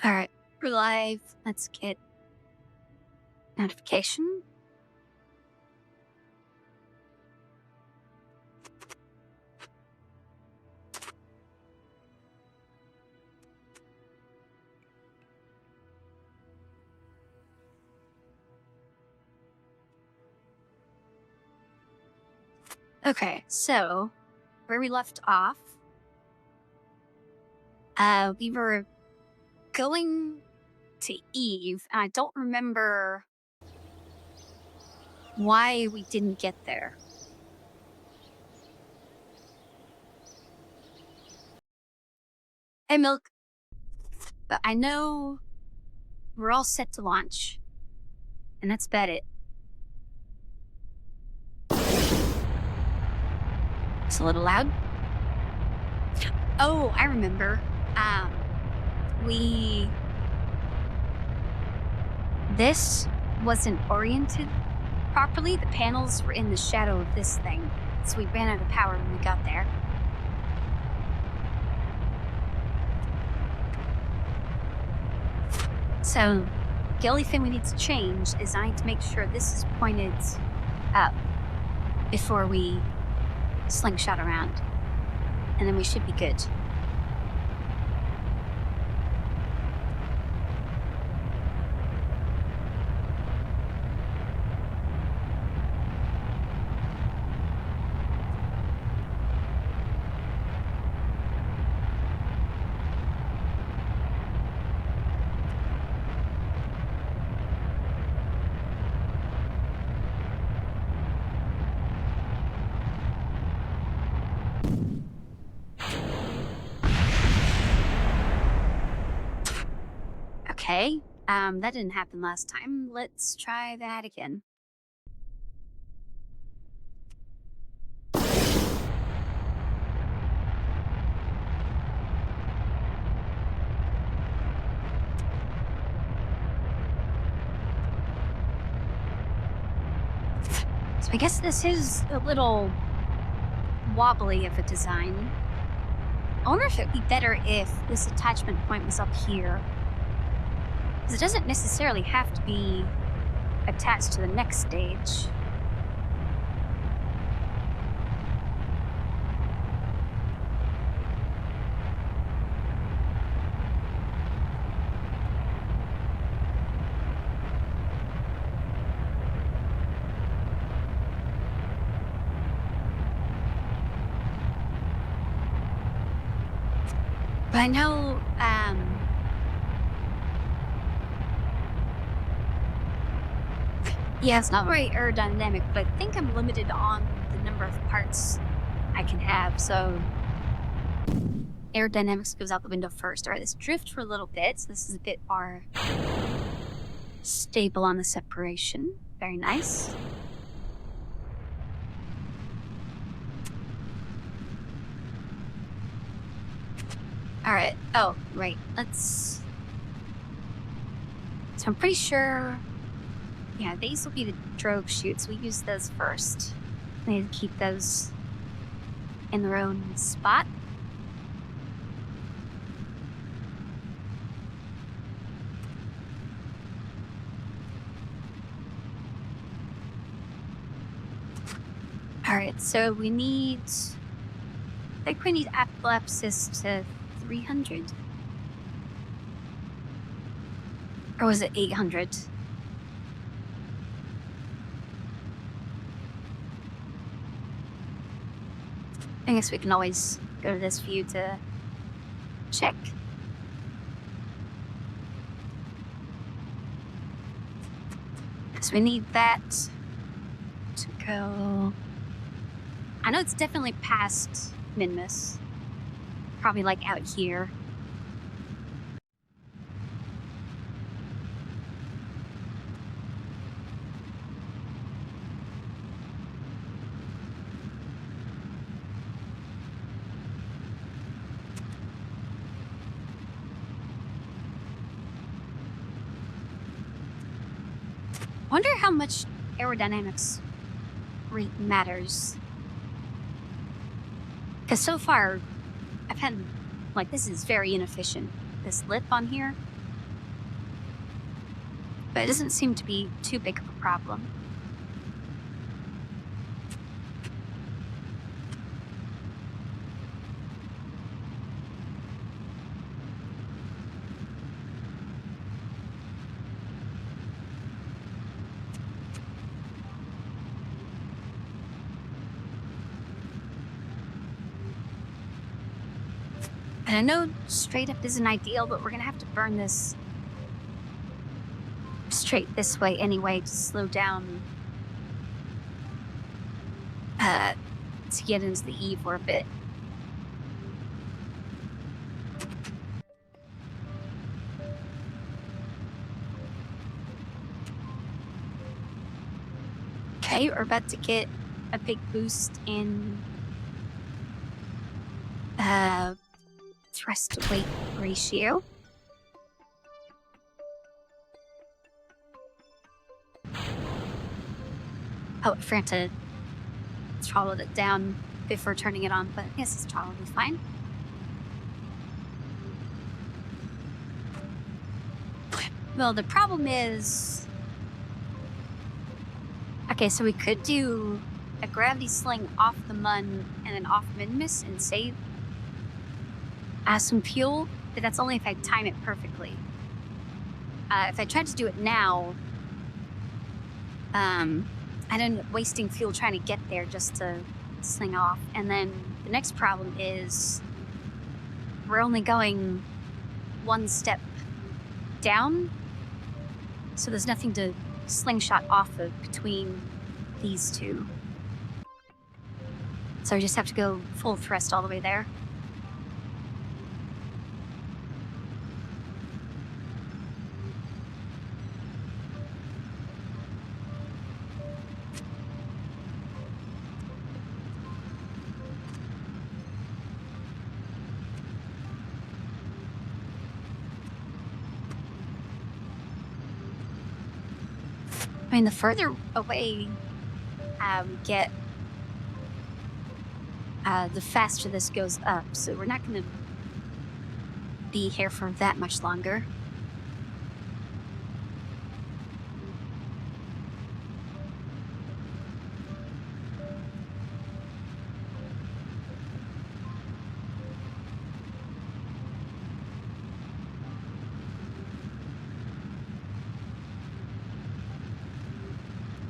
Alright, we're live. Let's get notification. Okay, so where we left off, we were going to Eve, and I don't remember why we didn't get there. Hey, Milk. But I know we're all set to launch, and that's about it. It's a little loud. Oh, I remember. This wasn't oriented properly. The panels were in the shadow of this thing, so we ran out of power when we got there. So the only thing we need to change is I need to make sure this is pointed up before we slingshot around, and then we should be good. Okay, that didn't happen last time. Let's try that again. So I guess this is a little wobbly of a design. I wonder if it'd be better if this attachment point was up here. Because it doesn't necessarily have to be attached to the next stage. But I know, yeah, it's not very aerodynamic, but I think I'm limited on the number of parts I can have, so aerodynamics goes out the window first. All right, let's drift for a little bit, so this is a bit more stable on the separation. Very nice. All right, oh, right, let's... So I'm pretty sure... Yeah, these will be the drogue chutes. We use those first. We need to keep those in their own spot. Alright, so we need... I think we need apoapsis to 300? Or was it 800? I guess we can always go to this view to check. Because we need that to go... I know it's definitely past Minmus. Probably like out here. Wonder how much aerodynamics matters. Because so far, I've had, like, this is very inefficient. This lip on here, But it doesn't seem to be too big of a problem. And I know straight up isn't ideal, but we're going to have to burn this straight this way anyway to slow down, uh, to get into the eve orbit. Okay, we're about to get a big boost in thrust to weight ratio. Oh, I forgot to throttle it down before turning it on, but I guess it's probably fine. Well, the problem is... Okay, so we could do a gravity sling off the Mun and then off Minmus and save some fuel, but that's only if I time it perfectly. If I tried to do it now, I'd end up wasting fuel trying to get there just to sling off. And then the next problem is we're only going one step down, so there's nothing to slingshot off of between these two. So I just have to go full thrust all the way there. I mean, the further away we get, the faster this goes up. So we're not going to be here for that much longer.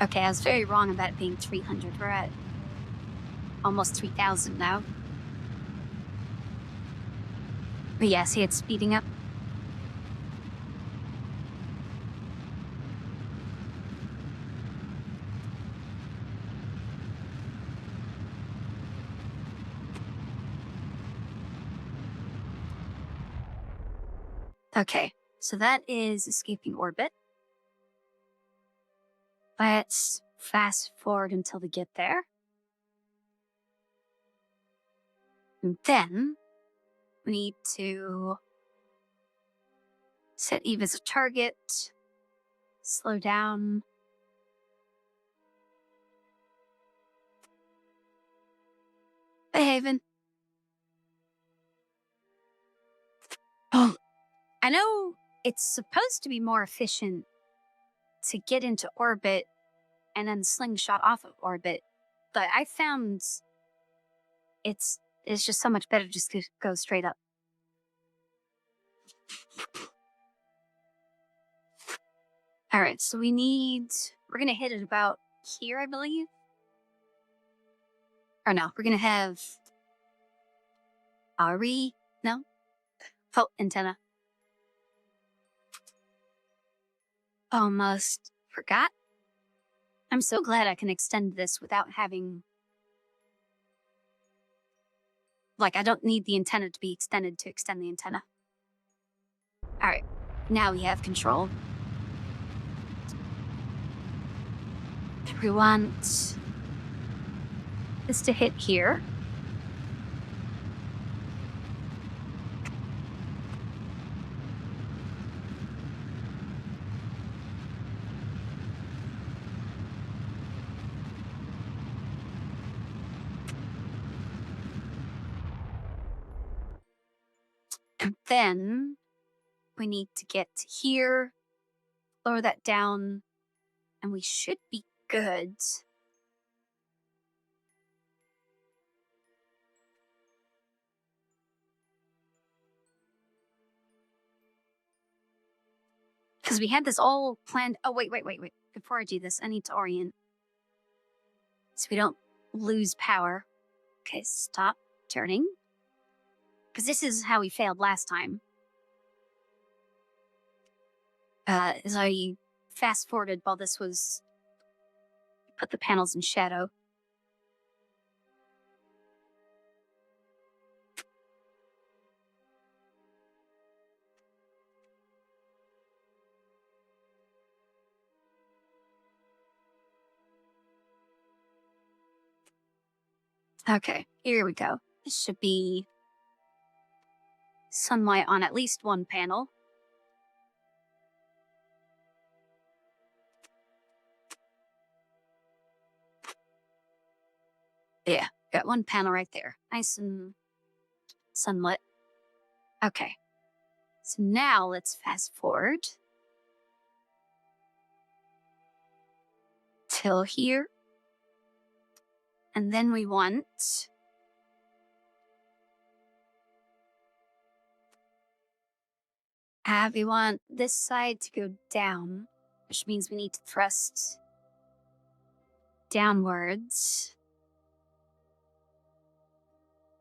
Okay, I was very wrong about it being 300. We're at almost 3,000 now. But yeah, see, it's speeding up. Okay, so that is escaping orbit. Let's fast forward until we get there. And then we need to set Eve as a target, slow down. Hey, Haven. Oh, I know it's supposed to be more efficient to get into orbit and then slingshot off of orbit, but I found it's just so much better just to go straight up. All right, so we're gonna hit it about here, I believe. Or no, we're gonna have, no? Oh, antenna. Almost forgot. I'm so glad I can extend this without having... Like, I don't need the antenna to be extended to extend the antenna. All right, now we have control. We want this to hit here. And then we need to get to here lower that down, and we should be good. Because we had this all planned. Oh, wait. Before I do this, I need to orient so we don't lose power. Okay, stop turning. Because this is how we failed last time. As I fast forwarded while this was... Put the panels in shadow. Okay, here we go. This should be sunlight on at least one panel. Yeah, got one panel right there. Nice and sunlit. Okay. So now let's fast forward till here. And then we want... we want this side to go down, which means we need to thrust downwards.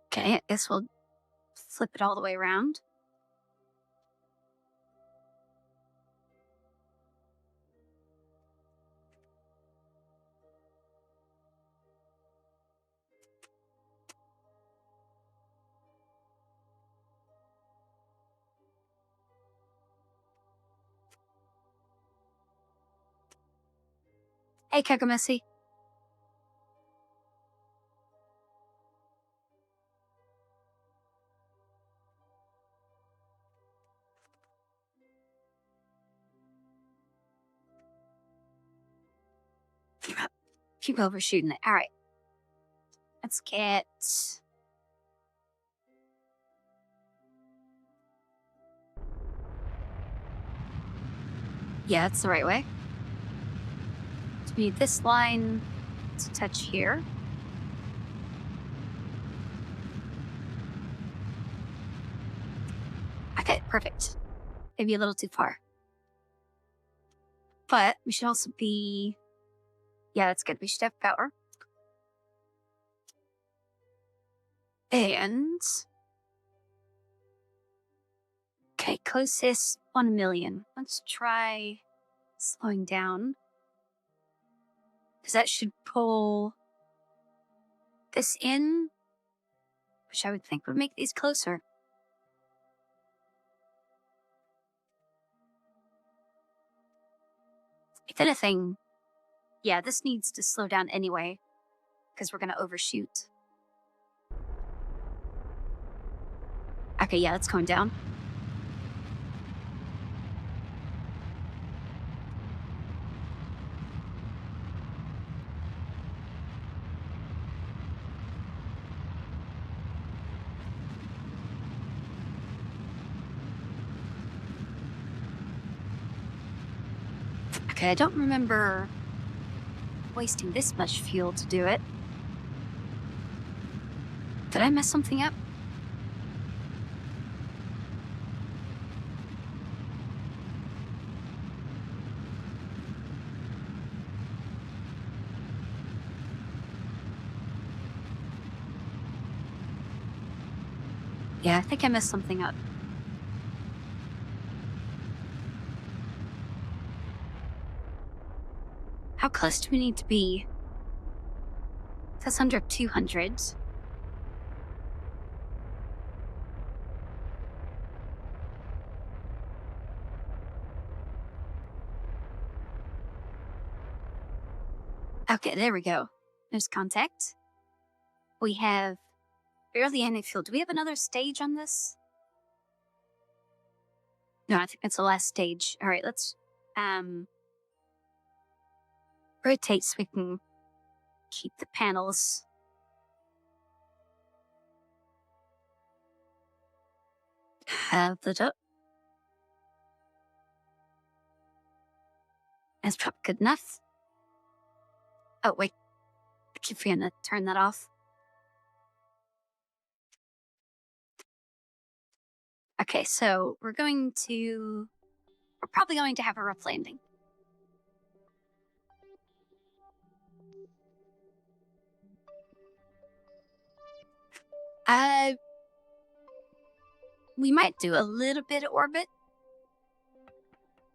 Okay, I guess we'll flip it all the way around. Hey, Kakamesi. Keep overshooting it. All right. Let's get... Yeah, that's the right way. So we need this line to touch here. Okay, perfect. Maybe a little too far. But we should also be... Yeah, that's good. We should have power. And... Okay, closest 1 million. Let's try slowing down. Because that should pull this in, which I would think would make these closer. If anything, yeah, this needs to slow down anyway, because we're going to overshoot. Okay, yeah, that's going down. Okay, I don't remember wasting this much fuel to do it. Did I mess something up? Yeah, I think I messed something up. How close do we need to be? That's under 200. Okay, there we go. There's contact. We have barely any fuel. Do we have another stage on this? No, I think that's the last stage. All right, let's rotate so we can keep the panels. Have the duck. That's probably good enough. Oh, wait. I keep forgetting to turn that off. Okay, so we're probably going to have a rough landing. We might do a little bit of orbit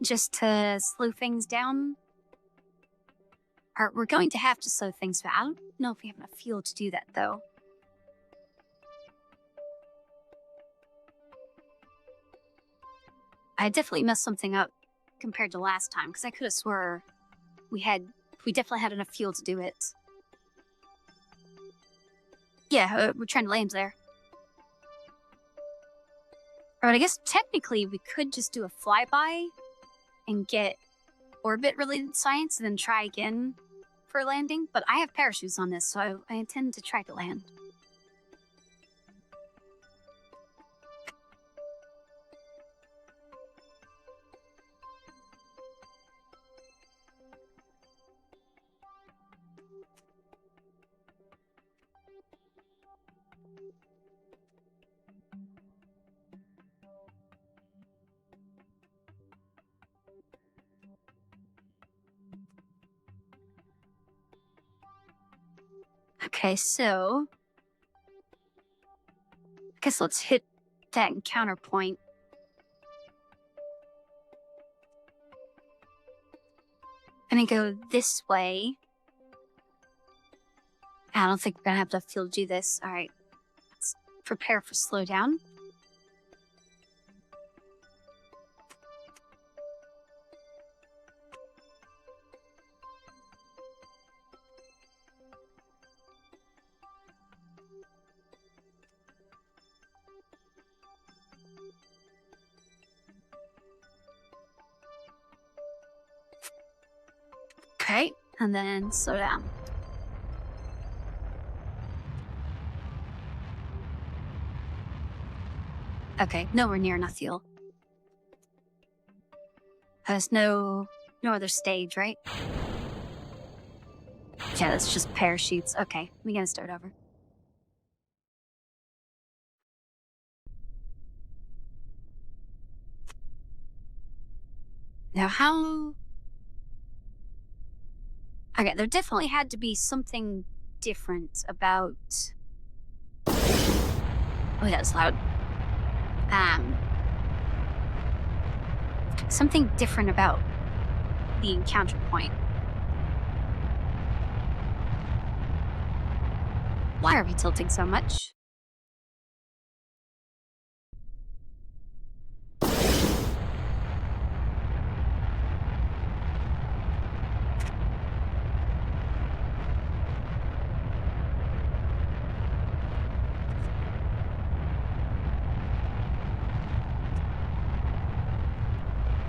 just to slow things down. Or we're going to have to slow things down. I don't know if we have enough fuel to do that, though. I definitely messed something up compared to last time, because I could have swore we definitely had enough fuel to do it. Yeah, we're trying to land there. But I guess technically we could just do a flyby and get orbit-related science and then try again for landing. But I have parachutes on this, so I intend to try to land. Okay, so I guess let's hit that encounter point. And then go this way. I don't think we're gonna have enough fuel to do this. All right, let's prepare for slowdown. Okay, and then slow down. Okay, nowhere near enough fuel. There's no other stage, right? Yeah, that's just parachutes. Okay, we gotta start over. Now how... Okay, there definitely had to be something different about... Oh, that was loud. Something different about the encounter point. Why are we tilting so much?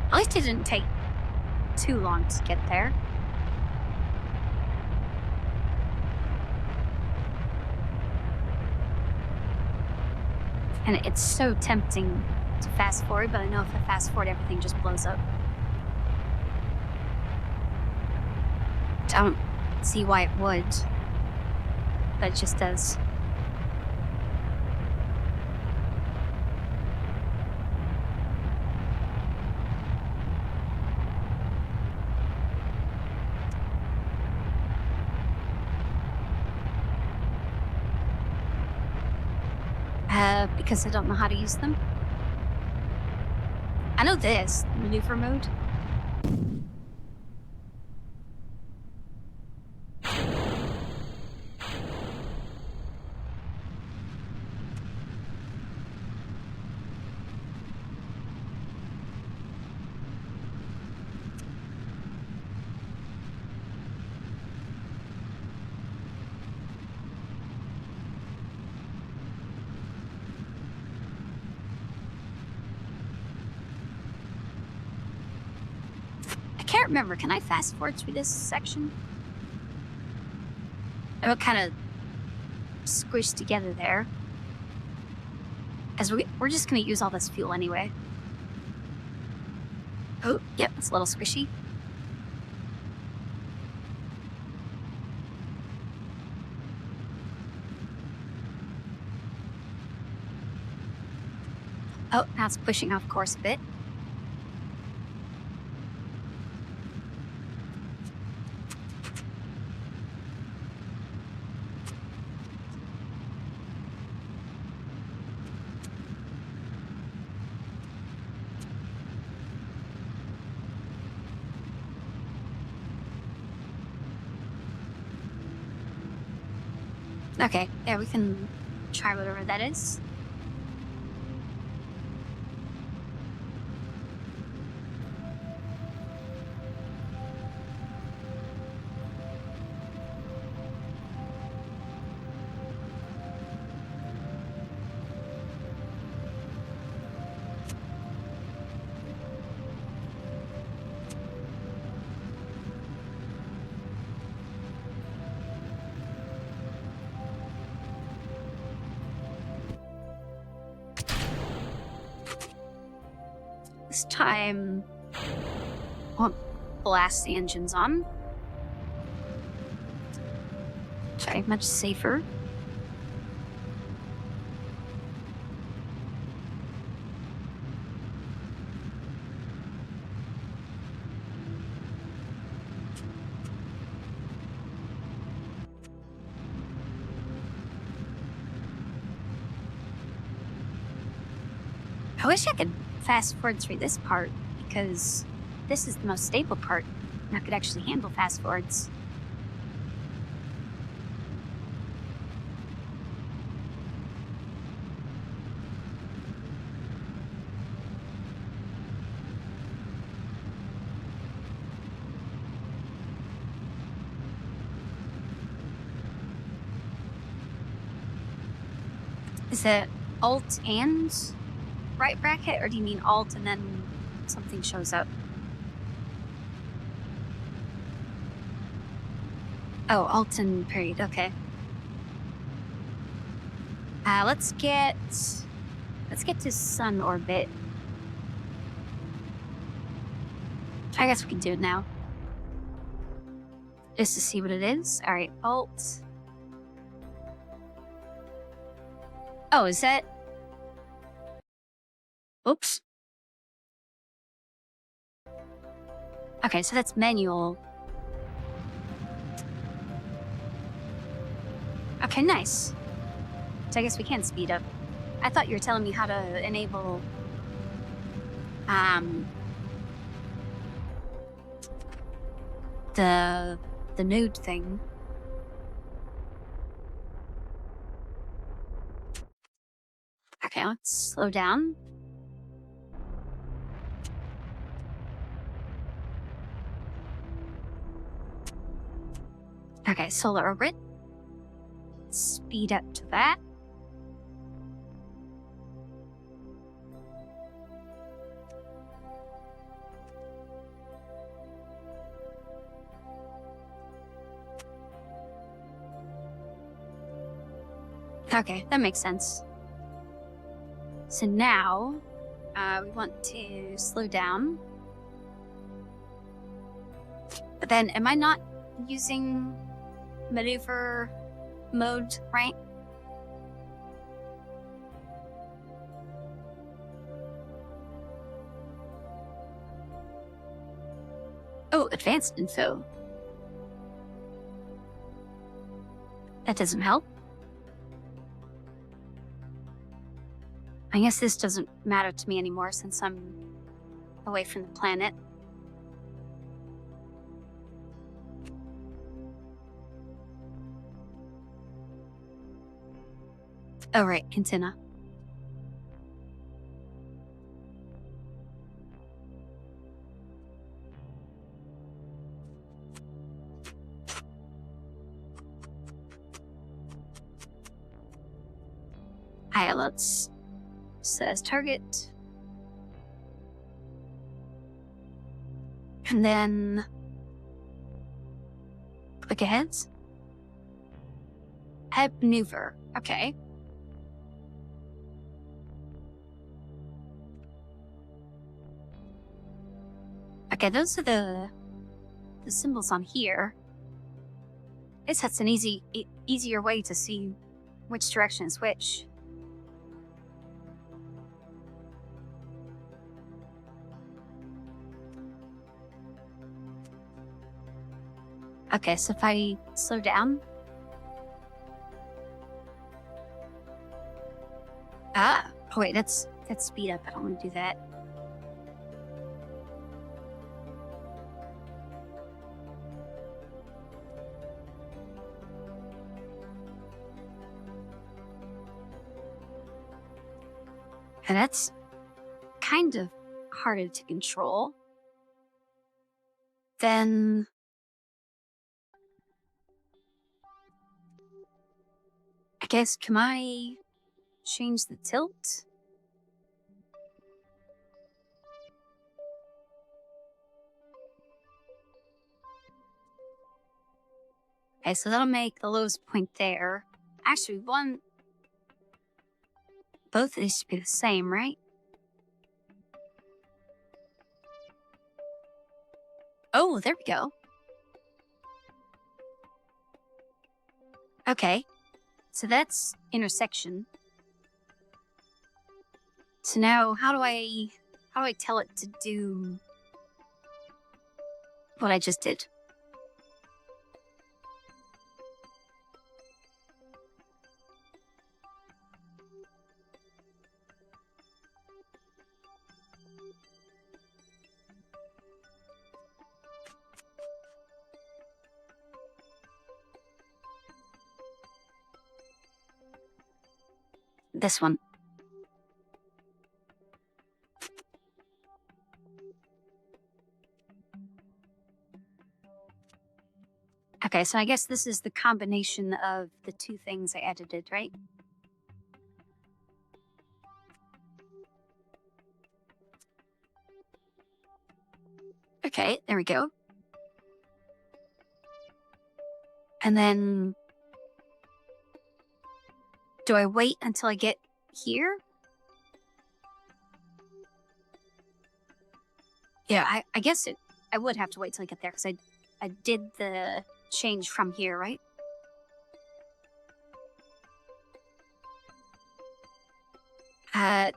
At least it didn't take too long to get there. And it's so tempting to fast forward, but I know if I fast forward, everything just blows up. I don't see why it would, but it just does. Because I don't know how to use them. I know this, maneuver mode. I can't remember, can I fast forward through this section? It would kind of squish together there. As we're just gonna use all this fuel anyway. Oh, yep, it's a little squishy. Oh, now it's pushing off course a bit. Okay, yeah, we can try whatever that is. This time, won't blast the engines on. Try much safer. I wish I could fast forward through this part, because this is the most stable part, and I could actually handle fast forwards. Is it Alt and right bracket, or do you mean Alt and then something shows up? Oh, Alt and period, okay. Let's get to sun orbit. I guess we can do it now. Just to see what it is. Alright, Alt. Oh, is that... Oops. Okay, so that's manual. Okay, nice. So I guess we can speed up. I thought you were telling me how to enable... the nude thing. Okay, let's slow down. Okay, solar orbit. Speed up to that. Okay, that makes sense. So now, we want to slow down. But then, am I not using maneuver mode, right? Oh, advanced info. That doesn't help. I guess this doesn't matter to me anymore since I'm away from the planet. Oh, right, antenna. Hi, let's says target. And then click ahead. Head maneuver. Okay. Okay, those are the symbols on here. I guess that's an easier way to see which direction is which. Okay, so if I slow down. Ah, oh wait, that's speed up. I don't want to do that. And that's kind of harder to control. Then I guess, can I change the tilt? Okay, so that'll make the lowest point there. Actually, both of these should be the same, right? Oh, there we go. Okay, so that's intersection. So now, how do I tell it to do what I just did? This one. Okay, so I guess this is the combination of the two things I edited, right? Okay, there we go. And then, do I wait until I get here? Yeah, I guess I would have to wait till I get there, because I did the change from here, right?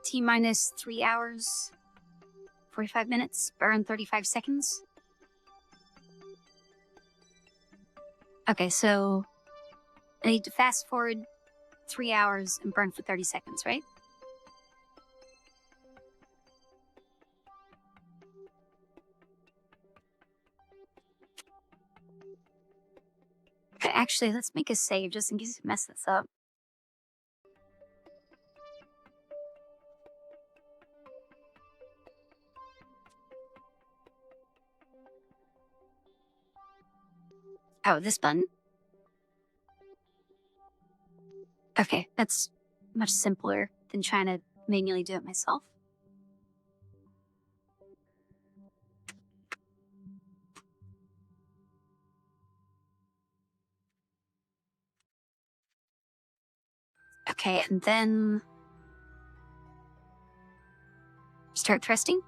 T minus 3 hours, 45 minutes, burn 35 seconds. Okay, so I need to fast forward 3 hours and burn for 30 seconds, right? Okay, actually, let's make a save just in case I mess this up. Oh, this button. Okay, that's much simpler than trying to manually do it myself. Okay, and then start thrusting.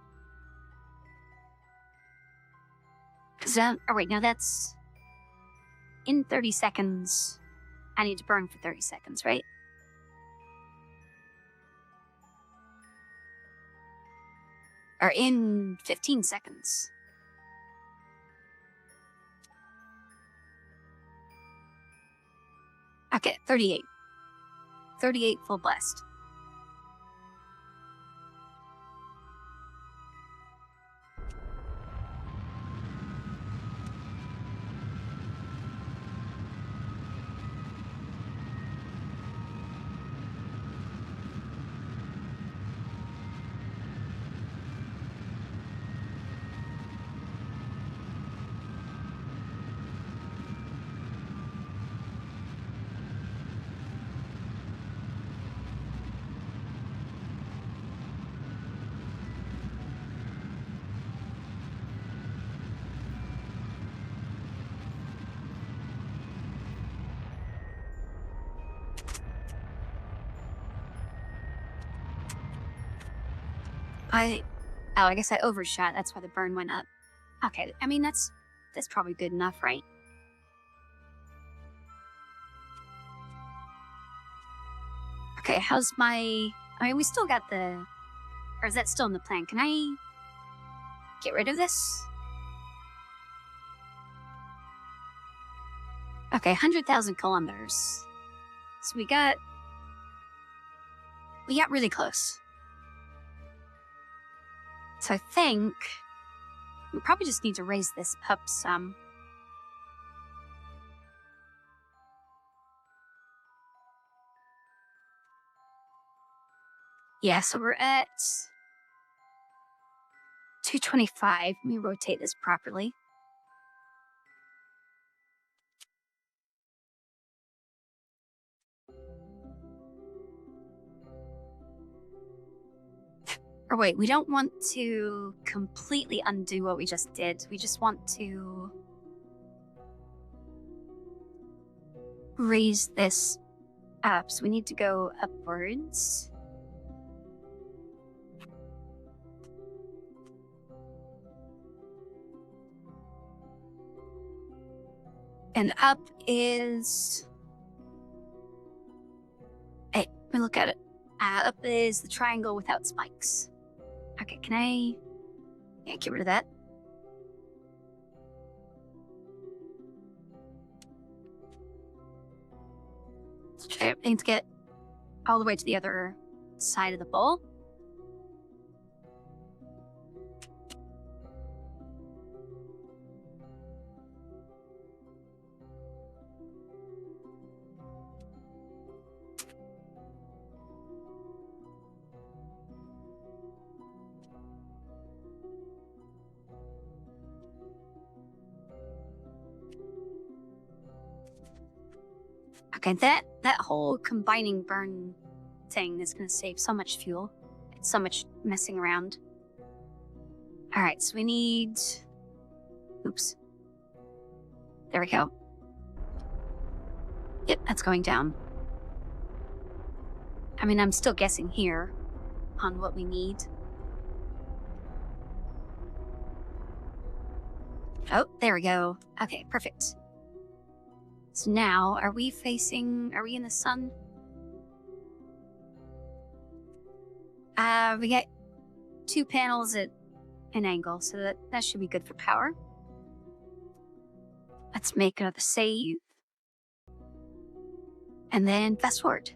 Because oh wait, now that's in 30 seconds. I need to burn for 30 seconds, right? Or in 15 seconds. Okay, 38. 38 full blast. I guess I overshot. That's why the burn went up. Okay, I mean, that's probably good enough, right? Okay, how's my... I mean, we still got the... Or is that still in the plan? Can I get rid of this? Okay, 100,000 kilometers. So we got really close. So I think we probably just need to raise this pup some. Yeah, so we're at 225. Let me rotate this properly. Or wait, we don't want to completely undo what we just did. We just want to raise this up. So we need to go upwards. And up is... Hey, let me look at it. Up is the triangle without spikes. Okay, can I... Yeah, get rid of that. Let's try everything to get all the way to the other side of the bowl. Okay, that whole combining burn thing is going to save so much fuel. It's so much messing around. All right, so we need... Oops. There we go. Yep, that's going down. I mean, I'm still guessing here on what we need. Oh, there we go. Okay, perfect. So now, are we in the sun? We get 2 panels at an angle, so that should be good for power. Let's make another save. And then fast forward.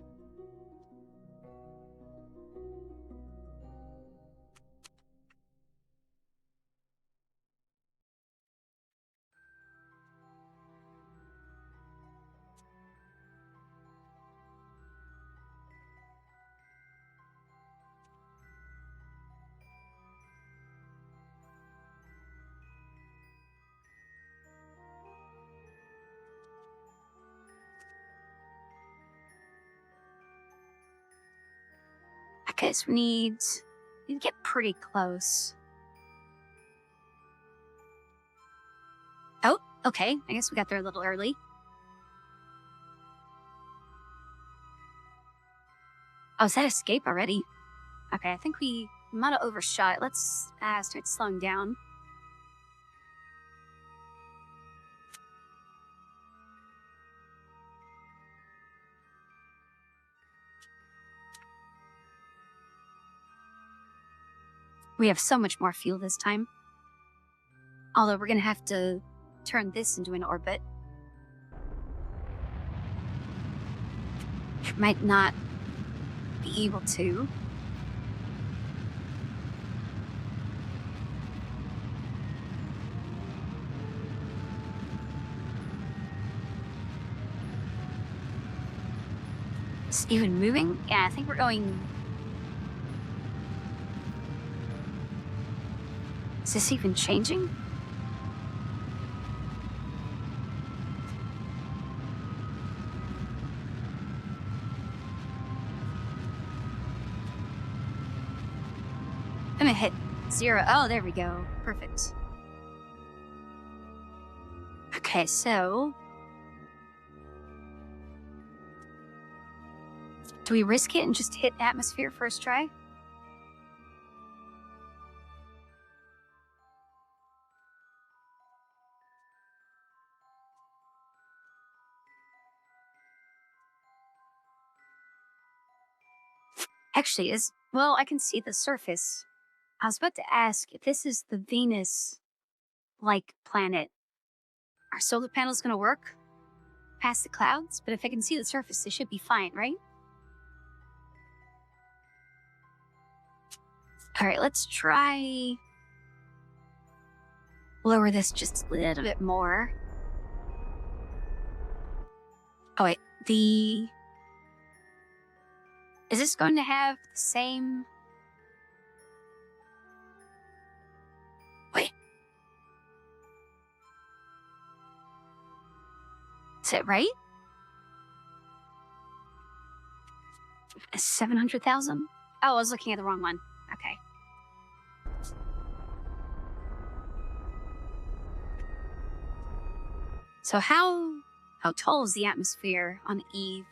Okay, so we need to get pretty close. Oh, okay. I guess we got there a little early. Oh, is that escape already? Okay, I think we might have overshot. Let's start slowing down. We have so much more fuel this time. Although we're going to have to turn this into an orbit. Might not be able to. It's even moving? Yeah, I think we're going... Is this even changing? I'm gonna hit 0. Oh, there we go. Perfect. Okay, so... Do we risk it and just hit atmosphere first try? Actually, well, I can see the surface. I was about to ask if this is the Venus-like planet. Are solar panels gonna work? past the clouds, but if I can see the surface, they should be fine, right? All right, let's try lower this just a little bit more. Oh wait, is this going to have the same? Wait. Is it right? 700,000? Oh, I was looking at the wrong one. Okay. So how tall is the atmosphere on Eve?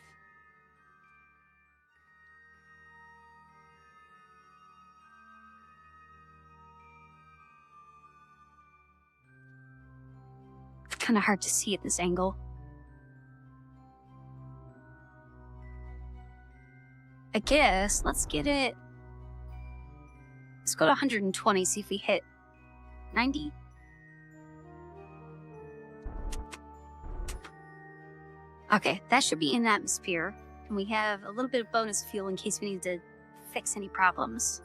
It's kind of hard to see at this angle. I guess let's get it. Let's go to 120, see if we hit 90. Okay, that should be in atmosphere. And we have a little bit of bonus fuel in case we need to fix any problems.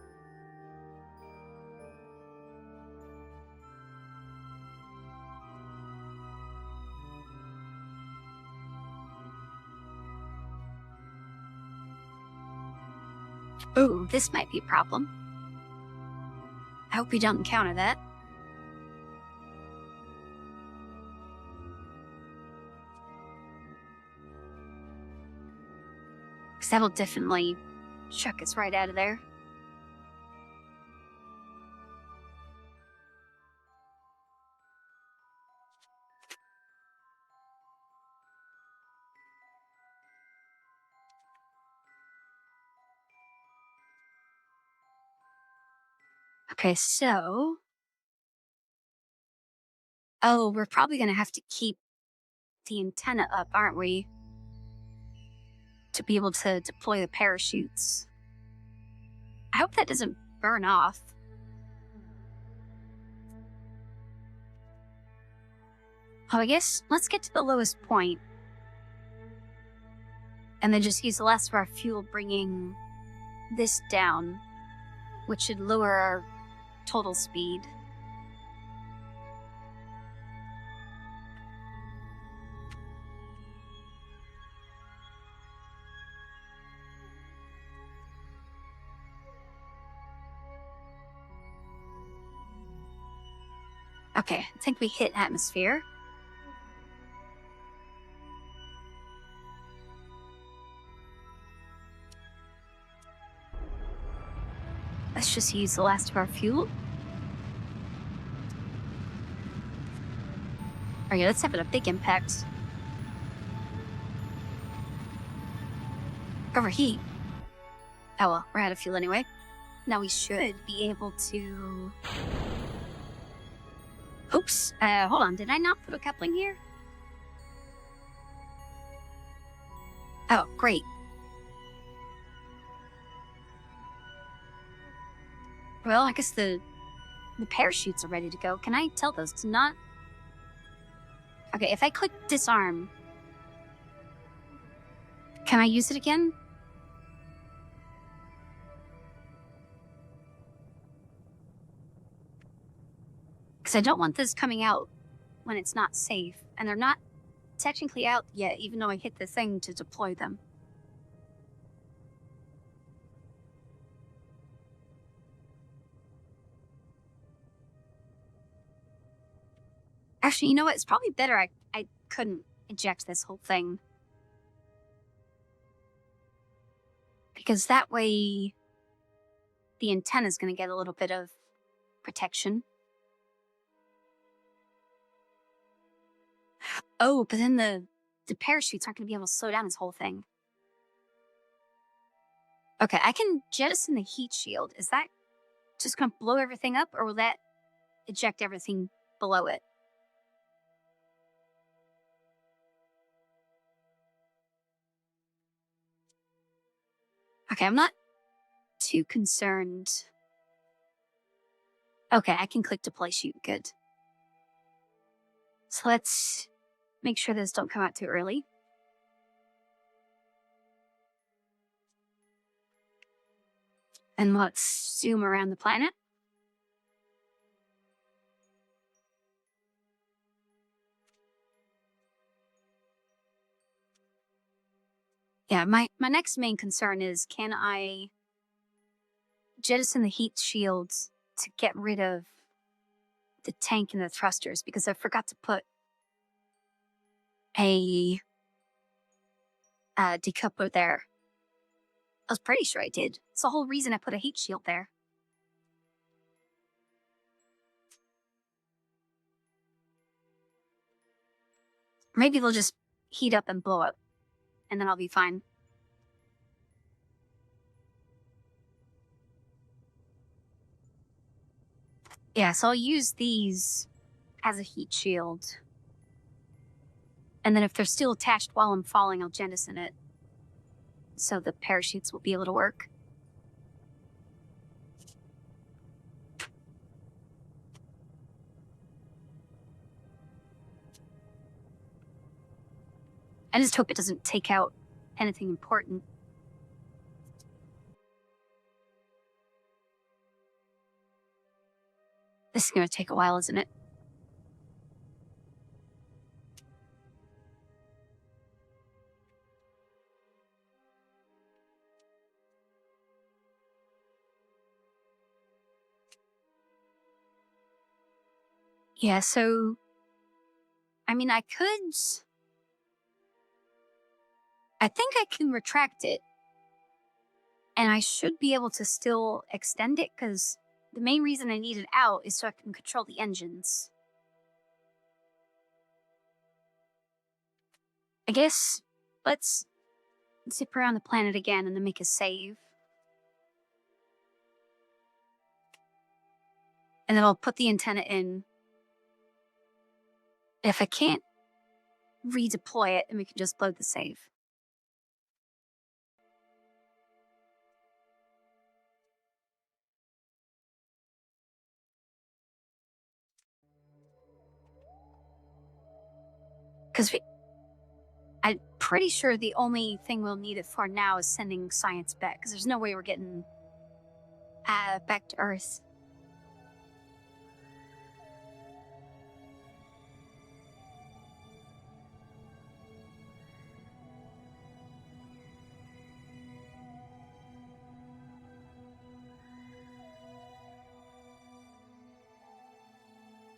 Oh, this might be a problem. I hope we don't encounter that. Because that'll definitely chuck us right out of there. Okay, so... Oh, we're probably going to have to keep the antenna up, aren't we? To be able to deploy the parachutes. I hope that doesn't burn off. Oh, I guess let's get to the lowest point. And then just use the last of our fuel bringing this down, which should lower our total speed. Okay, I think we hit atmosphere. Let's just use the last of our fuel. Alright, let's have a big impact. Overheat. Oh well, we're out of fuel anyway. Now we should be able to... Oops, hold on, did I not put a coupling here? Oh, great. Well, I guess the parachutes are ready to go. Can I tell those to not... Okay, if I click disarm, can I use it again? Because I don't want this coming out when it's not safe. And they're not technically out yet, even though I hit the thing to deploy them. Actually, you know what? It's probably better I couldn't eject this whole thing. Because that way, the antenna's going to get a little bit of protection. Oh, but then the parachutes aren't going to be able to slow down this whole thing. Okay, I can jettison the heat shield. Is that just going to blow everything up, or will that eject everything below it? Okay, I'm not too concerned. Okay, I can click deploy shoot. Good. So let's make sure those don't come out too early. And let's zoom around the planet. Yeah, my next main concern is, can I jettison the heat shields to get rid of the tank and the thrusters? Because I forgot to put a decoupler there. I was pretty sure I did. It's the whole reason I put a heat shield there. Maybe they'll just heat up and blow up, and then I'll be fine. Yeah, so I'll use these as a heat shield. And then if they're still attached while I'm falling, I'll jettison it, so the parachutes will be able to work. I just hope it doesn't take out anything important. This is going to take a while, isn't it? Yeah, so... I mean, I think I can retract it. And I should be able to still extend it, because the main reason I need it out is so I can control the engines. I guess let's zip around the planet again and then make a save. And then I'll put the antenna in. If I can't redeploy it, then we can just load the save. Because I'm pretty sure the only thing we'll need it for now is sending science back, because there's no way we're getting back to Earth.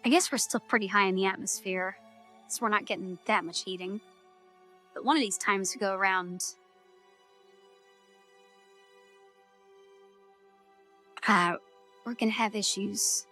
I guess we're still pretty high in the atmosphere, so we're not getting that much heating. But one of these times we go around, we're gonna have issues.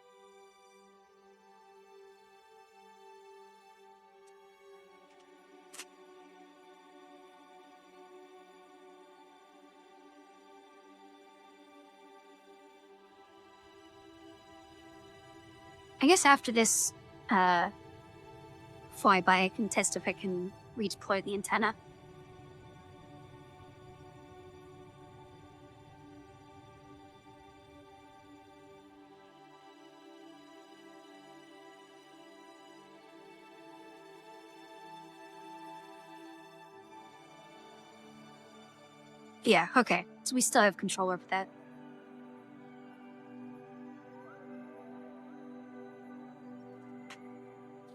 I guess after this flyby, I can test if I can redeploy the antenna. Yeah, okay. So we still have control over that.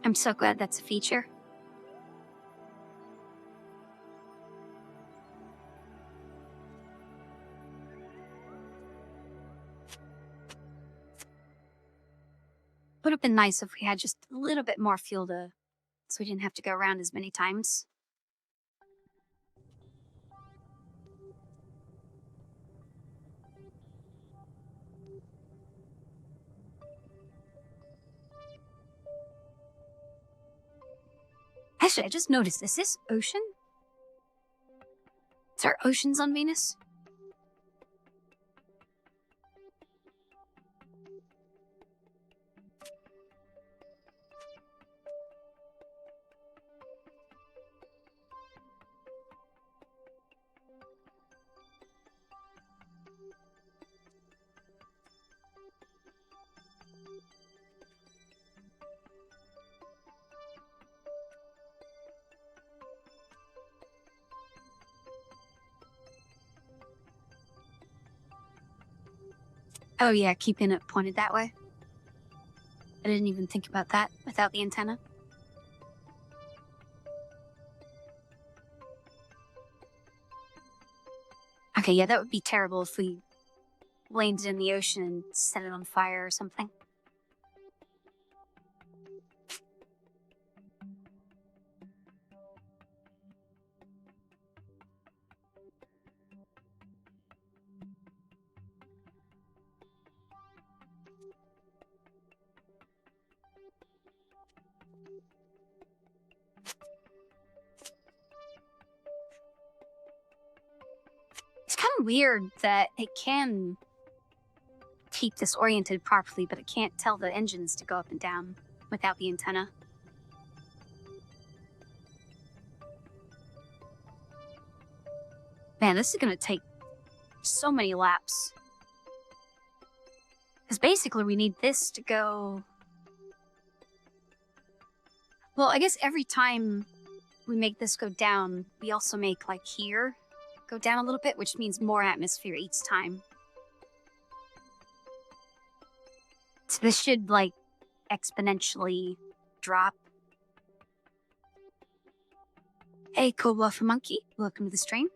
I'm so glad that's a feature. Would have been nice if we had just a little bit more fuel so we didn't have to go around as many times. Actually, I just noticed, is this ocean? Is there oceans on Venus? Oh yeah, keeping it pointed that way. I didn't even think about that without the antenna. Okay, yeah, that would be terrible if we landed in the ocean and set it on fire or something. It's kind of weird that it can keep this oriented properly, but it can't tell the engines to go up and down without the antenna. Man, this is gonna take so many laps. Because basically we need this to go... Well, I guess every time we make this go down, we also make, like, here go down a little bit, which means more atmosphere each time. So this should, like, exponentially drop. Hey, Kerbal for Monkey, welcome to the stream.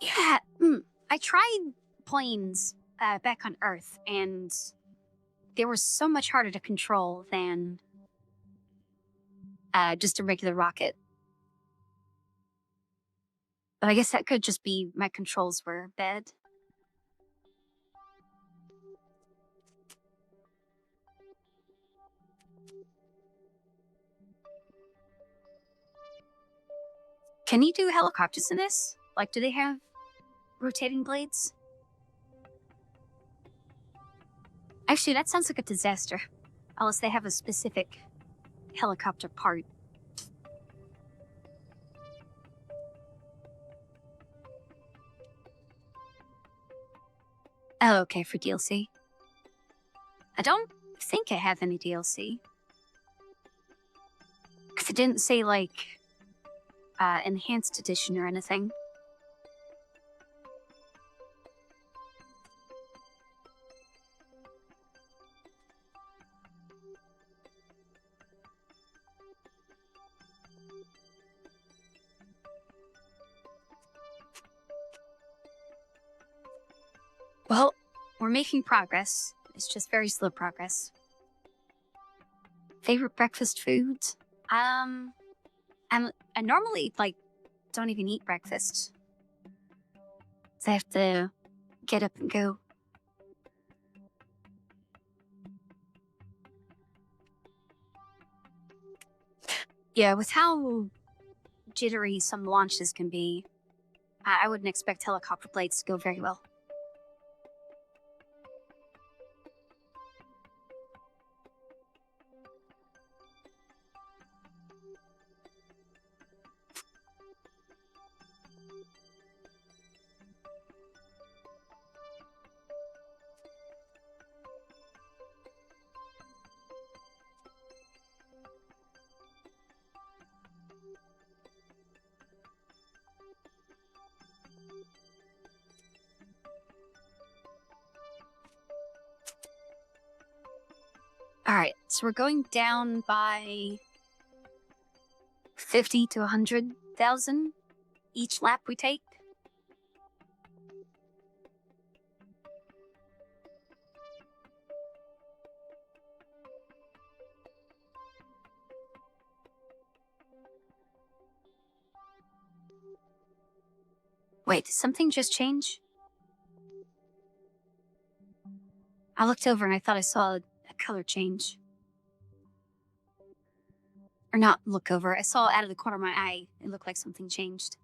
Yeah, I tried planes back on Earth, and they were so much harder to control than just a regular rocket. But I guess that could just be my controls were bad. Can you do helicopters in this? Like, do they have rotating blades? Actually, that sounds like a disaster. Unless they have a specific helicopter part. Oh, okay, for DLC. I don't think I have any DLC. Because it didn't say, like, enhanced edition or anything. Well, we're making progress. It's just very slow progress. Favorite breakfast foods? I normally, like, don't even eat breakfast. So I have to get up and go. Yeah, with how jittery some launches can be, I wouldn't expect helicopter blades to go very well. Alright, so we're going down by 50 to 100,000 each lap we take. Wait, did something just change? I looked over and I thought I saw a color change. Or not look over, I saw out of the corner of my eye, it looked like something changed.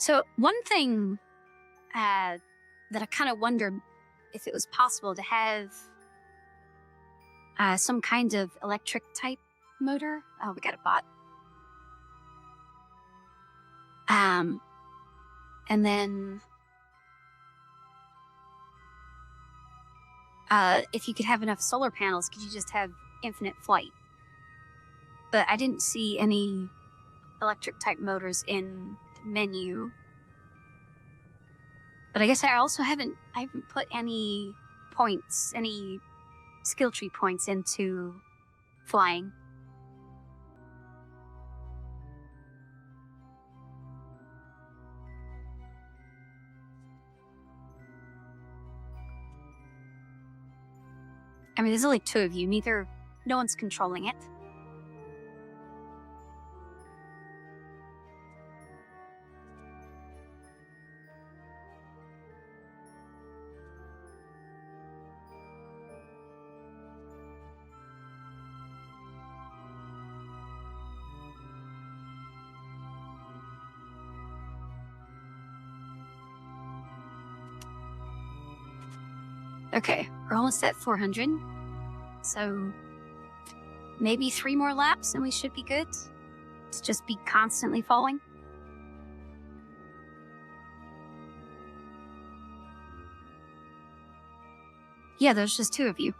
So one thing that I kind of wondered if it was possible to have some kind of electric type motor. Oh, we got a bot. And then if you could have enough solar panels, could you just have infinite flight? But I didn't see any electric type motors in the menu. But I guess I also haven't put any points, any skill tree points into flying. I mean, there's only 2 of you. No one's controlling it. Okay, we're almost at 400. So maybe 3 more laps and we should be good. To just be constantly falling. Yeah, there's just 2 of you.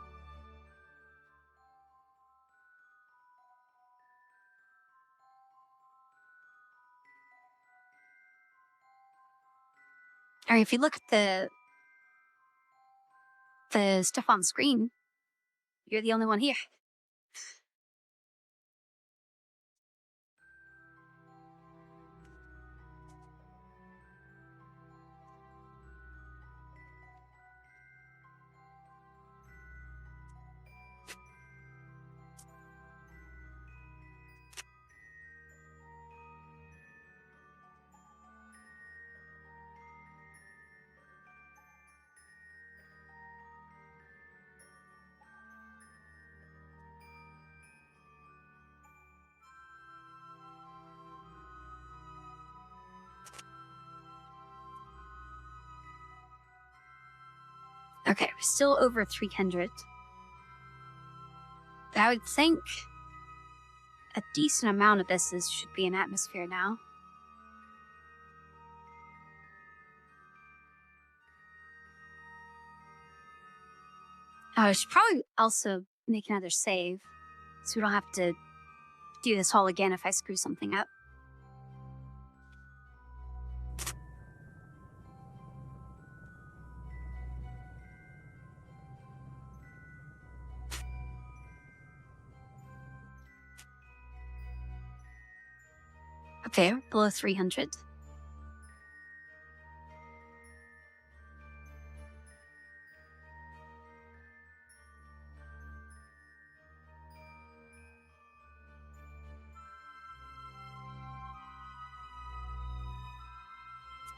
All right, if you look at the stuff on screen, you're the only one here. Okay, we're still over 300. I would think a decent amount of this should be in atmosphere now. I should probably also make another save, so we don't have to do this all again if I screw something up. Okay, we're below 300.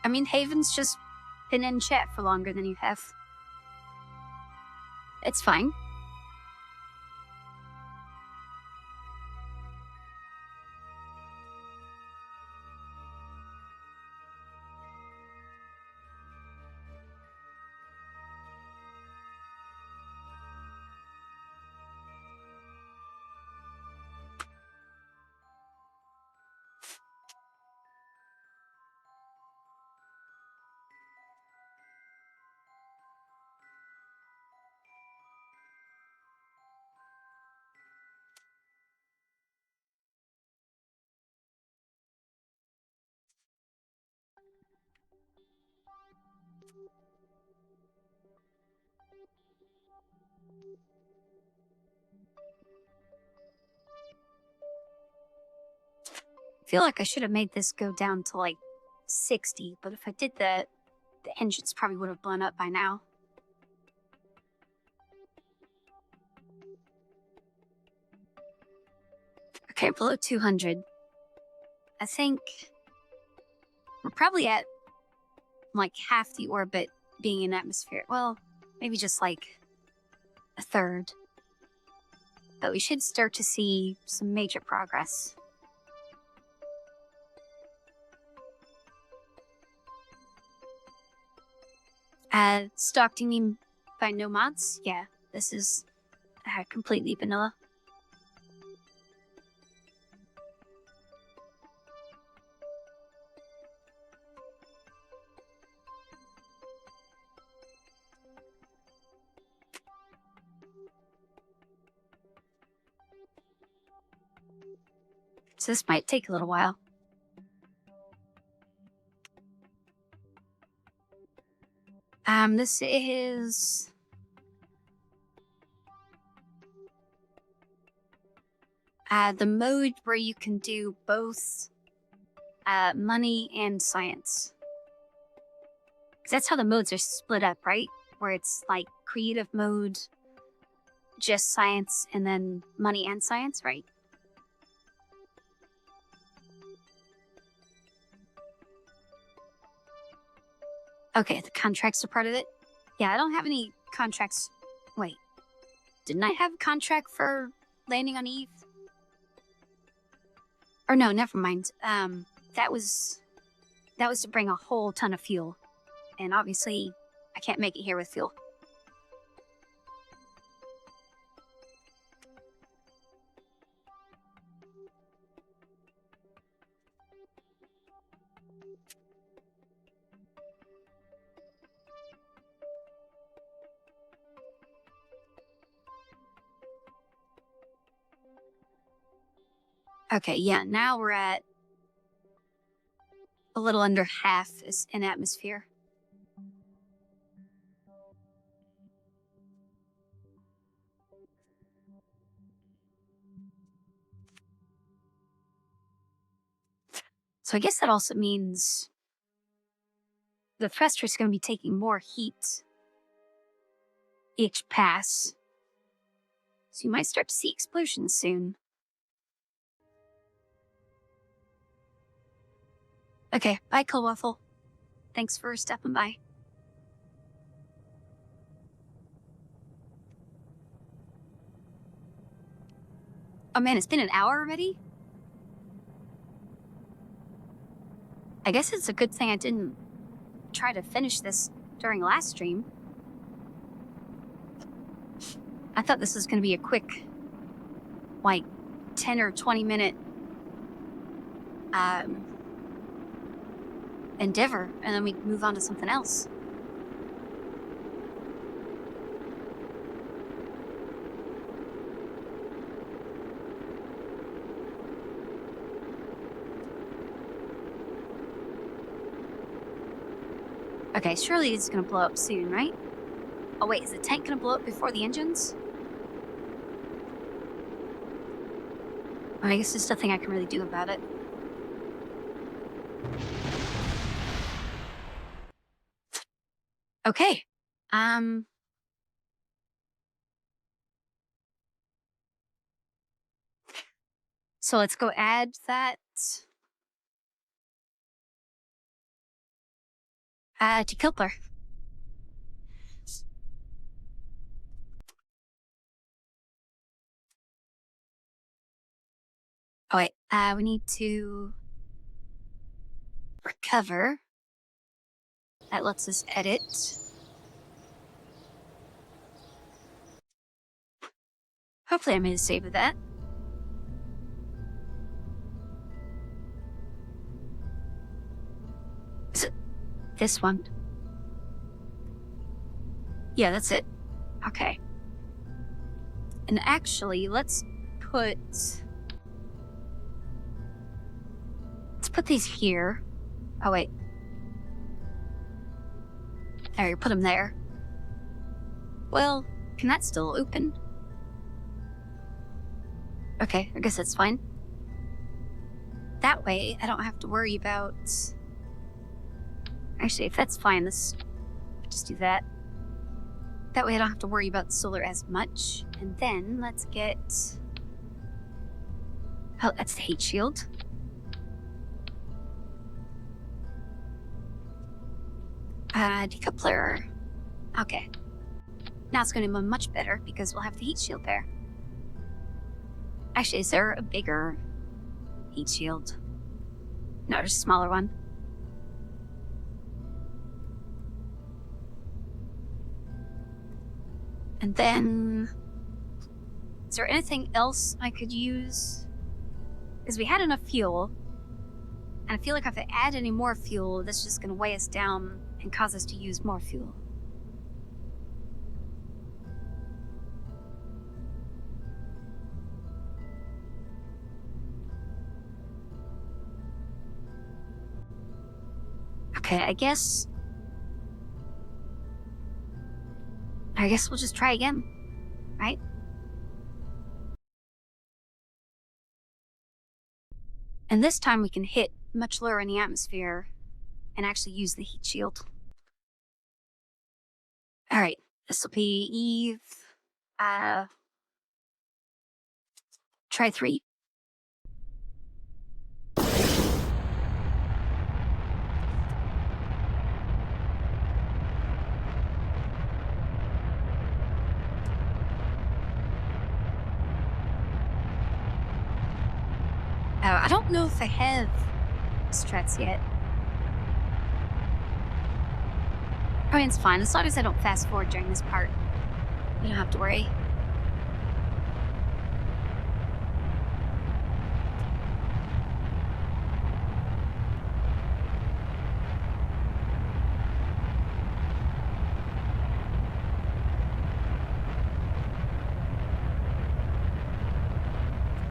I mean, Haven's just been in chat for longer than you have. It's fine. I feel like I should have made this go down to like 60, but if I did that, the engines probably would have blown up by now. Okay, below 200. I think we're probably at like half the orbit being in atmosphere. Well, maybe just like a third. But we should start to see some major progress. Stock, do you mean by no mods? Yeah, this is completely vanilla. So this might take a little while. This is... the mode where you can do both money and science. 'Cause that's how the modes are split up, right? Where it's like creative mode, just science, and then money and science, right? Okay, the contracts are part of it. Yeah, I don't have any contracts. Wait, didn't I have a contract for landing on Eve? Or no, never mind. That was to bring a whole ton of fuel, and obviously, I can't make it here with fuel. Okay, yeah, now we're at a little under half is in atmosphere. So I guess that also means the thruster is going to be taking more heat each pass. So you might start to see explosions soon. Okay, bye, Waffle. Thanks for stopping by. Oh man, it's been an hour already? I guess it's a good thing I didn't try to finish this during last stream. I thought this was going to be a quick, like, 10 or 20 minute endeavor, and then we move on to something else. Okay, surely it's gonna blow up soon, right? Oh wait, is the tank gonna blow up before the engines? Well, I guess there's nothing I can really do about it. Okay. So let's go add that to Kerbal. Oh wait, we need to recover. That lets us edit. Hopefully I made a save of that. Is it this one? Yeah, that's it. Okay. And actually, let's put these here. Oh wait. There, you put them there. Well, can that still open? Okay, I guess that's fine. That way, I don't have to worry about... Actually, if that's fine, let's just do that. That way I don't have to worry about the solar as much. And then, let's get... Oh, that's the heat shield. Decoupler. Okay. Now it's going to be much better because we'll have the heat shield there. Actually, is there a bigger heat shield? No, there's a smaller one. And then, is there anything else I could use? Because we had enough fuel, and I feel like if I add any more fuel, this is just going to weigh us down and cause us to use more fuel. Okay, I guess we'll just try again, right? And this time we can hit much lower in the atmosphere and actually use the heat shield. All right, this will be Eve. Try 3. I don't know if I have struts yet. I mean, it's fine. As long as I don't fast forward during this part, you don't have to worry.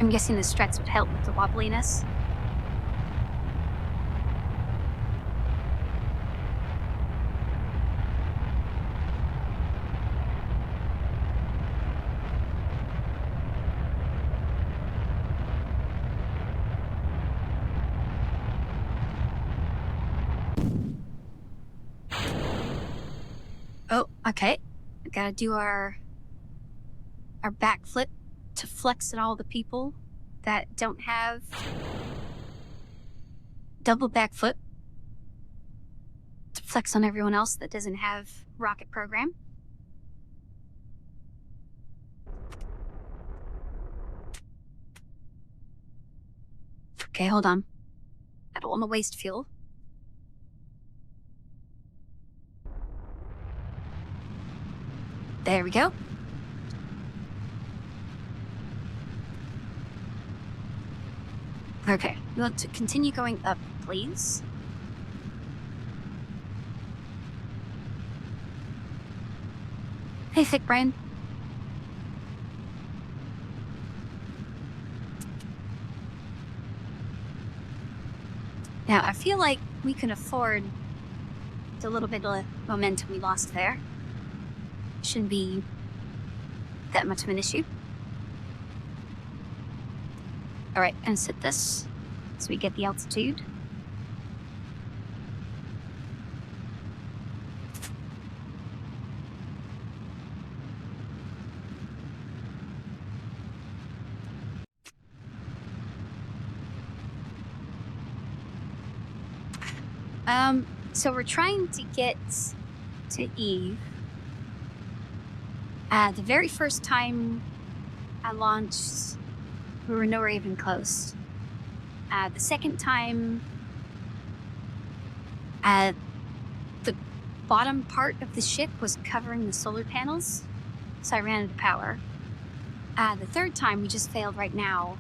I'm guessing the struts would help with the wobbliness. Oh, okay. We gotta do our backflip to flex at all the people that don't have double backflip, to flex on everyone else that doesn't have rocket program. Okay, hold on. I don't want to waste fuel. There we go. Okay, we want to continue going up, please. Hey, thick brain. Now, I feel like we can afford the little bit of momentum we lost there. Shouldn't be that much of an issue. All right, and set this so we get the altitude. So we're trying to get to Eve. The very first time I launched, we were nowhere even close. The second time, the bottom part of the ship was covering the solar panels, so I ran out of power. The third time, we just failed right now,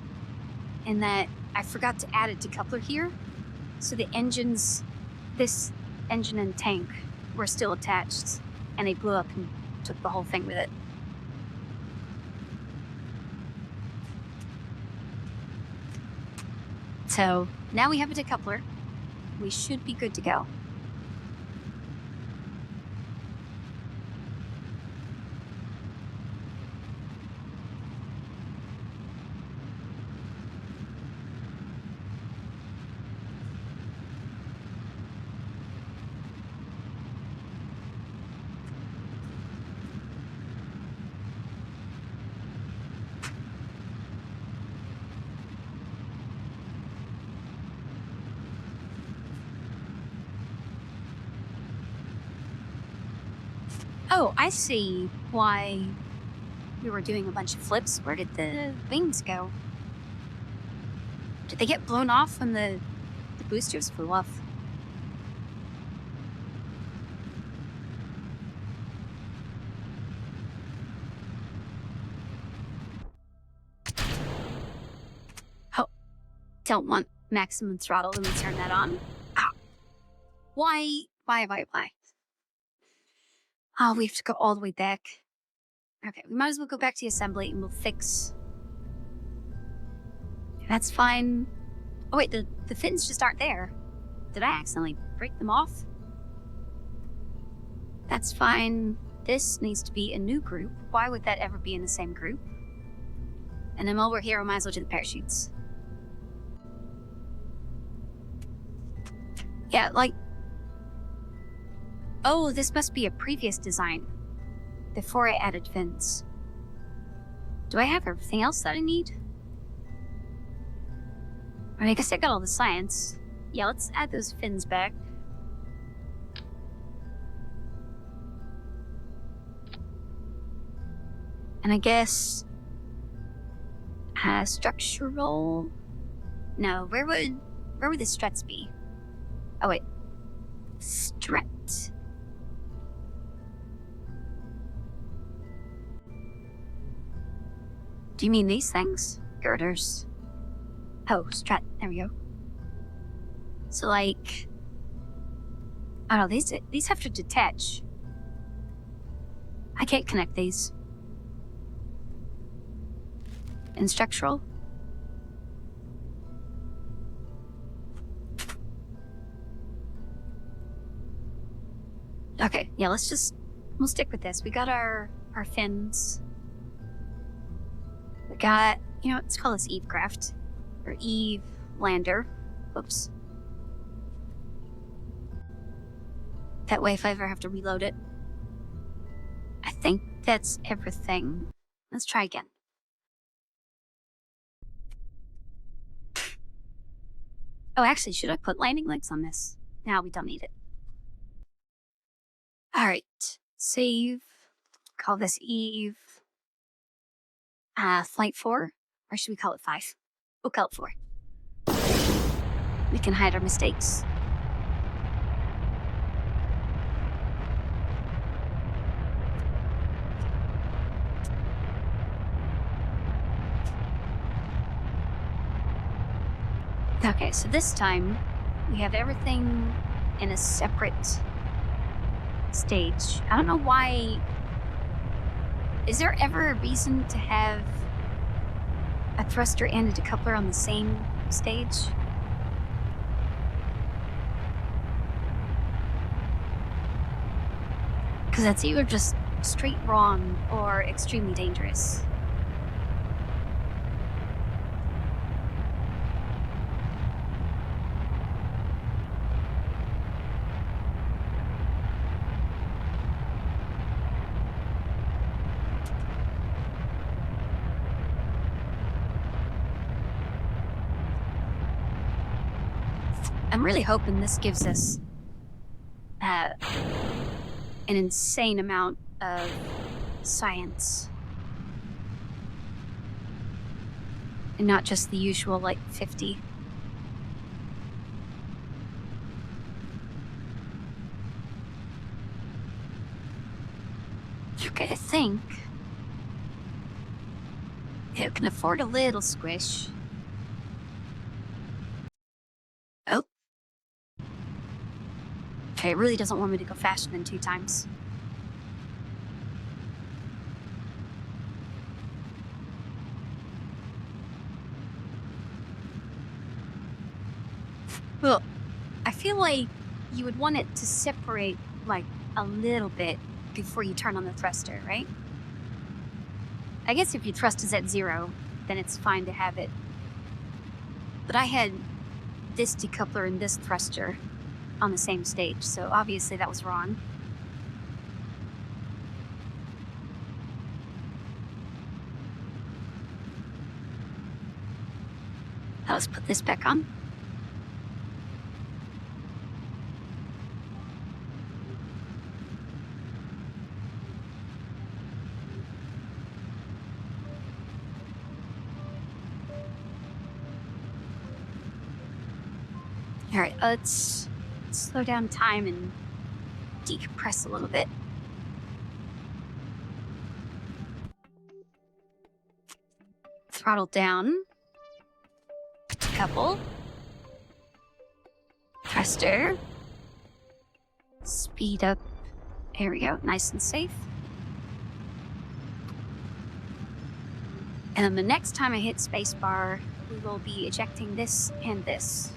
in that I forgot to add a decoupler here, so the engines, this engine and tank, were still attached, and they blew up and took the whole thing with it. So now we have a decoupler. We should be good to go. Oh, I see why we were doing a bunch of flips. Where did the wings go? Did they get blown off when the boosters flew off? don't want maximum throttle. Let me turn that on. Ah. Why? Oh, we have to go all the way back. Okay, we might as well go back to the assembly and we'll fix... That's fine. Oh wait, the fins just aren't there. Did I accidentally break them off? That's fine. This needs to be a new group. Why would that ever be in the same group? And then while we're here, we might as well do the parachutes. Yeah, like... Oh, this must be a previous design. Before I added fins. Do I have everything else that I need? I guess I got all the science. Yeah, let's add those fins back. And I guess... structural... No, where would the struts be? Oh wait. Strut. Do you mean these things? Girders. Oh, strut. There we go. So like... I don't know, these have to detach. I can't connect these. And structural? Okay, yeah, we'll stick with this. We got our fins. We got, let's call this Eve Craft. Or Eve Lander. Whoops. That way if I ever have to reload it. I think that's everything. Let's try again. Oh, actually, should I put landing legs on this? Now we don't need it. Alright. Save. Call this Eve. Flight 4? Or should we call it 5? We'll call it 4. We can hide our mistakes. Okay, so this time, we have everything in a separate stage. I don't know why... Is there ever a reason to have a thruster and a decoupler on the same stage? Because that's either just straight wrong or extremely dangerous. I'm really hoping this gives us an insane amount of science. And not just the usual, like, 50. Okay, I think it can afford a little squish. Oh. Okay, it really doesn't want me to go faster than 2 times. Well, I feel like you would want it to separate, like, a little bit before you turn on the thruster, right? I guess if your thrust is at 0, then it's fine to have it. But I had this decoupler and this thruster on the same stage, so obviously that was wrong. Now let's put this back on. Alright, let's slow down time and decompress a little bit. Throttle down. couple. Thruster. Speed up. There we go. Nice and safe. And the next time I hit spacebar, we will be ejecting this and this.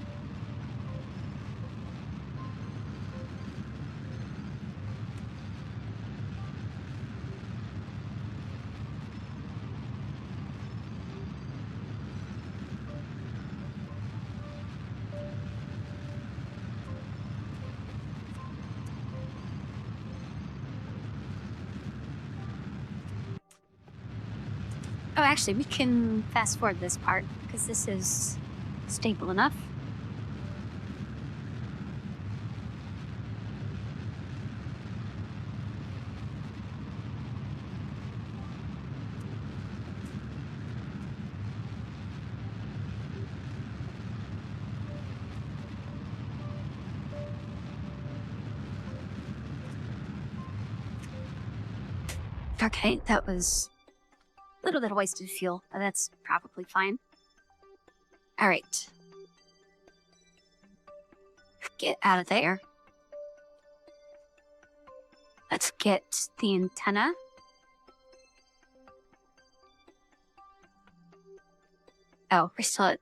Oh, actually, we can fast forward this part, because this is stable enough. Okay, that was a little bit of wasted fuel, but that's probably fine. All right. Get out of there. Let's get the antenna. Oh, we're still at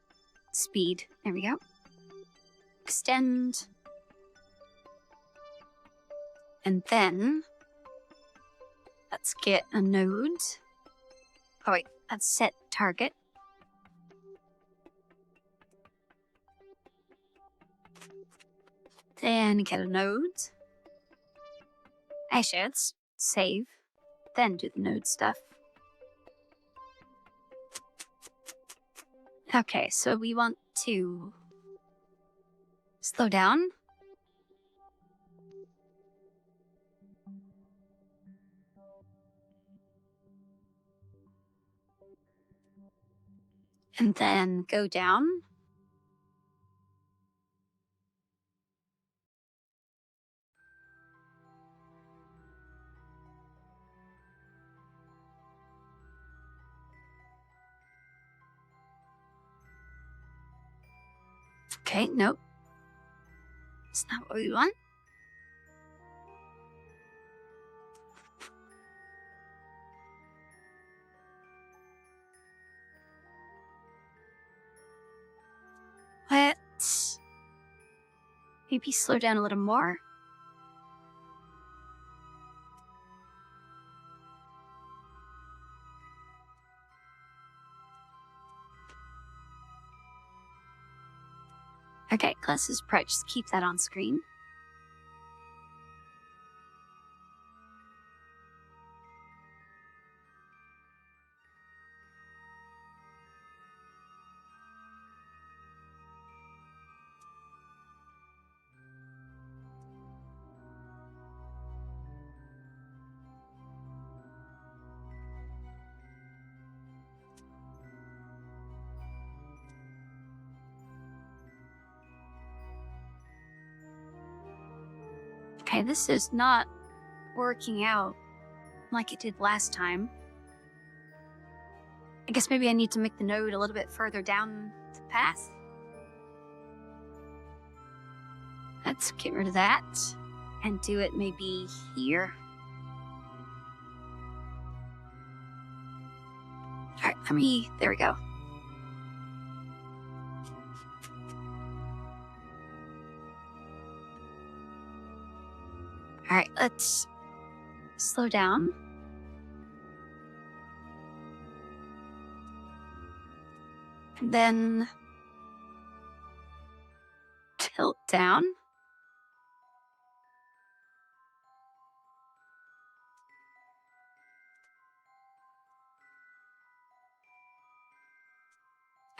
speed. There we go. Extend. And then let's get a node. Oh wait, let's set target. Then get a node. Actually, let's save, then do the node stuff. Okay, so we want to slow down. And then go down. Okay, nope. That's not what we want. Let's maybe slow down a little more. Okay, glasses approach. Just keep that on screen. Okay, this is not working out like it did last time. I guess maybe I need to make the node a little bit further down the path. Let's get rid of that and do it maybe here. All right, there we go. All right, let's slow down. And then tilt down.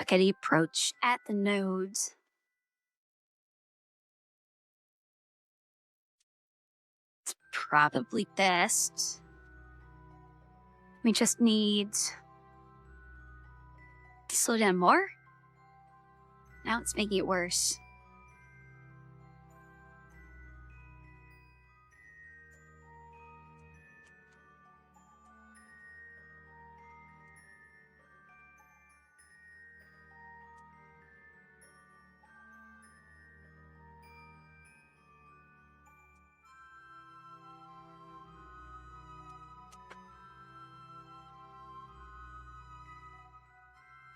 Okay, the approach at the nodes. It's probably best. We just need to slow down more. Now it's making it worse.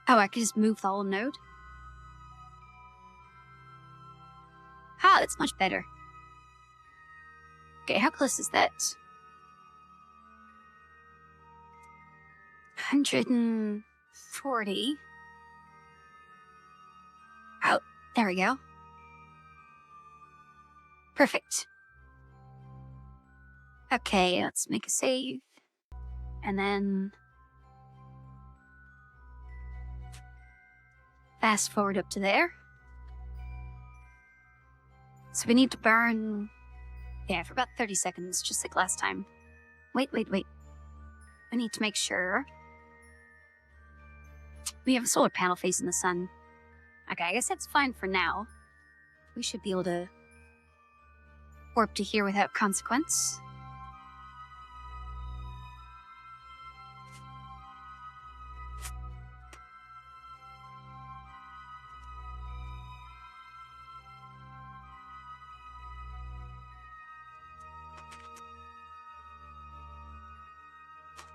Oh, I could just move the whole node? Ah, that's much better. Okay, how close is that? 140. Oh, there we go. Perfect. Okay, let's make a save. And then fast forward up to there. So we need to burn, yeah, for about 30 seconds, just like last time. Wait. I need to make sure we have a solar panel facing the sun. Okay, I guess that's fine for now. We should be able to warp to here without consequence.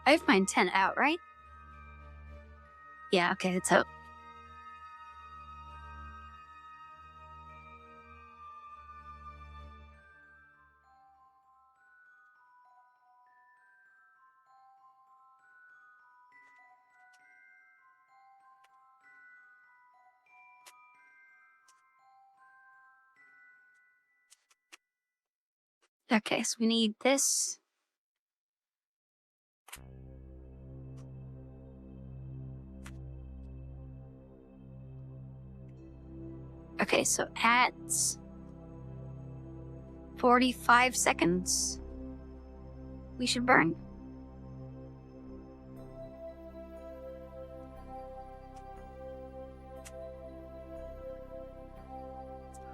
I have my antenna out, right? Yeah, okay, let's hope. Okay, so we need this. Okay, so at 45 seconds, we should burn.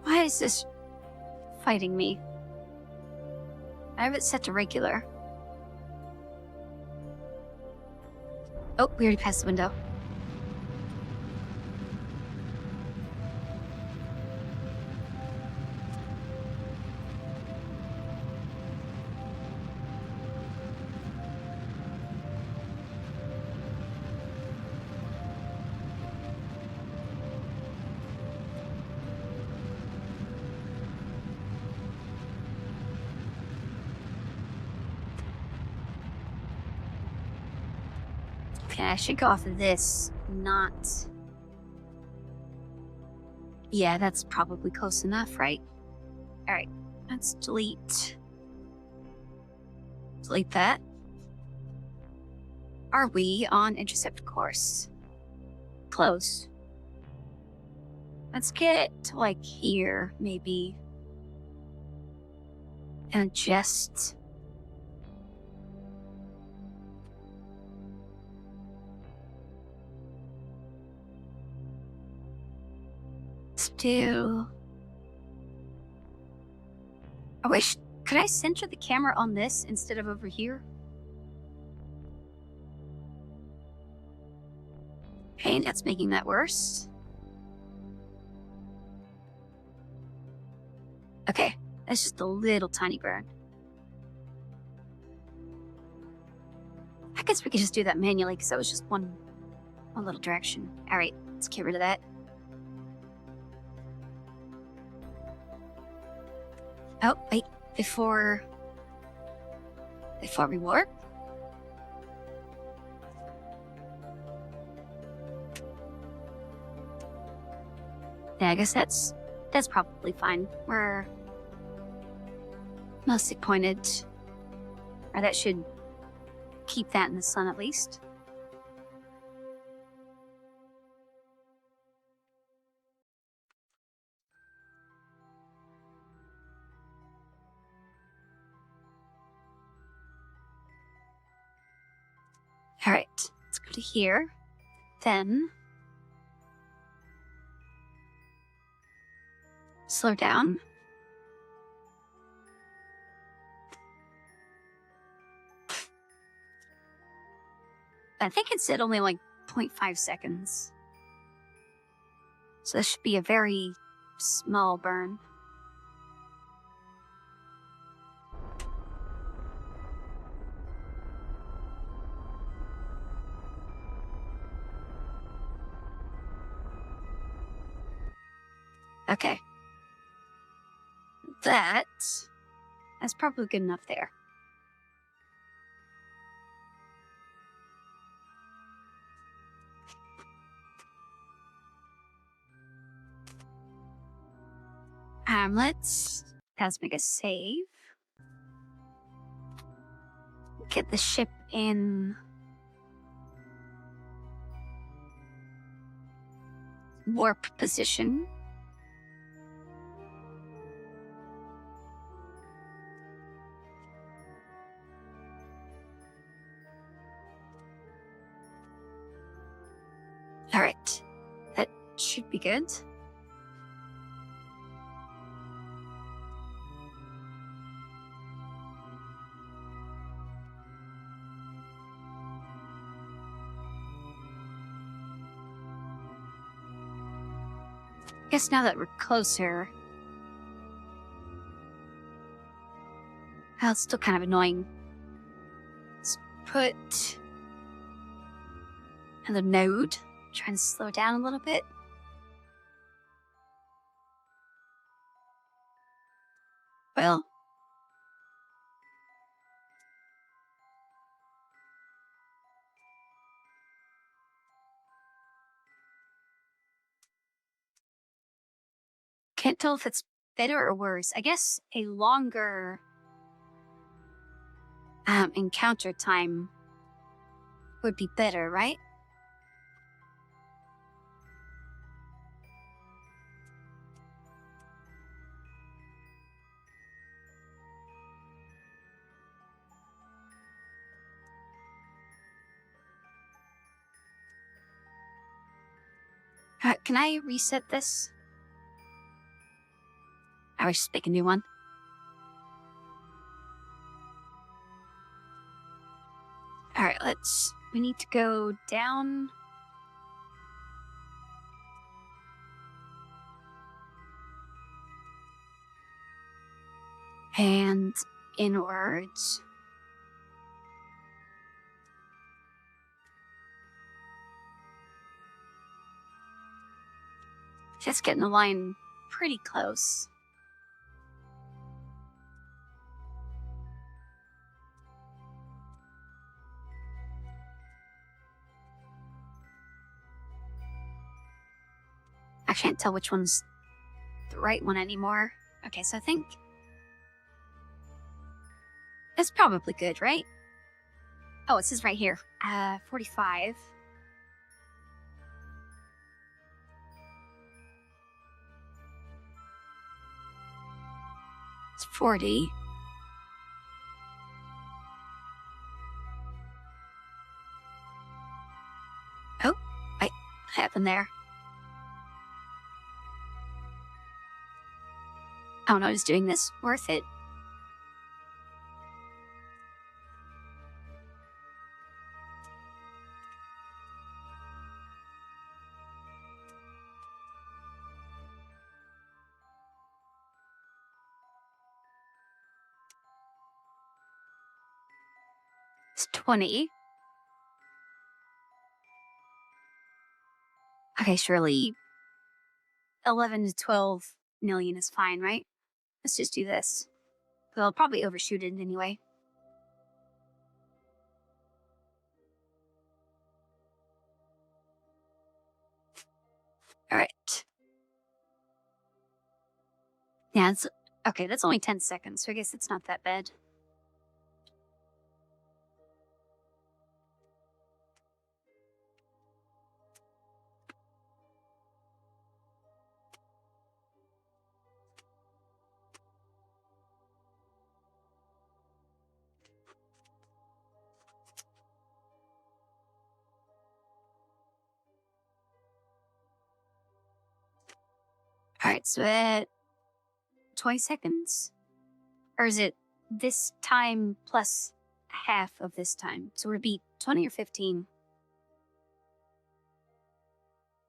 Why is this fighting me? I have it set to regular. Oh, we already passed the window. Okay, I should go off of this, not... Yeah, that's probably close enough, right? Alright, let's delete that. Are we on intercept course? Close. Let's get to, like, here, maybe. And just... do... Oh, wait, could I center the camera on this instead of over here? Okay, that's making that worse. Okay, that's just a little tiny burn. I guess we could just do that manually because that was just one little direction. All right, let's get rid of that. Oh, wait, before we warp? Yeah, I guess that's probably fine. We're mostly pointed, or that should keep that in the sun at least. All right, let's go to here. Then slow down. I think it said only like 0.5 seconds. So this should be a very small burn. Okay. That's probably good enough there. Let's make a save. Get the ship in warp position. All right, that should be good. I guess now that we're closer, it's still kind of annoying. Let's put another node, try and slow down a little bit. Well, can't tell if it's better or worse. I guess a longer encounter time would be better, right? Can I reset this? I was just make a new one. Alright, we need to go down. And inwards. Just getting the line pretty close. I can't tell which one's the right one anymore. Okay, so I think it's probably good, right? Oh, it says right here, 45. It's 40. Oh, wait, what happened there? I don't know, is doing this worth it? It's 20. Okay, surely 11 to 12 million is fine, right? Let's just do this. We'll probably overshoot it anyway. All right. Yeah, it's okay. That's only 10 seconds, so I guess it's not that bad. All right, so at 20 seconds? Or is it this time plus half of this time? So would it be 20 or 15?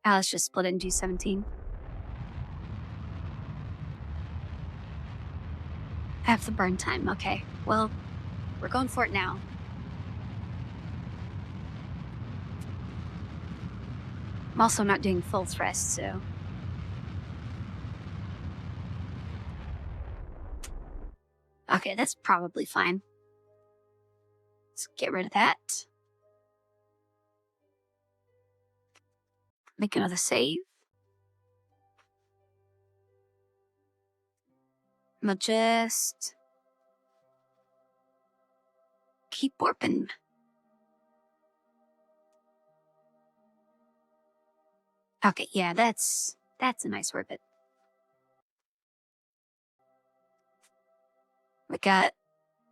Let's just split it and do 17. Half the burn time, okay. Well, we're going for it now. I'm also not doing full thrust, so Okay, that's probably fine. Let's get rid of that. Make another save. I'm gonna just keep warping. Okay, yeah, that's a nice orbit. We got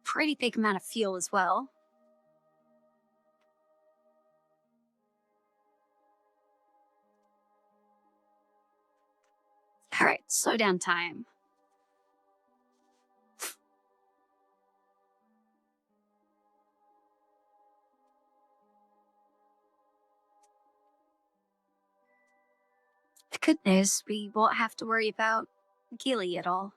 pretty big amount of fuel as well. All right, slow down time. The good news, we won't have to worry about Gilly at all.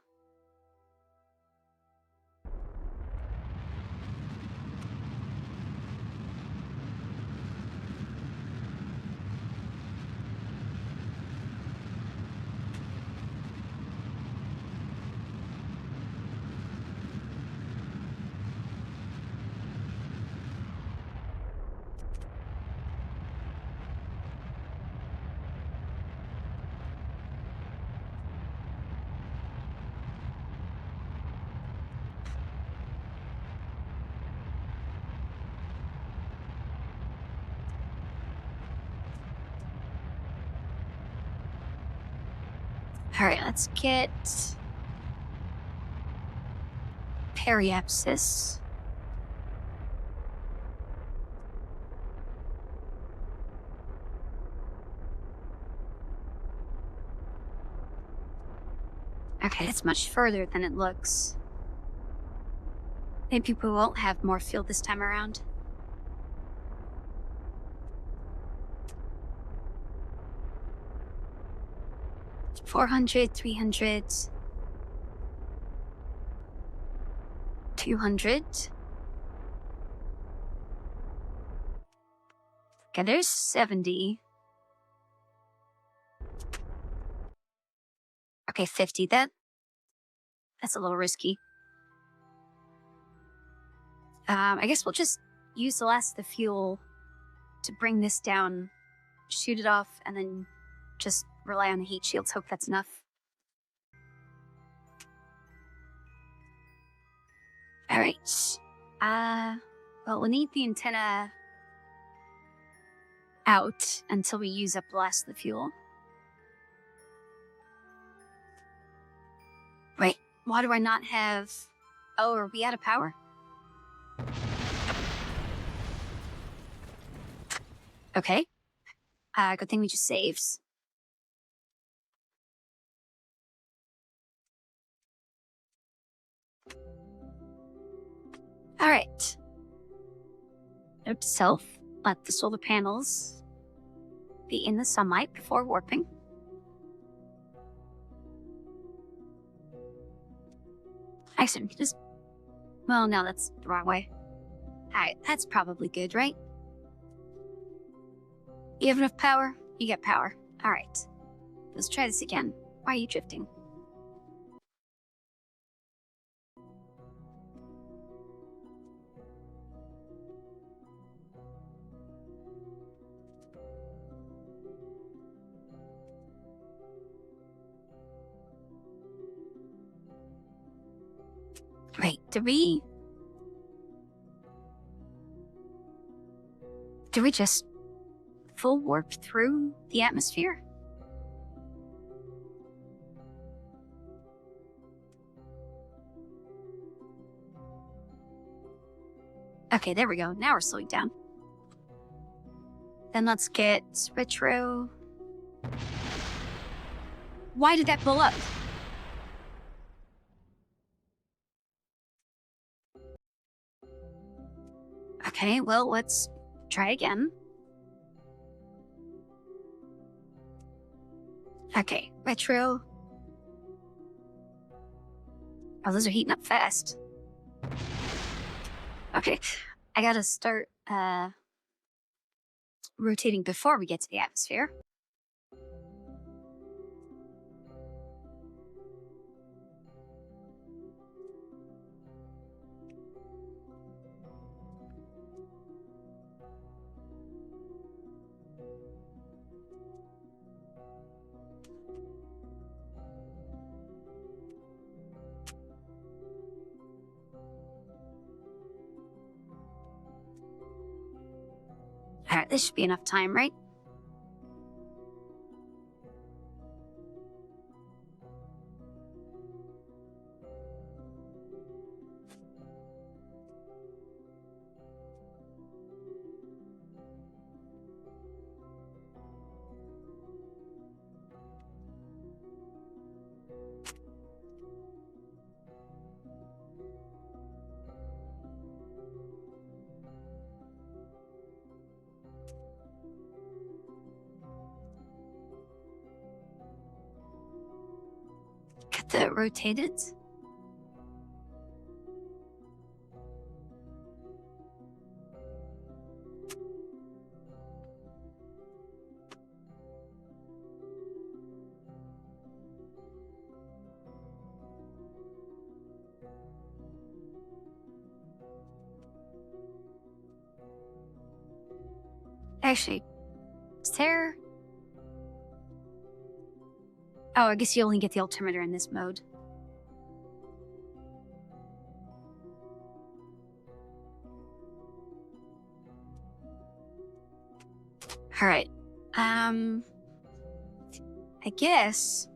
All right, let's get periapsis. Okay, it's much further than it looks. Maybe we won't have more fuel this time around. $400, $300, $200. Okay, there's 70. Okay, 50. That's a little risky. I guess we'll just use the last of the fuel to bring this down, shoot it off, and then just rely on the heat shields. Hope that's enough. All right. Well, we'll need the antenna out until we use up the last of the fuel. Wait, why do I not have... Oh, are we out of power? Okay. Good thing we just saved. All right. Note to self, let the solar panels be in the sunlight before warping. Actually, just... Well, no, that's the wrong way. Alright, that's probably good, right? You have enough power? You get power. Alright. Let's try this again. Why are you drifting? Wait, did we just full warp through the atmosphere? Okay, there we go. Now we're slowing down. Then let's get retro. Why did that blow up? Okay, well, let's try again. Okay, retro. Oh, those are heating up fast. Okay, I gotta start rotating before we get to the atmosphere. Alright, this should be enough time, right? Get that rotated. Actually, is there... Oh, I guess you only get the altimeter in this mode. Alright. I guess...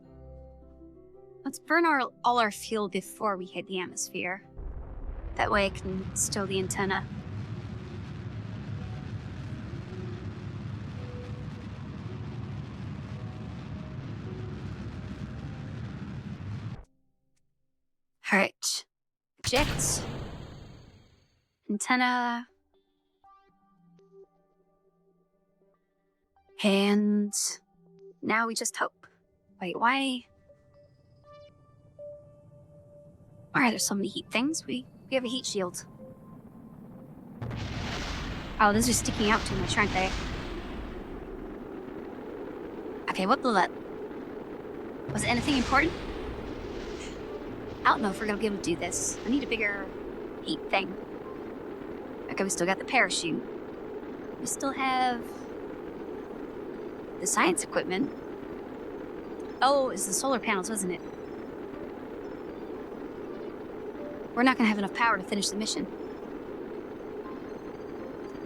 Let's burn all our fuel before we hit the atmosphere. That way I can stow the antenna. Alright. Eject. Antenna. And now we just hope. Wait, why are there so many heat things? We have a heat shield. Oh, those are sticking out too much, aren't they? Okay, what blew up? Was it anything important? I don't know if we're gonna be able to do this. I need a bigger heat thing. Okay, we still got the parachute. We still have the science equipment. Oh, it's the solar panels, wasn't it? We're not gonna have enough power to finish the mission.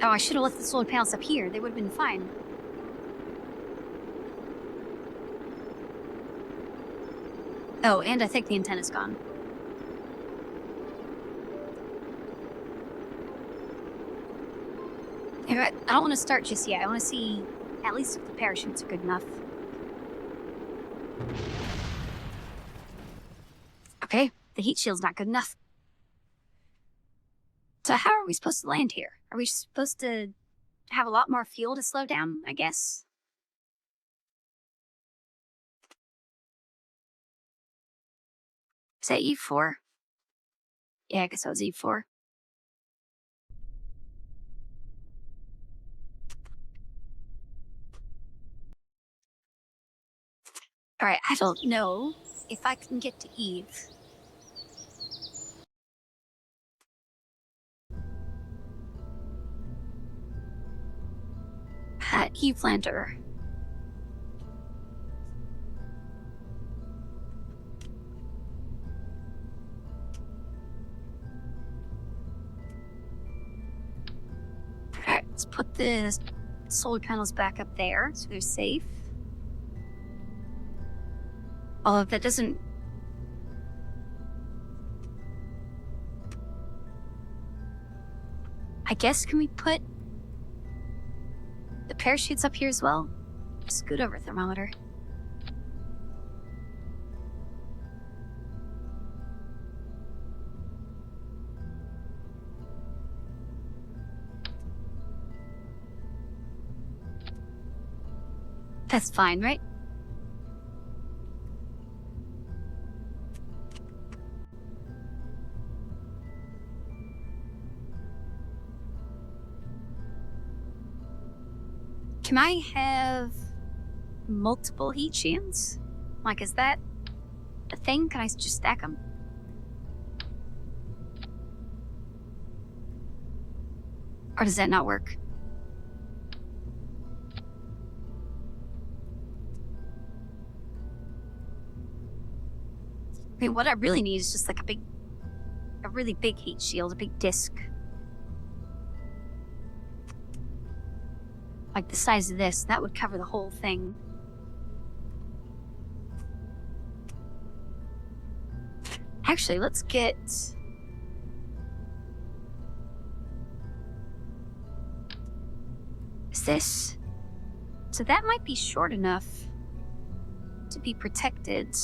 Oh, I should have left the solar panels up here. They would have been fine. Oh, and I think the antenna's gone. I don't want to start just yet. I want to see at least if the parachutes are good enough. Okay, the heat shield's not good enough. So how are we supposed to land here? Are we supposed to have a lot more fuel to slow down, I guess? Is that E4? Yeah, I guess that was E4. Alright, I don't know if I can get to Eve. Eve lander. Alright, let's put the solar panels back up there so they're safe. Although that doesn't... I guess, can we put the parachutes up here as well? Scoot over, thermometer. That's fine, right? Can I have multiple heat shields? Like, is that a thing? Can I just stack them? Or does that not work? I mean, what I really need is just like a really big heat shield, a big disc. like the size of this, that would cover the whole thing. Actually, let's get... Is this... So that might be short enough to be protected.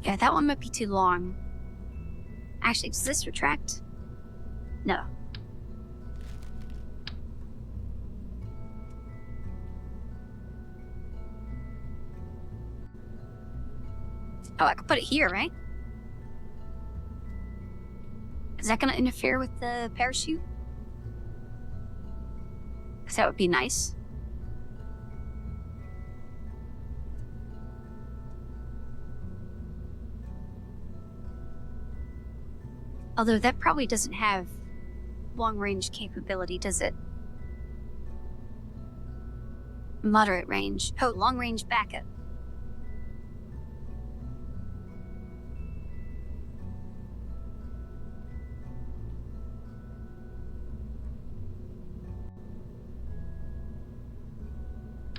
Yeah, that one might be too long. Actually, does this retract? No. Oh, I could put it here, right? Is that gonna interfere with the parachute? Because that would be nice. Although that probably doesn't have long-range capability, does it? Moderate range. Oh, long-range backup.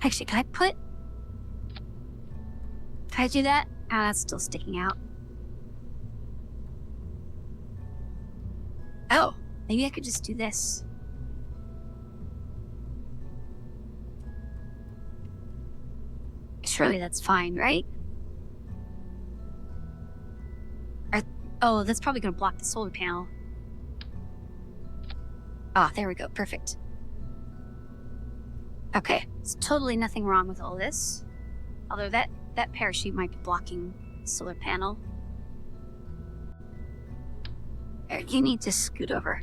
Actually, can I do that? Ah, that's still sticking out. Oh, maybe I could just do this. Surely that's fine, right? Oh, that's probably gonna block the solar panel. Ah, there we go, perfect. Okay, there's totally nothing wrong with all this. Although that parachute might be blocking the solar panel. You need to scoot over.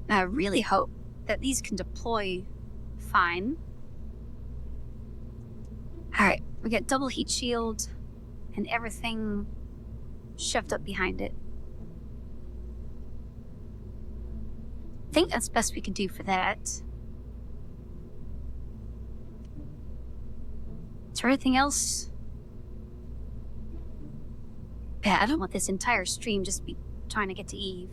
I really hope that these can deploy fine. Alright, we got double heat shield and everything shoved up behind it. I think that's best we can do for that. Is there anything else? Yeah, I don't want this entire stream just be trying to get to Eve.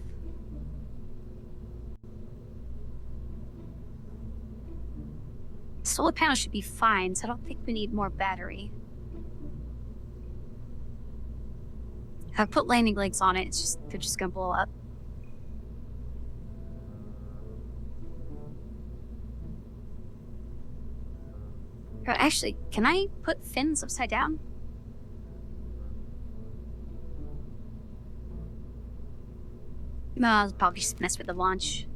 Solar panel should be fine, so I don't think we need more battery. I've put landing legs on it, they're just gonna blow up. Actually, can I put fins upside down? No, I'll probably just mess with the launch.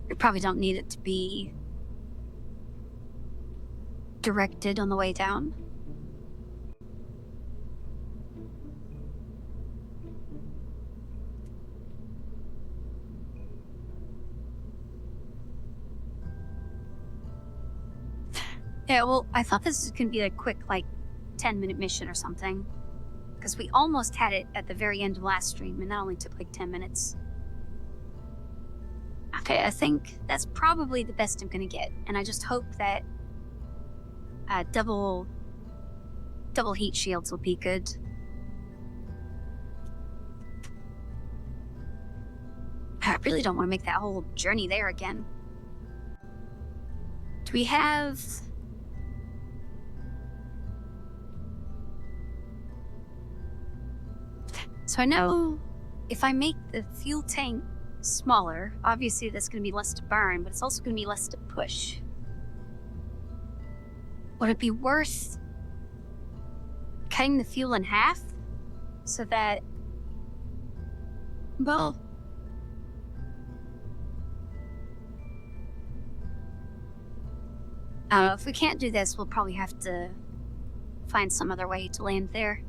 We probably don't need it to be directed on the way down. Yeah, well, I thought this was gonna be a quick, 10-minute mission or something. Because we almost had it at the very end of last stream, and that only took 10 minutes. Okay, I think that's probably the best I'm gonna get, and I just hope that double heat shields will be good. I really don't want to make that whole journey there again. Do we have... So I know if I make the fuel tank smaller, obviously that's going to be less to burn, but it's also going to be less to push. Would it be worth cutting the fuel in half so that... Well... I don't know, if we can't do this, we'll probably have to find some other way to land there.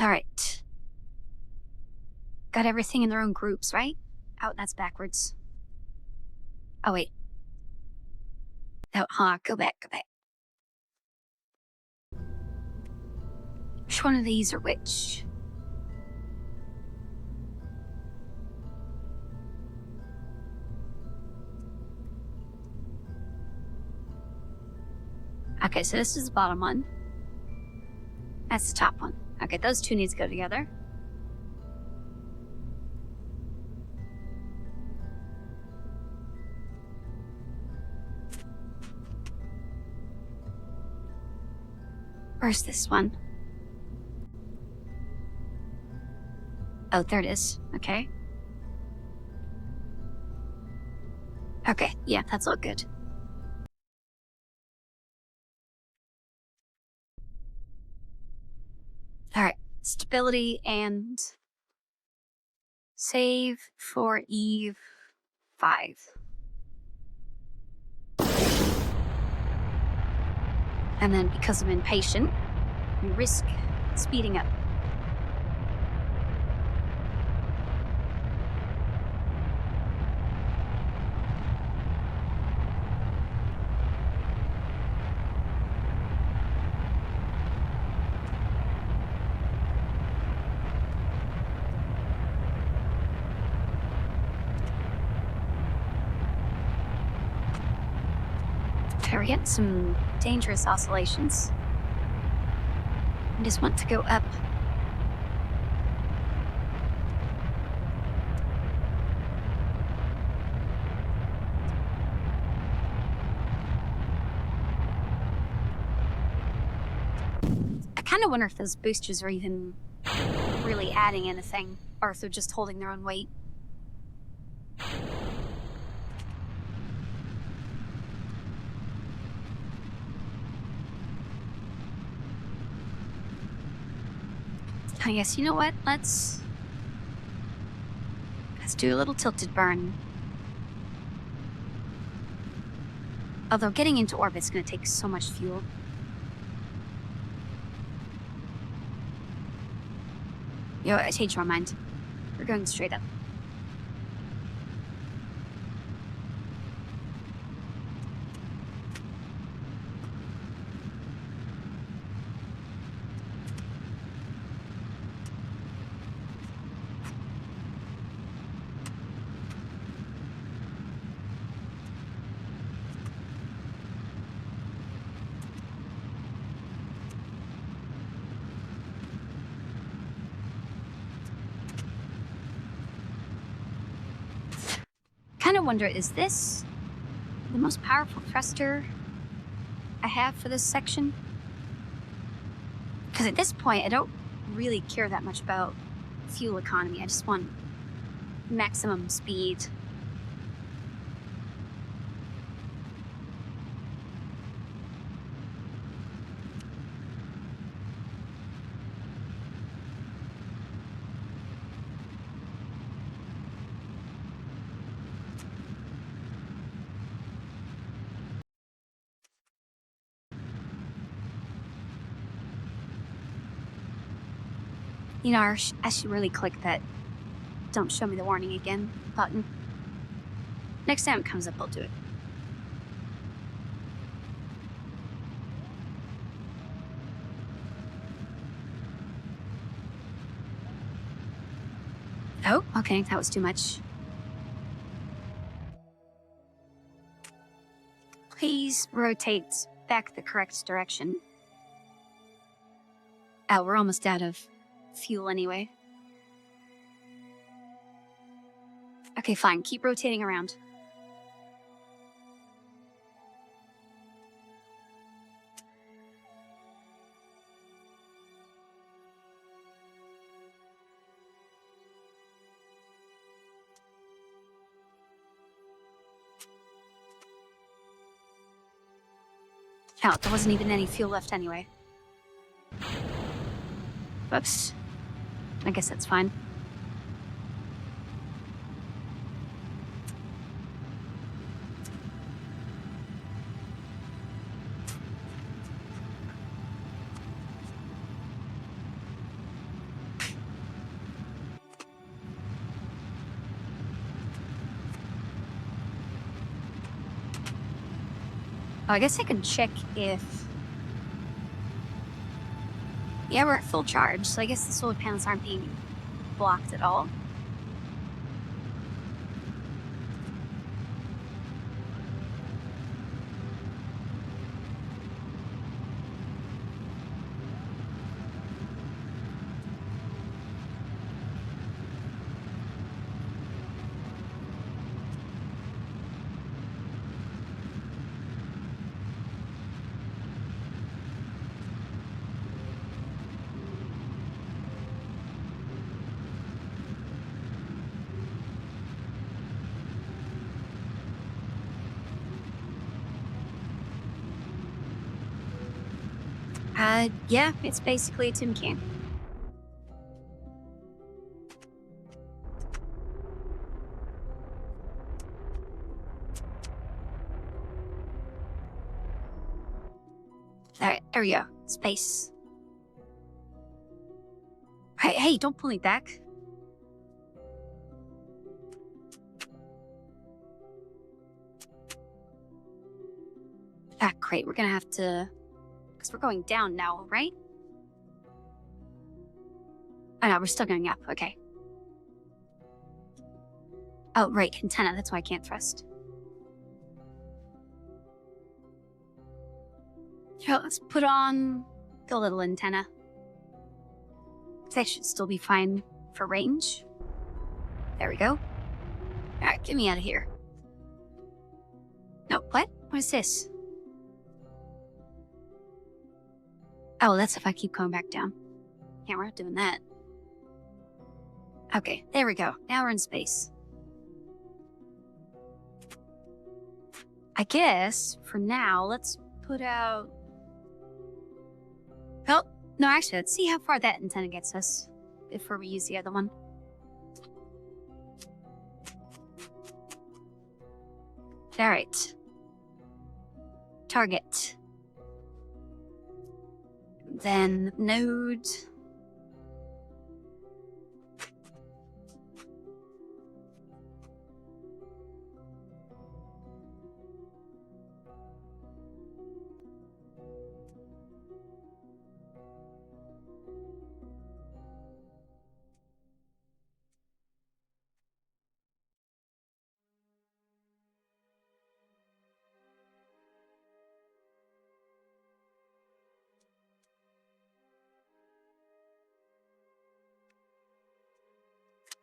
Alright. Got everything in their own groups, right? Oh, that's backwards. Oh, wait. Oh, go back. Which one of these are which? Okay, so this is the bottom one. That's the top one. Okay, those two need to go together. Where's this one? Oh, there it is. Okay. Okay, yeah, that's all good. Alright, stability and save for Eve 5. And then because I'm impatient, we risk speeding up. We're getting some dangerous oscillations. I just want to go up. I kind of wonder if those boosters are even really adding anything, or if they're just holding their own weight. I guess, you know what? Let's do a little tilted burn. Although getting into orbit's gonna take so much fuel. Yo, I changed my mind. We're going straight up. Kind of wonder, is this the most powerful thruster I have for this section? Because at this point, I don't really care that much about fuel economy. I just want maximum speed. You know, I should really click that "Don't show me the warning again" button. Next time it comes up, I'll do it. Oh, okay, that was too much. Please rotate back the correct direction. Oh, we're almost out of fuel anyway. Okay, fine. Keep rotating around. Oh, there wasn't even any fuel left anyway. Whoops. I guess that's fine. Oh, I guess I can check if Yeah, we're at full charge, so I guess the solar panels aren't being blocked at all. Yeah, it's basically a tin can. Alright, there we go. Space. Hey, don't pull me back. Ah, great, we're gonna have to... Because we're going down now, right? Oh no, we're still going up, okay. Oh, right, antenna, that's why I can't thrust. So let's put on the little antenna. That should still be fine for range. There we go. Alright, get me out of here. No, what? What is this? Oh, that's if I keep going back down. Yeah, we're not doing that. Okay, there we go. Now we're in space. I guess, for now, let's put out... Oh, no, actually, let's see how far that antenna gets us before we use the other one. Alright. Target. Then node.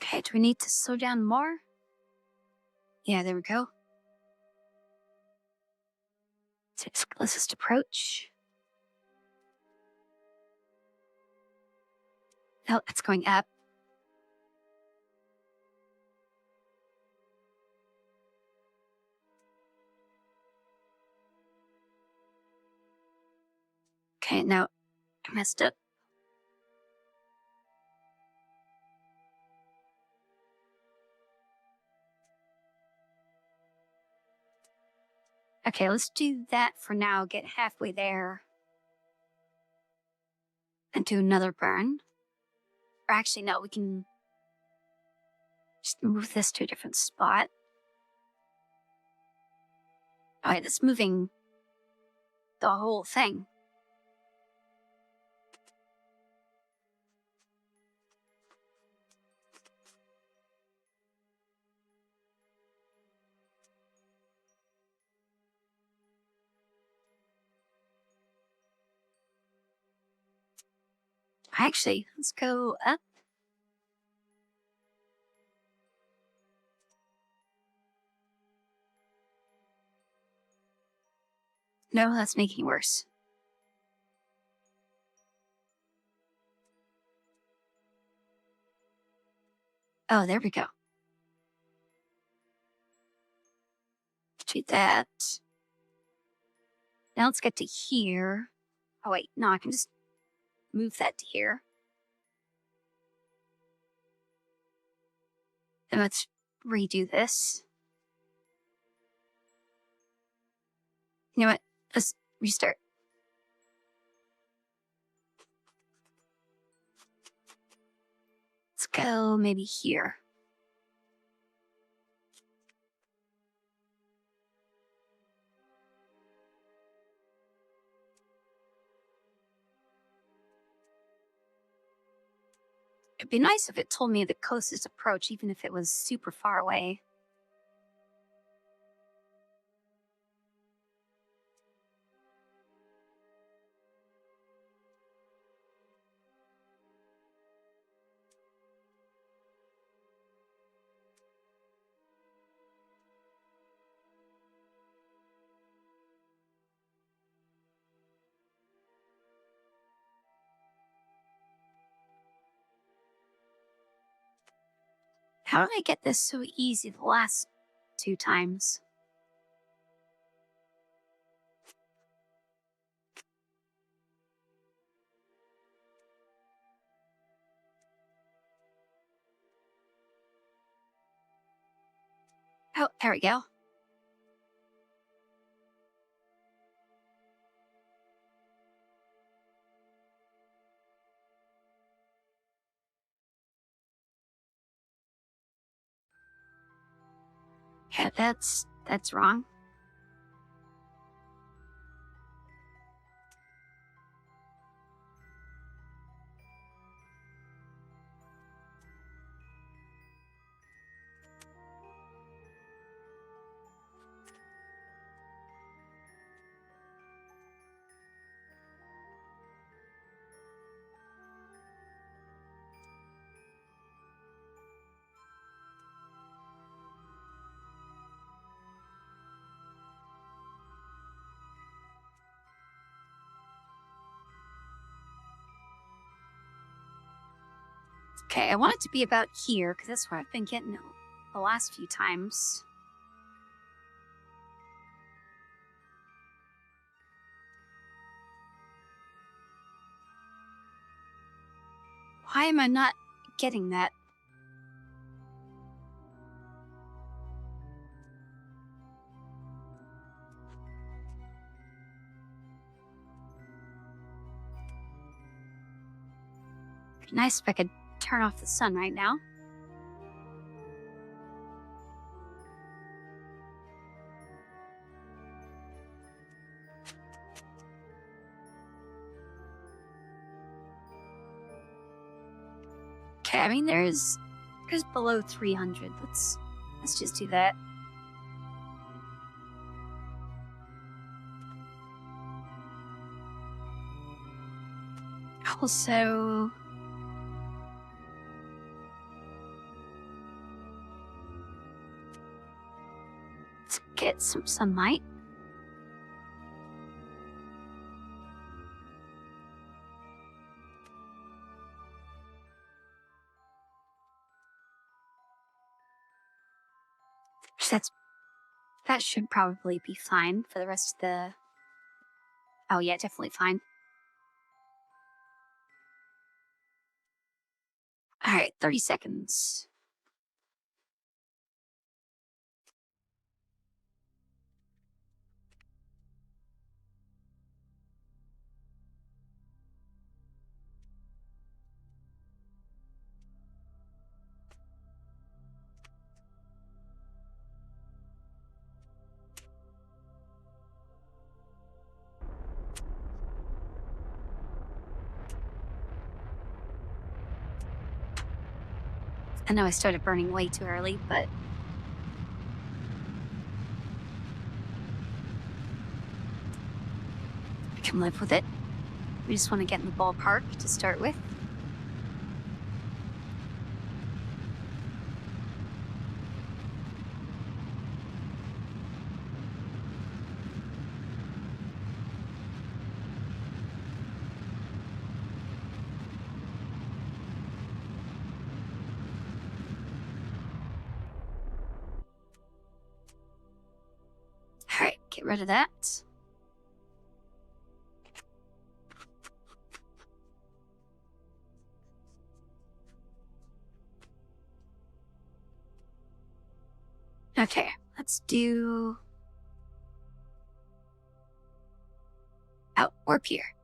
Okay, do we need to slow down more? Yeah, there we go. Let's just approach. Oh, it's going up. Okay, no, I messed up. Okay, let's do that for now. Get halfway there. And do another burn. Or actually, no, we can just move this to a different spot. Alright, that's moving the whole thing. Actually, let's go up. No, that's making it worse. Oh, there we go. Do that. Now let's get to here. Oh wait, no, I can just move that to here. Then let's redo this. You know what? Let's restart. Let's go maybe here. It'd be nice if it told me the closest approach, even if it was super far away. How did I get this so easy the last 2 times? Oh, there we go. Yeah, that's wrong. Okay, I want it to be about here, because that's where I've been getting it the last few times. Why am I not getting that? It'd be nice if I could turn off the sun right now. Okay, I mean there's below 300. Let's just do that. Also, let's get some sunlight. That should probably be fine for the rest of the... Oh yeah, definitely fine. Alright, 30 seconds. I know I started burning way too early, but I can live with it. We just want to get in the ballpark to start with. Alright, get rid of that. Okay, let's do... Oh, warp here.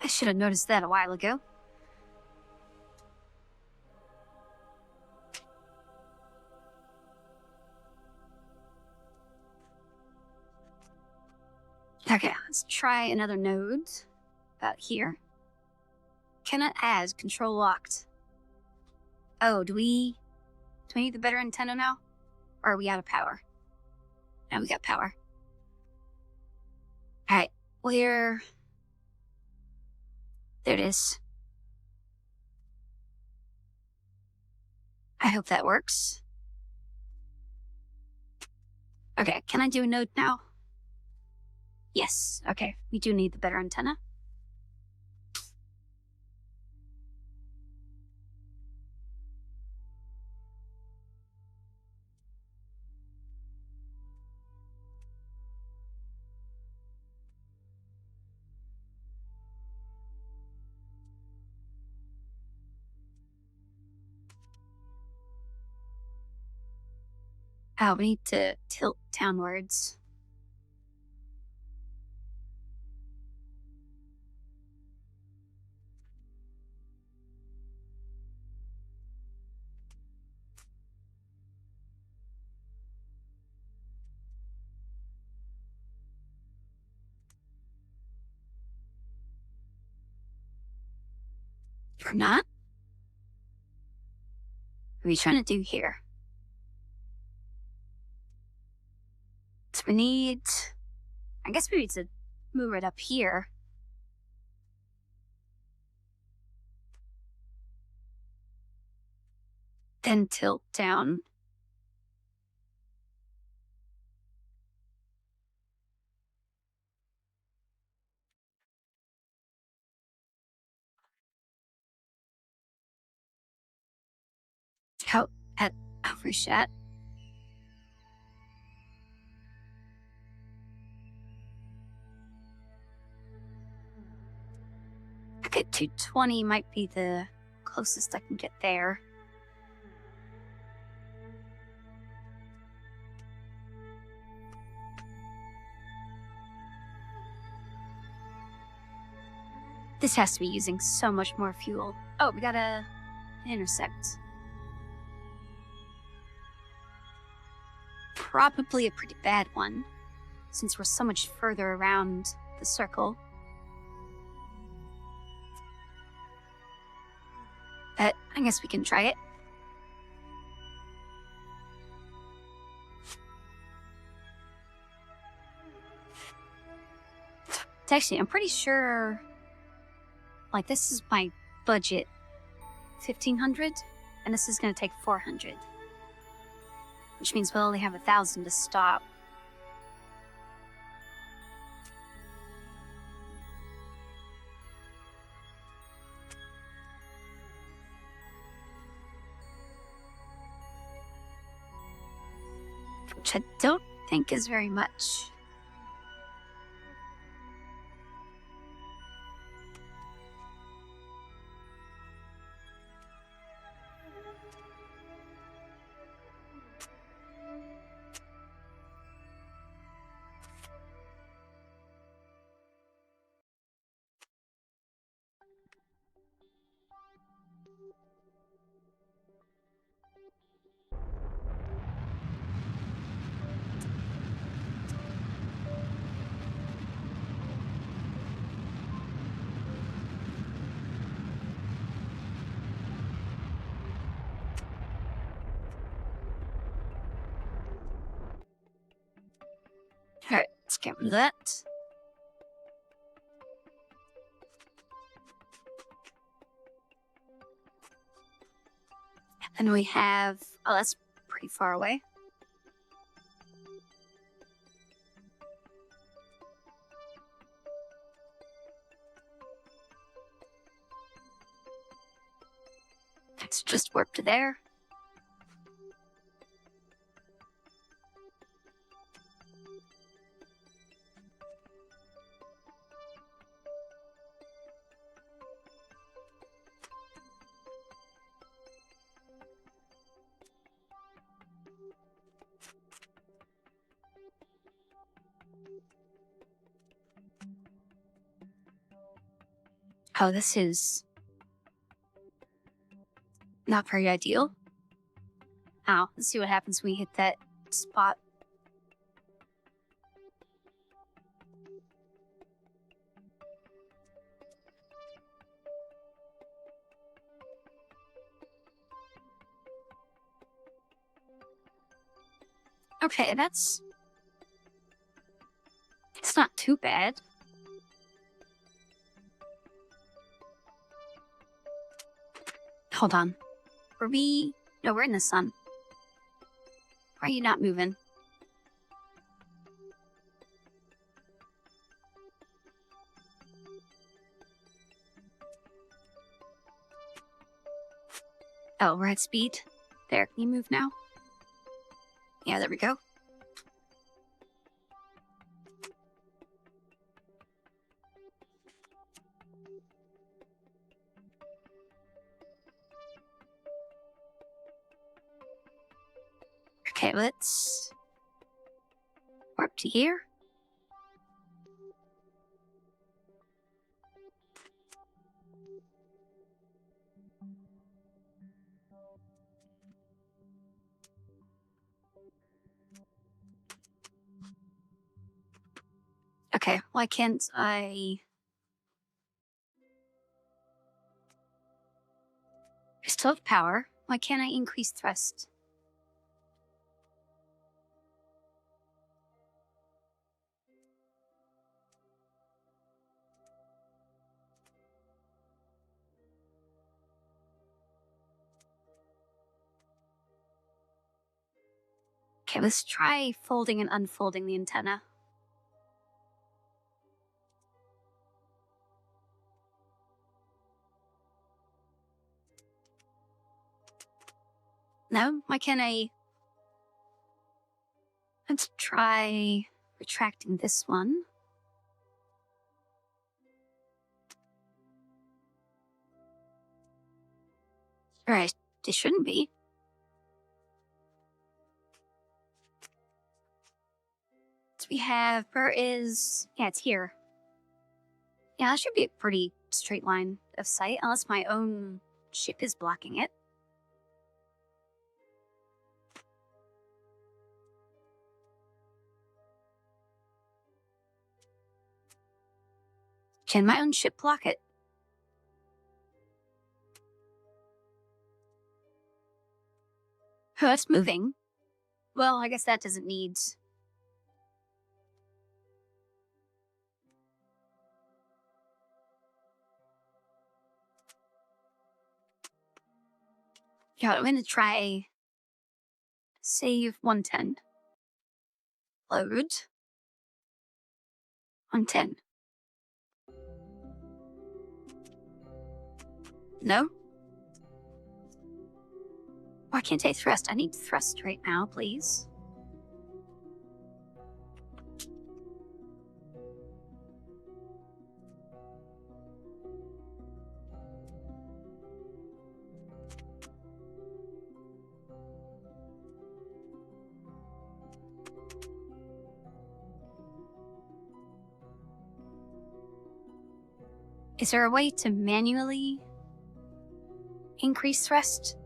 I should have noticed that a while ago. Okay, let's try another node. about here. Cannot add, control locked. Oh, do we need the better antenna now? Or are we out of power? Now we got power. Alright, where... There it is. I hope that works. Okay, can I do a node now? Yes, okay, we do need the better antenna. Oh, we need to tilt downwards. Or not? What are we trying to do here? So we need... I guess we need to move it up here. Then tilt down. How at overshot. Okay, 220 might be the closest I can get there. This has to be using so much more fuel. Oh, we got an intersect. Probably a pretty bad one, since we're so much further around the circle. But I guess we can try it. Actually, I'm pretty sure, like, this is my budget, 1,500, and this is going to take 400. Which means we'll only have 1,000 to stop. Which I don't think is very much. Alright, let's get rid of that. And we have... Oh, that's pretty far away. Let's just warp to there. Oh, this is not very ideal. Oh, let's see what happens when we hit that spot. Okay, that's... It's not too bad. Hold on. Were we... No, we're in the sun. Why are you not moving? Oh, we're at speed. There, can you move now? Yeah, there we go. Okay, let's warp to here. Okay, why can't I... I still have power. Why can't I increase thrust? Okay, let's try folding and unfolding the antenna. No? Why can't I... Let's try retracting this one. Alright, it shouldn't be. So we have... Where is... Yeah, it's here. Yeah, that should be a pretty straight line of sight, unless my own ship is blocking it. Can my own ship block it? Oh, that's moving. Well, I guess that doesn't need... Yeah, I'm gonna try... Save 110. Load. 110. No? Why can't I thrust? I need thrust right now, please. Is there a way to manually increase thrust?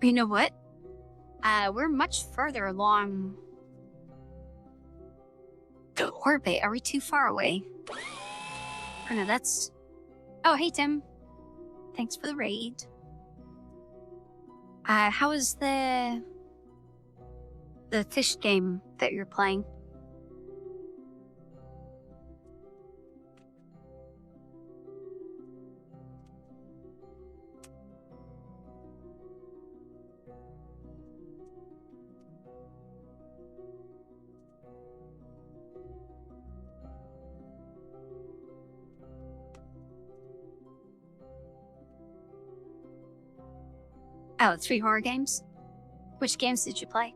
You know what? We're much further along the orbit. Are we too far away? Oh no, that's... Oh, hey Tim. Thanks for the raid. How is the fish game that you're playing? Oh, 3 horror games? Which games did you play?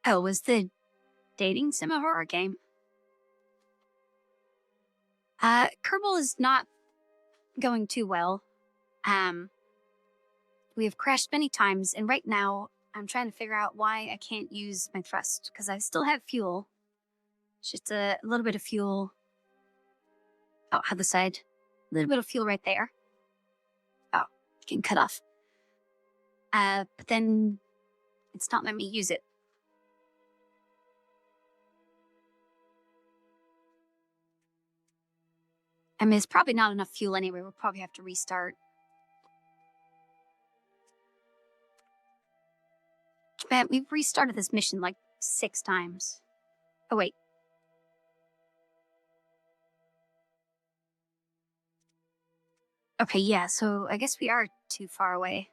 Oh, was the dating sim a horror game? Kerbal is not going too well. We have crashed many times, and right now I'm trying to figure out why I can't use my thrust, because I still have fuel. Just a little bit of fuel. Oh, other side. A little bit of fuel right there. Oh, getting cut off. But then it's not letting me use it. I mean, it's probably not enough fuel anyway. We'll probably have to restart. Man, we've restarted this mission like 6 times. Oh, wait. Okay, yeah, so I guess we are too far away.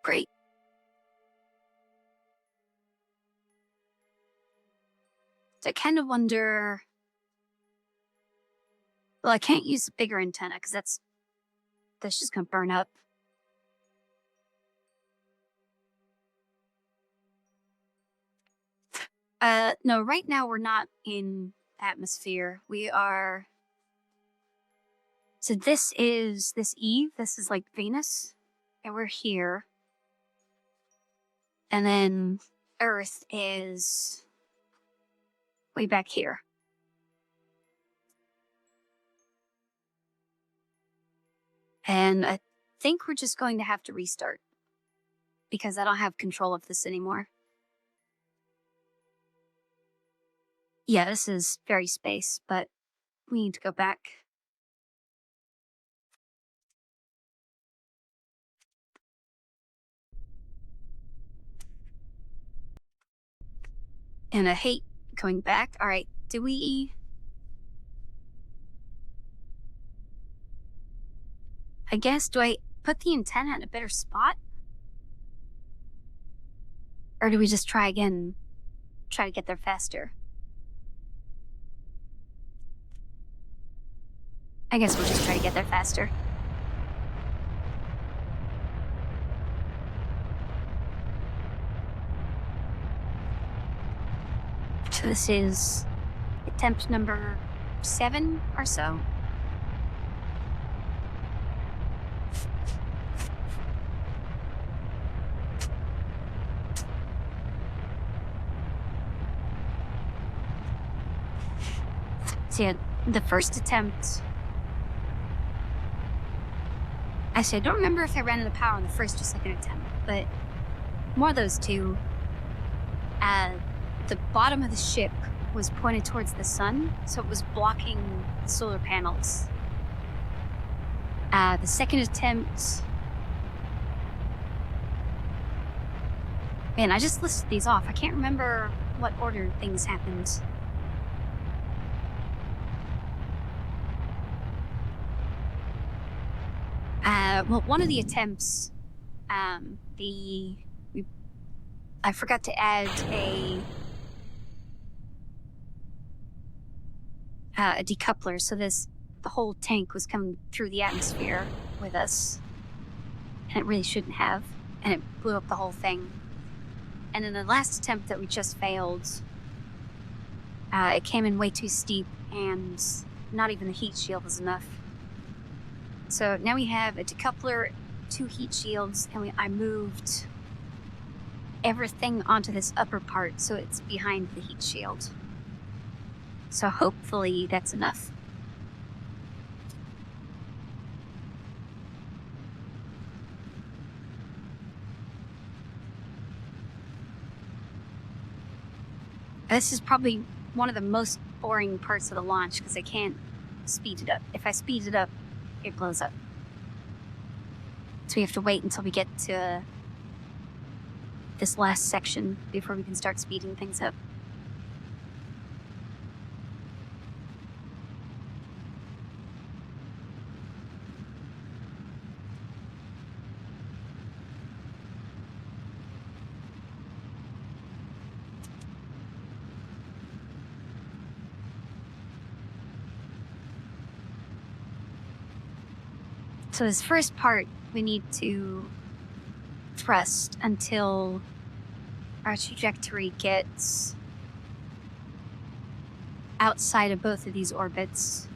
Great. So I kind of wonder... Well, I can't use the bigger antenna because that's just gonna burn up. No, right now we're not in atmosphere. We are... So this is Eve. This is like Venus. And we're here. And then Earth is way back here. And I think we're just going to have to restart because I don't have control of this anymore. Yeah, this is very space, but we need to go back. And I hate going back. All right, do we... I guess, do I put the antenna in a better spot? Or do we just try again, try to get there faster? I guess we'll just try to get there faster. So this is attempt number 7 or so. So yeah, the first attempt... Actually, I don't remember if I ran out of power on the first or second attempt, but more of those two. The bottom of the ship was pointed towards the sun, so it was blocking the solar panels. The second attempt... Man, I just listed these off. I can't remember what order things happened. Well, one of the attempts, I forgot to add a decoupler, so the whole tank was coming through the atmosphere with us, and it really shouldn't have, and it blew up the whole thing. And in the last attempt that we just failed, it came in way too steep, and not even the heat shield was enough. So now we have a decoupler, 2 heat shields, and I moved everything onto this upper part so it's behind the heat shield. So hopefully that's enough. This is probably one of the most boring parts of the launch because I can't speed it up. If I speed it up, it blows up. So we have to wait until we get to this last section before we can start speeding things up. So this first part, we need to thrust until our trajectory gets outside of both of these orbits.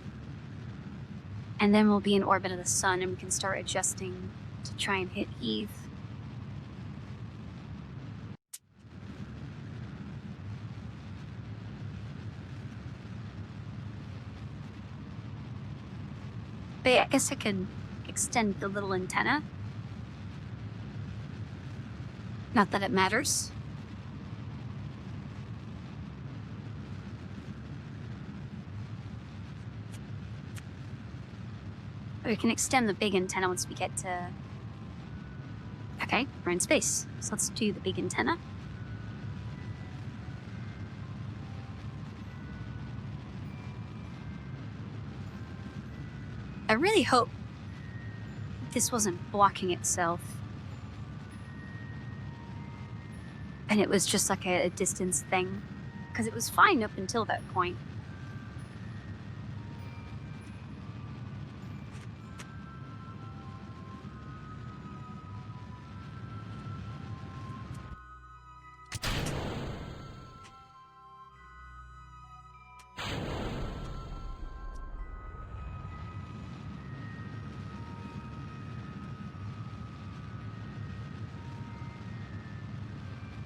And then we'll be in orbit of the sun and we can start adjusting to try and hit Eve. But yeah, I guess I could extend the little antenna. Not that it matters. But we can extend the big antenna once we get to... Okay, we're in space. So let's do the big antenna. I really hope this wasn't blocking itself. And it was just like a distance thing. Because it was fine up until that point.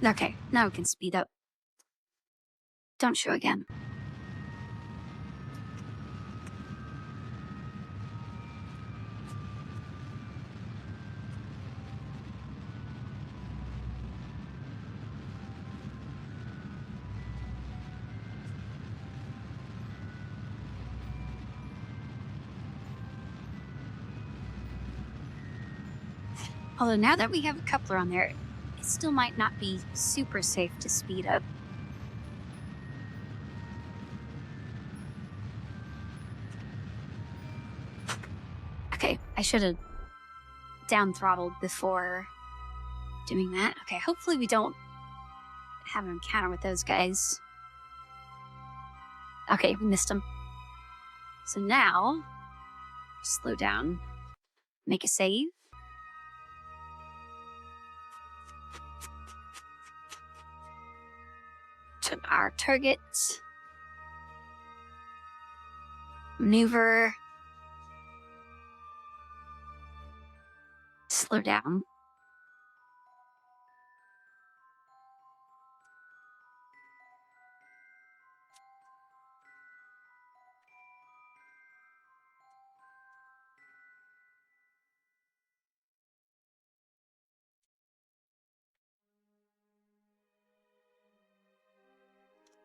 Okay, now we can speed up. Don't show again. Although now that we have a coupler on there, it still might not be super safe to speed up. Okay, I should have down throttled before doing that. Okay, hopefully we don't have an encounter with those guys. Okay, we missed them. So now, slow down, make a save. To our target. Maneuver. Slow down.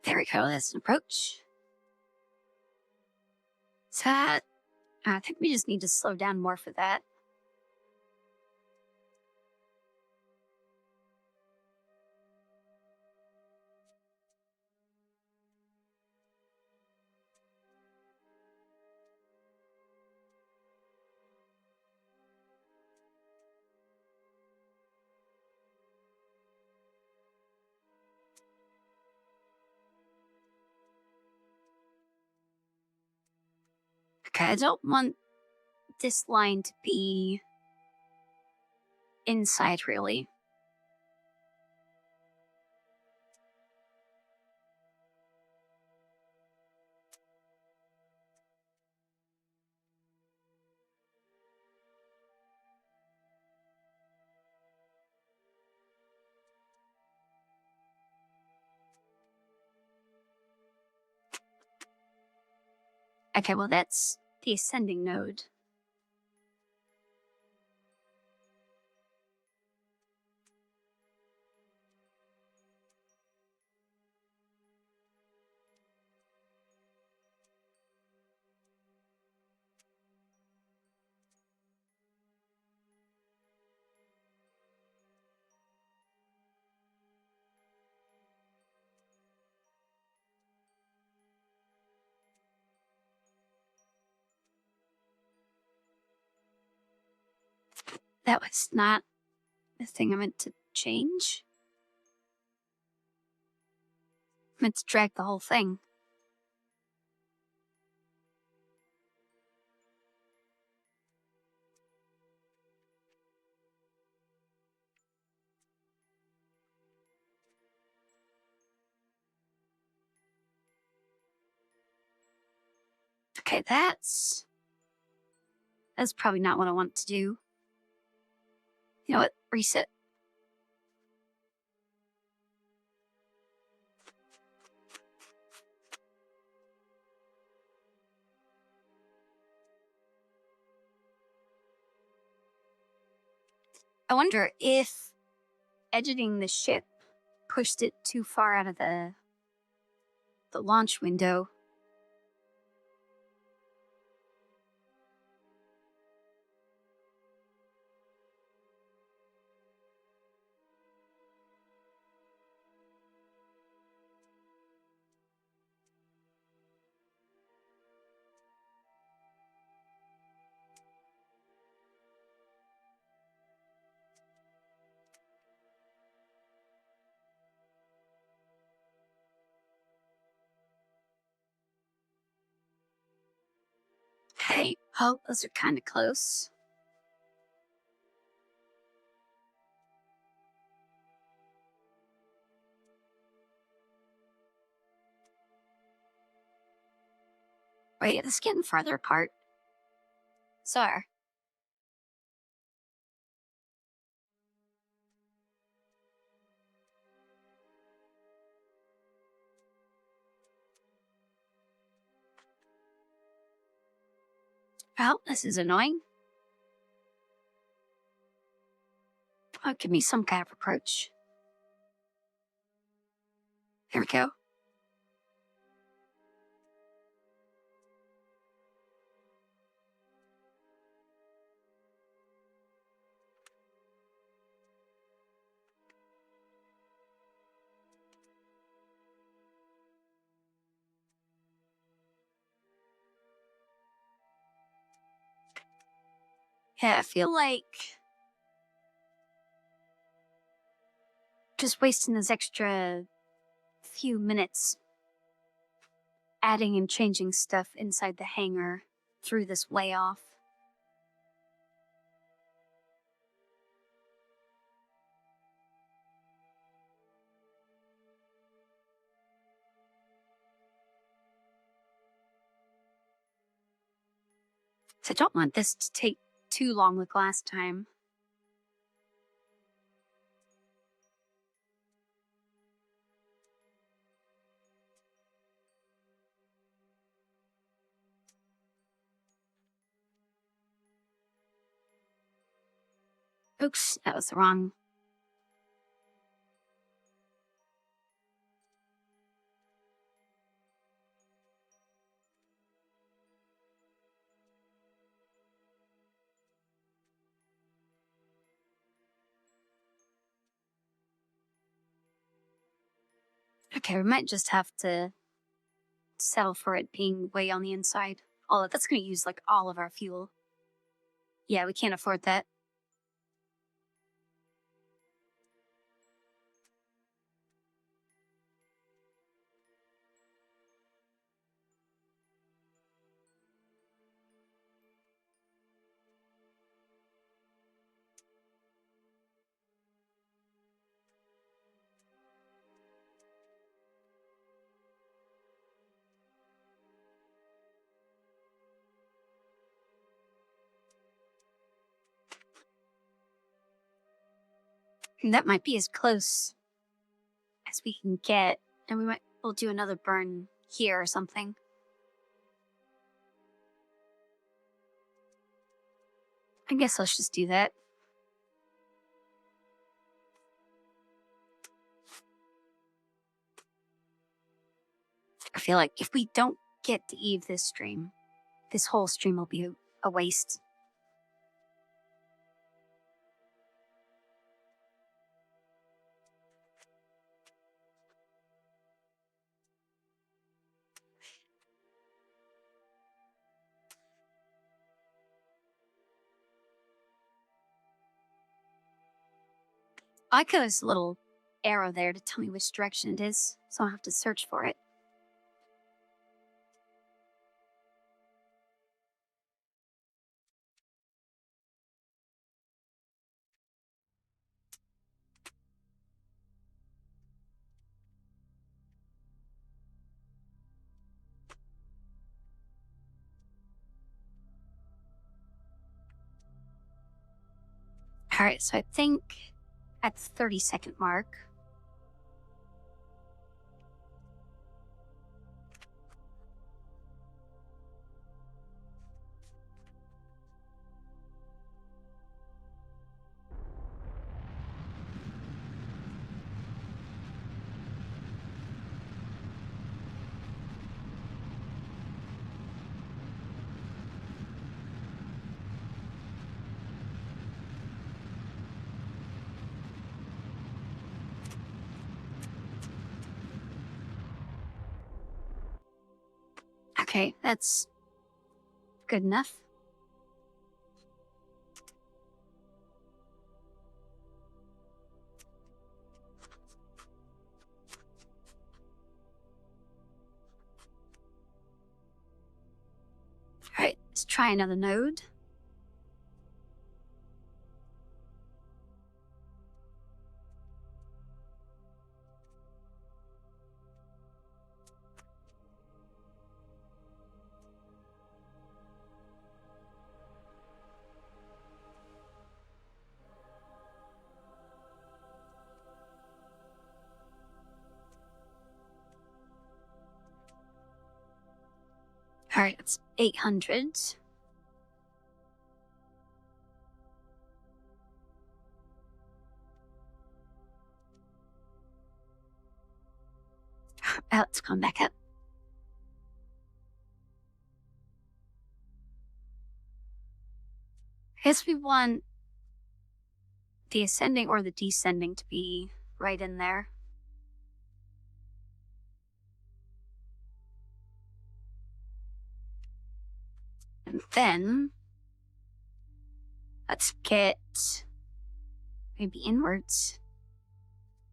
There we go, that's an approach. So I think we just need to slow down more for that. Okay, I don't want this line to be inside, really. Okay, well that's the ascending node. That was not the thing I meant to change. I meant to drag the whole thing. Okay, that's probably not what I want to do. You know what? Reset. I wonder if editing the ship pushed it too far out of the launch window. Hey, oh, those are kind of close. Wait, this is getting farther apart. Sorry. Well, this is annoying. Oh, give me some kind of approach. Here we go. Yeah, I feel like just wasting those extra few minutes adding and changing stuff inside the hangar threw this way off. So I don't want this to take too long like last time. Oops, that was the wrong. Okay, we might just have to settle for it being way on the inside. Although that's going to use like all of our fuel. Yeah, we can't afford that. And that might be as close as we can get. And we'll do another burn here or something. I guess let's just do that. I feel like if we don't get to Eve this stream, this whole stream will be a waste. I could have a little arrow there to tell me which direction it is, so I'll have to search for it. Alright, so I think at the 30-second mark. Okay, that's good enough. Alright, let's try another node. Alright, that's 800. Let's come back up. I guess we want the ascending or the descending to be right in there. And then let's get maybe inwards.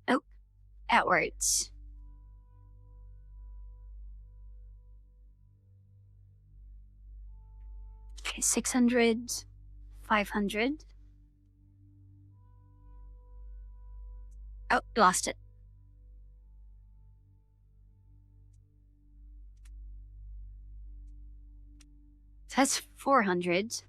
Nope, outwards. Okay, 600, 500. Oh, lost it. So that's 400.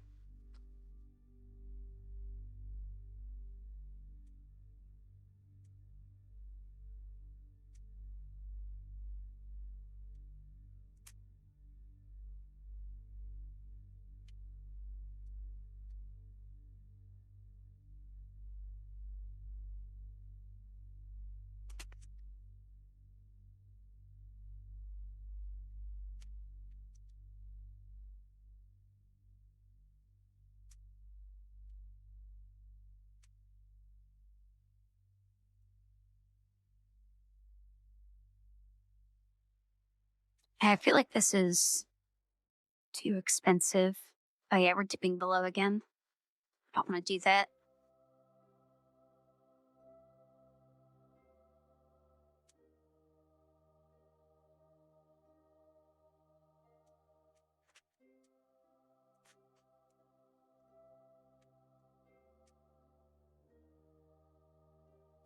I feel like this is too expensive. Oh yeah, we're dipping below again. Don't want to do that.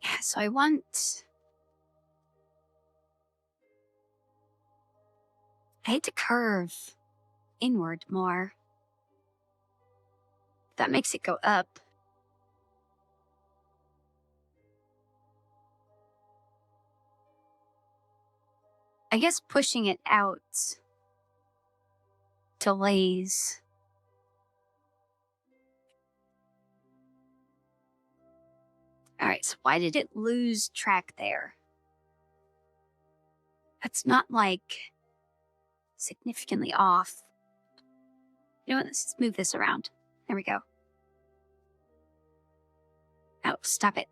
Yeah, so I hate to curve inward more. That makes it go up. I guess pushing it out delays. Alright, so why did it lose track there? That's not like significantly off. You know what, let's just move this around. There we go. Oh, stop it.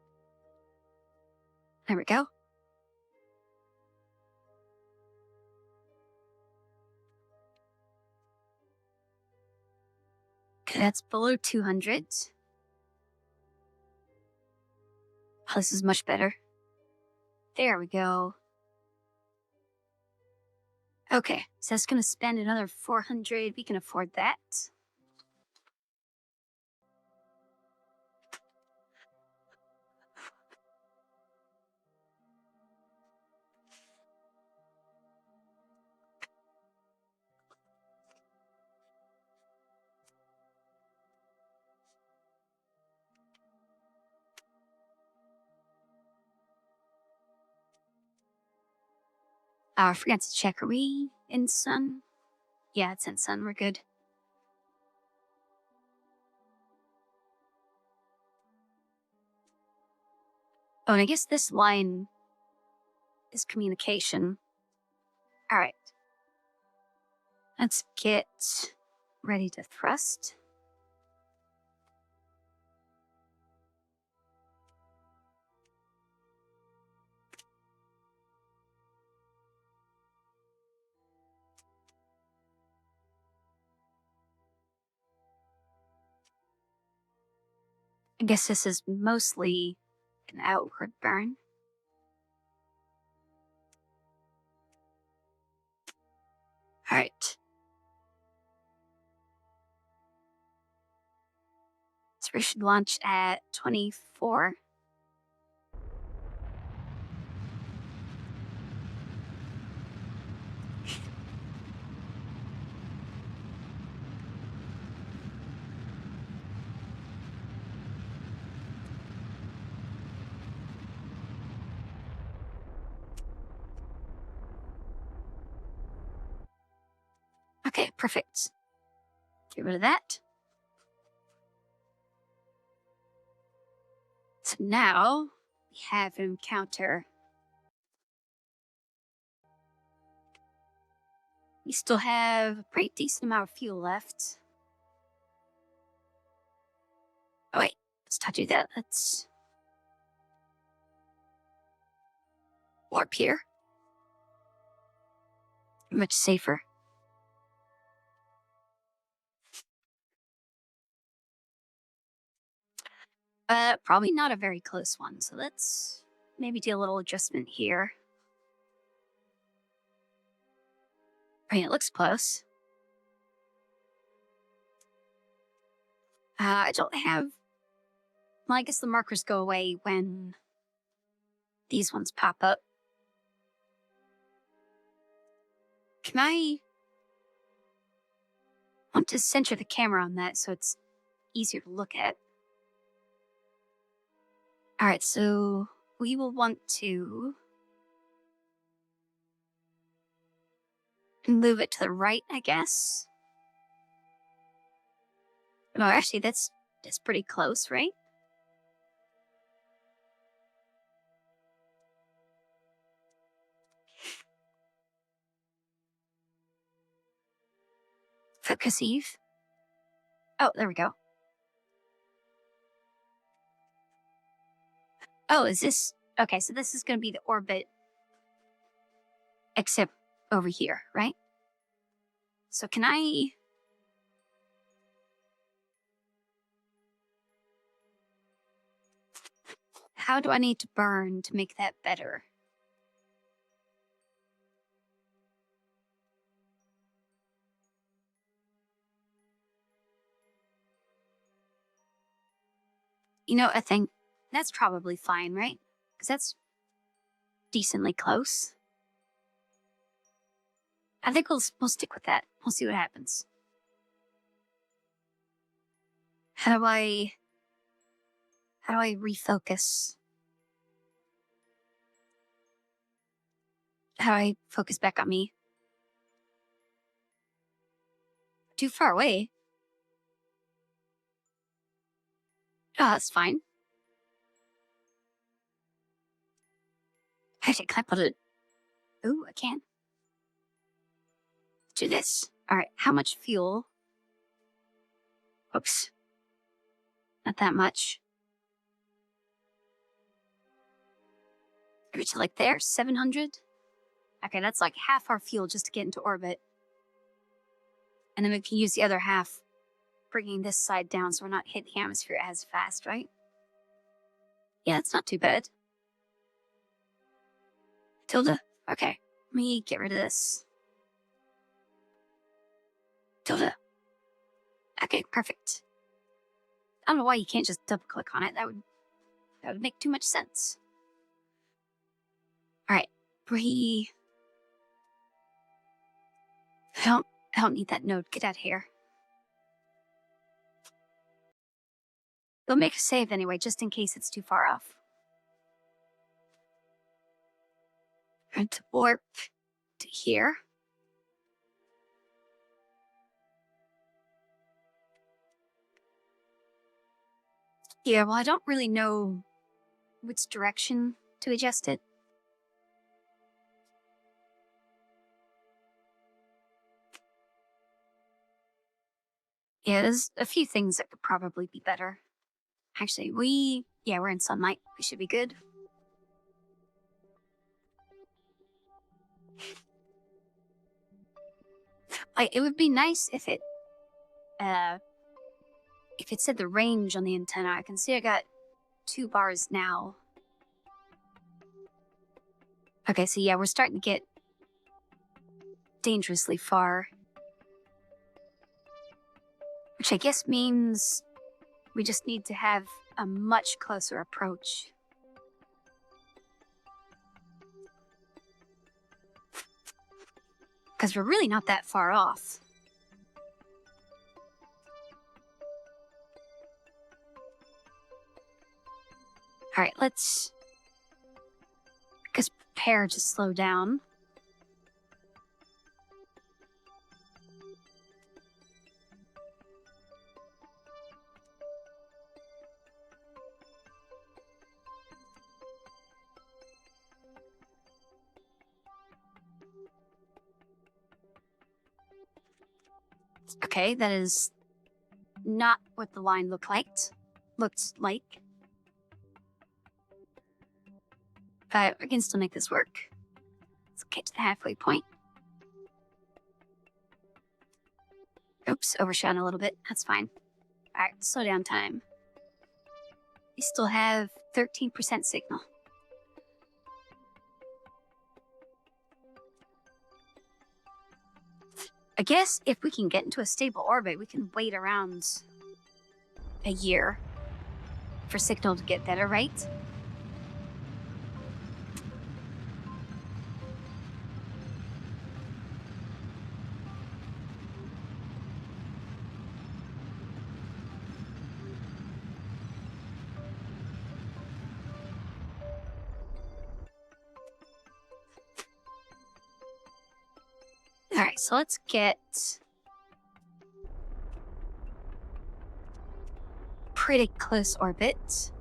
There we go. Okay, that's below 200. Oh, this is much better. There we go. Okay, so that's gonna spend another 400. We can afford that. I forgot to check. Are we in sun? Yeah, it's in sun. We're good. Oh, and I guess this line is communication. All right. Let's get ready to thrust. I guess this is mostly an outward burn. All right. So we should launch at 24. Okay, perfect. Get rid of that. So now we have an encounter. We still have a pretty decent amount of fuel left. Oh wait, let's not do that. Let's warp here. Much safer. Probably not a very close one. So let's maybe do a little adjustment here. I mean, it looks close. I don't have... Well, I guess the markers go away when these ones pop up. Can I want to center the camera on that so it's easier to look at? All right, so we will want to move it to the right, I guess. No, actually, that's pretty close, right? Focus Eve. Oh, there we go. Oh, is this... Okay, so this is going to be the orbit, except over here, right? So can I... How do I need to burn to make that better? You know, I think that's probably fine, right? Because that's decently close. I think we'll stick with that. We'll see what happens. How do I refocus? How do I focus back on me? Too far away. Oh, that's fine. Actually, can I put it... Ooh, I can. Do this. All right, how much fuel? Oops. Not that much. Maybe to like there, 700? Okay, that's like half our fuel just to get into orbit. And then we can use the other half, bringing this side down so we're not hitting the atmosphere as fast, right? Yeah, it's not too bad. Tilda? Okay, let me get rid of this. Tilda. Okay, perfect. I don't know why you can't just double click on it. That would make too much sense. All right, breathe. I don't need that node. Get out of here. They'll make a save anyway, just in case it's too far off. And to warp. to here. Yeah, well, I don't really know which direction to adjust it. Yeah, there's a few things that could probably be better. Actually, we're in sunlight. We should be good. It would be nice if it said the range on the antenna. I can see I got 2 bars now. Okay, so yeah, we're starting to get dangerously far. Which I guess means we just need to have a much closer approach. Because we're really not that far off. Alright, let's prepare to slow down. Okay, that is not what the line looked like. But I can still make this work. Let's get to the halfway point. Oops, overshot a little bit. That's fine. Alright, slow down time. We still have 13% signal. I guess if we can get into a stable orbit, we can wait around a year for signal to get better, right? Alright, so let's get pretty close orbit.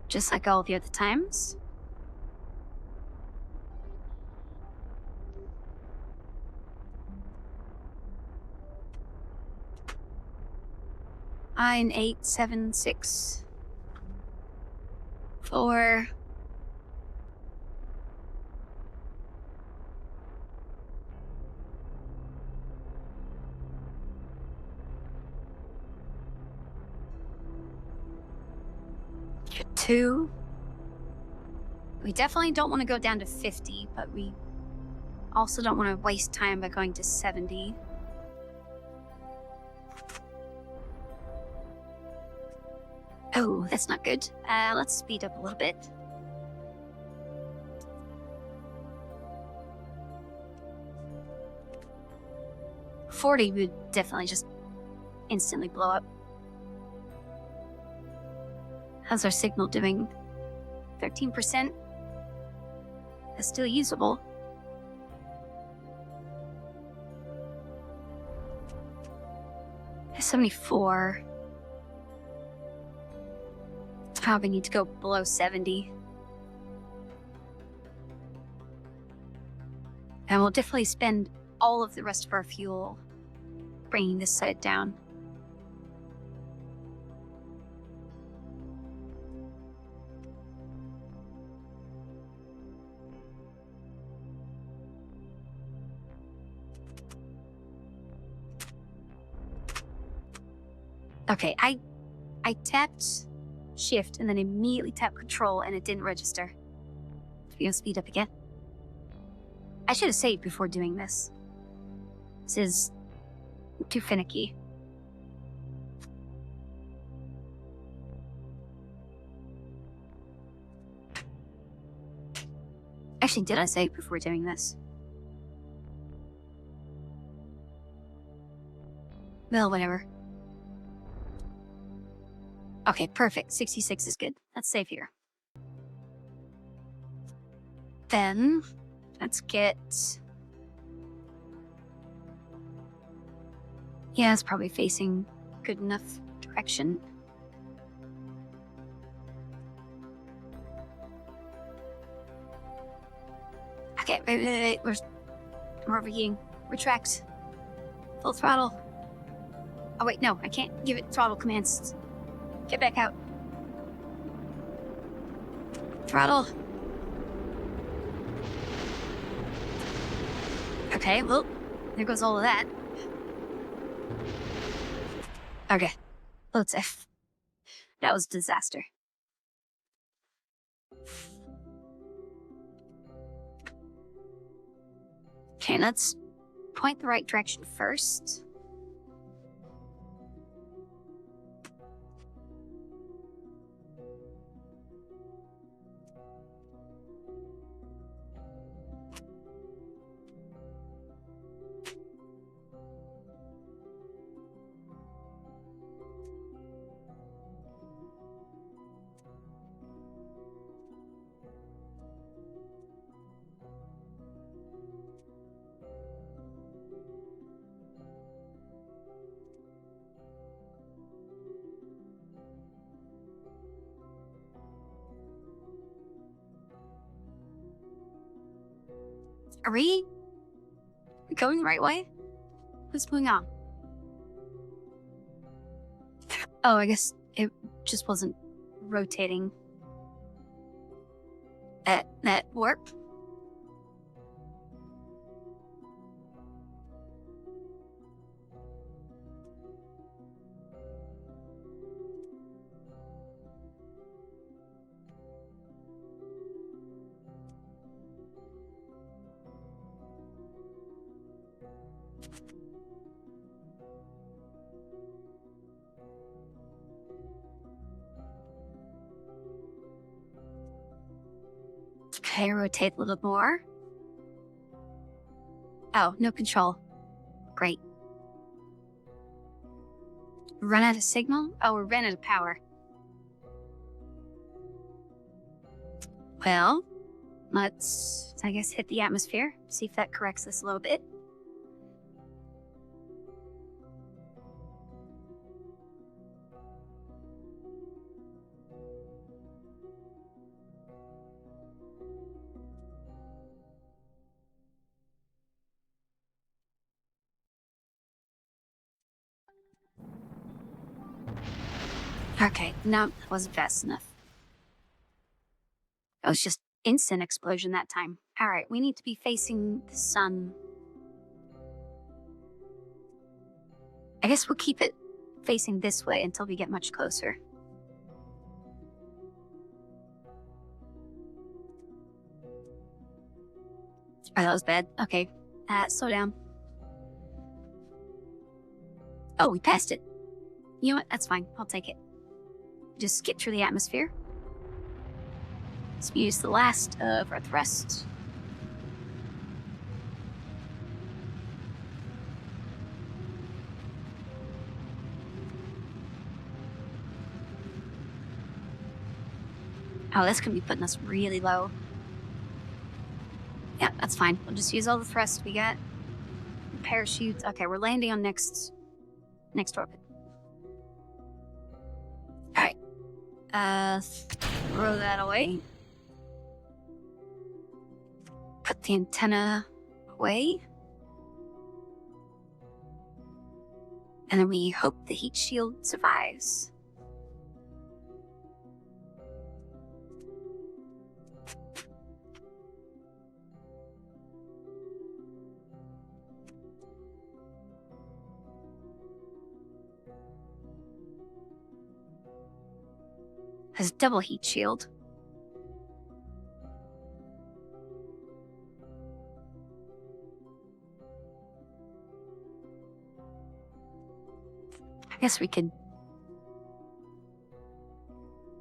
Just like all the other times. Nine, 8, 7, 6, 4. Two. We definitely don't want to go down to 50, but we also don't want to waste time by going to 70. Oh, that's not good. Let's speed up a little bit. $40 would definitely just instantly blow up. How's our signal doing? 13%? That's still usable. There's 74. Probably need to go below 70. And we'll definitely spend all of the rest of our fuel bringing this side down. Okay, I tapped shift and then immediately tapped control and it didn't register. We gonna speed up again. I should have saved before doing this. This is too finicky. Actually, did I save before doing this? Well, whatever. Okay, perfect. 66 is good. That's safe here. Then, let's get... Yeah, it's probably facing good enough direction. Okay, wait. We're overheating. Retract. Full throttle. Oh wait, no, I can't give it throttle commands. Get back out. Throttle. Okay, well, there goes all of that. Okay, load safe. That was a disaster. Okay, let's point the right direction first. Are we going the right way? What's going on? Oh, I guess it just wasn't rotating at that warp. Okay, rotate a little more. Oh, no control. Great. Run out of signal? Oh, we ran out of power. Well, let's, I guess, hit the atmosphere. See if that corrects this a little bit. Okay, no, that wasn't fast enough. It was just instant explosion that time. Alright, we need to be facing the sun. I guess we'll keep it facing this way until we get much closer. Oh, that was bad. Okay, slow down. Oh, we passed it. You know what? That's fine. I'll take it. Just skip through the atmosphere. Let's use the last of our thrust. Oh, this could be putting us really low. Yeah, that's fine. We'll just use all the thrust we got. Parachutes. Okay, we're landing on next orbit. Alright. Throw that away. Put the antenna away. And then we hope the heat shield survives. Has double heat shield. I guess we could...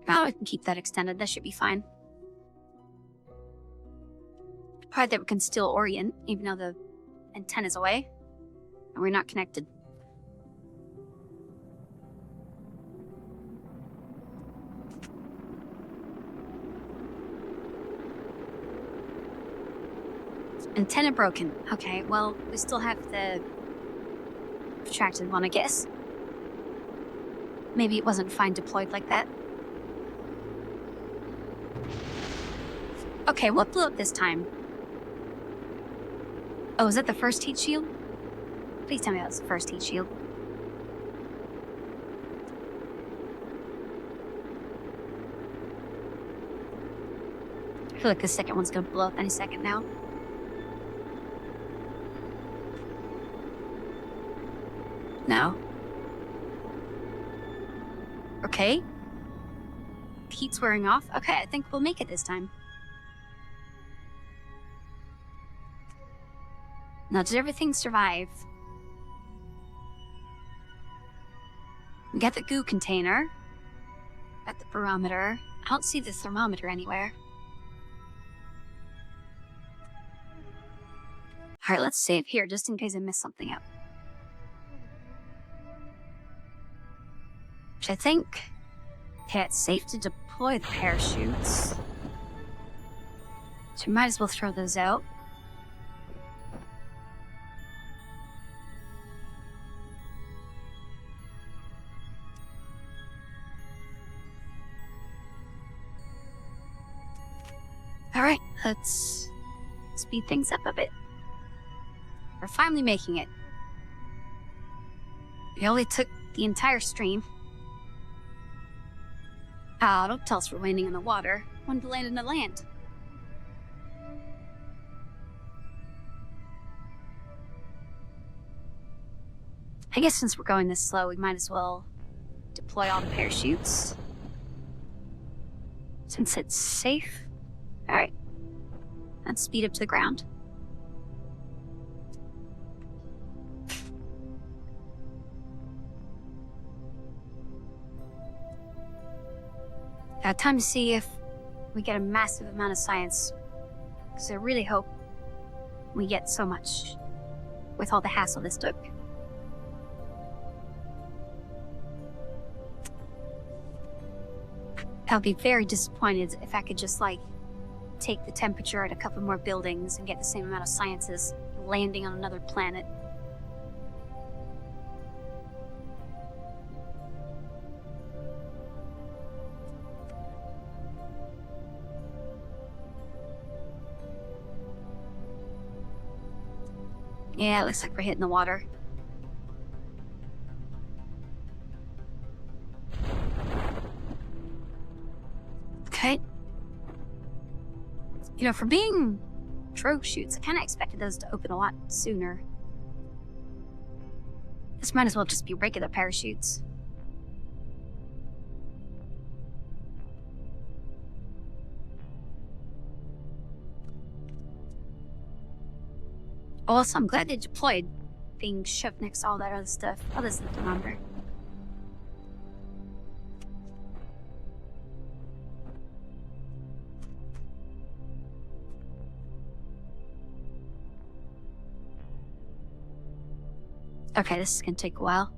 Oh, we can keep that extended. That should be fine. Part that we can still orient, even though the antenna's away. And we're not connected. Antenna broken. Okay, well, we still have the retracted one, I guess. Maybe it wasn't fine deployed like that. Okay, what blew up this time? Oh, is that the first heat shield? Please tell me that was the first heat shield. I feel like the second one's gonna blow up any second now. No. Okay. Heat's wearing off. Okay, I think we'll make it this time. Now, did everything survive? We got the goo container. Got the barometer. I don't see the thermometer anywhere. Alright, let's save here just in case I miss something out. Which I think... Okay, it's safe to deploy the parachutes. So we might as well throw those out. Alright, let's speed things up a bit. We're finally making it. We only took the entire stream. Don't tell us we're landing in the water. When to land in the land. I guess since we're going this slow, we might as well deploy all the parachutes. Since it's safe. Alright. Let's speed up to the ground. Time to see if we get a massive amount of science. Because I really hope we get so much with all the hassle this took. I'll be very disappointed if I could just, like, take the temperature at a couple more buildings and get the same amount of science as landing on another planet. Yeah, it looks like we're hitting the water. Okay. You know, for being drogue chutes, I kind of expected those to open a lot sooner. This might as well just be regular parachutes. Also, I'm glad they deployed being shoved next to all that other stuff. Oh, this is the thermometer. Okay, this is gonna take a while.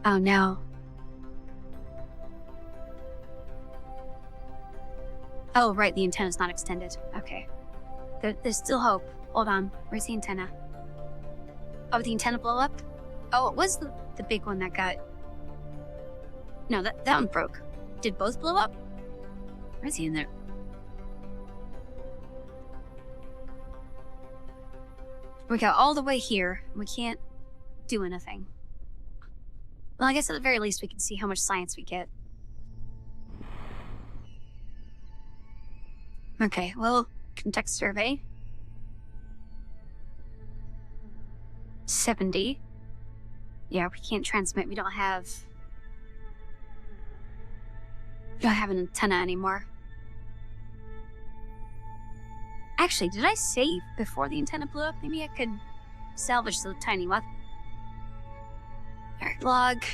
Oh no. Oh, right, the antenna's not extended. Okay. There's still hope. Hold on. Where's the antenna? Oh, the antenna blow up? Oh, it was the big one that got... No, that one broke. Did both blow up? Where's he in there? We got all the way here. We can't do anything. Well, I guess at the very least we can see how much science we get. Okay, well, context survey. 70. Yeah, we can't transmit. We don't have an antenna anymore. Actually, did I save before the antenna blew up? Maybe I could salvage the tiny one. Alright, log.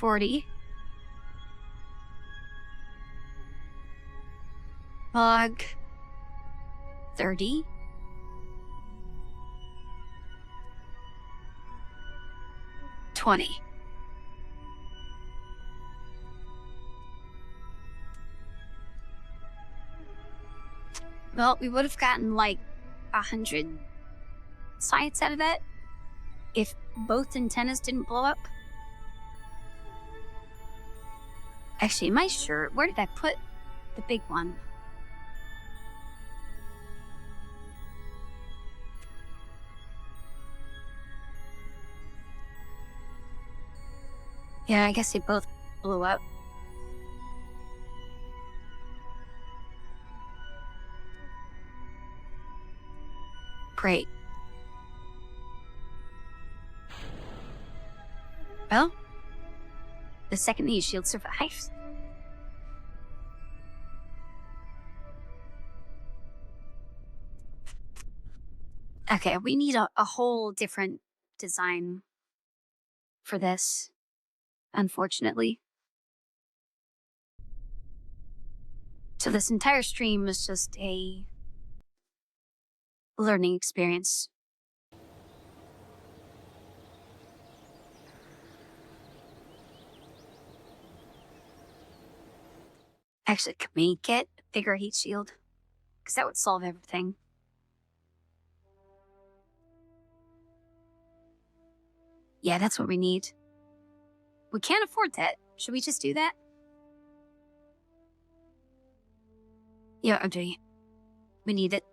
40. Log 30. $20. Well, we would have gotten like 100 science out of that if both antennas didn't blow up. Actually, am I sure? Where did I put the big one? Yeah, I guess they both blew up. Great. Well, the second heat shield survives. Okay, we need a whole different design for this, unfortunately. So this entire stream was just a learning experience. Actually, can we get a bigger heat shield? Because that would solve everything. Yeah, that's what we need. We can't afford that. Should we just do that? Yeah, I'm doing it. We need it.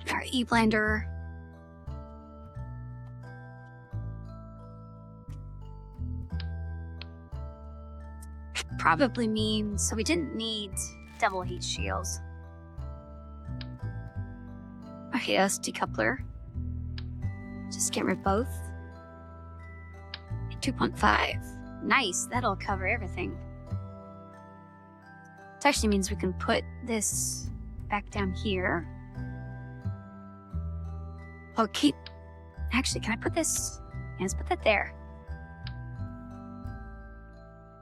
Our E-blender. Probably means, so we didn't need double heat shields. Okay, that's decoupler. Just get rid of both. 2.5. Nice, that'll cover everything. It actually means we can put this back down here. Okay. Actually, can I put this? Yeah, let's put that there.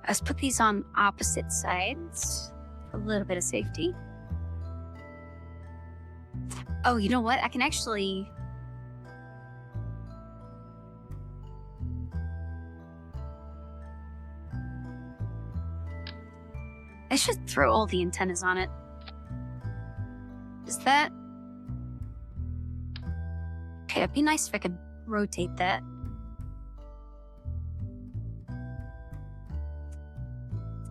Let's put these on opposite sides for a little bit of safety. Oh, you know what? I can actually... I should throw all the antennas on it. Is that... Okay, it'd be nice if I could rotate that.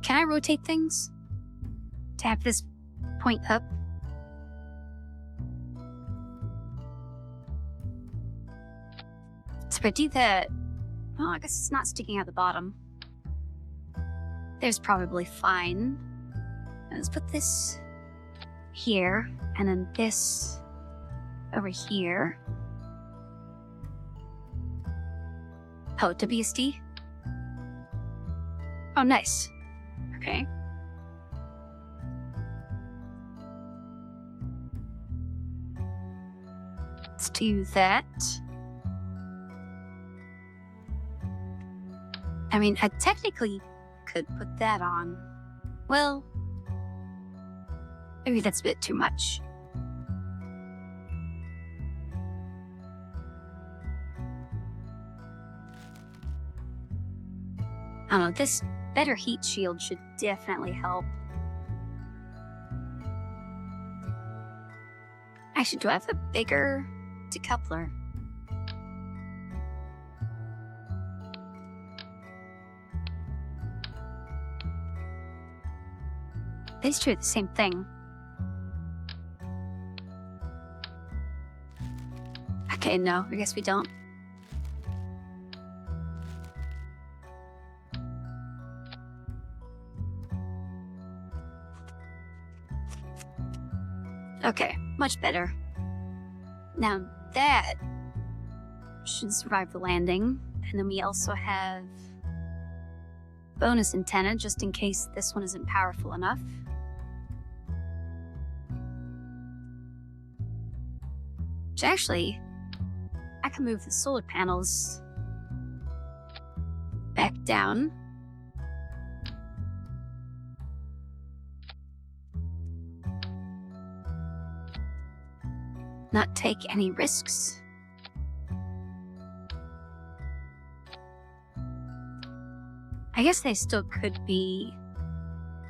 Can I rotate things? To have this point up? So if I do that... Oh, I guess it's not sticking out the bottom. There's probably fine. Let's put this here, and then this over here. Oh, WSD? Oh, nice. Okay. Let's do that. I mean, I technically could put that on. Well, maybe that's a bit too much. I don't know, this better heat shield should definitely help. Actually, do I have a bigger decoupler? These two are the same thing. Okay, no, I guess we don't. Okay, much better. Now that should survive the landing. And then we also have bonus antenna just in case this one isn't powerful enough. Which actually, I can move the solar panels back down. Not take any risks. I guess they still could be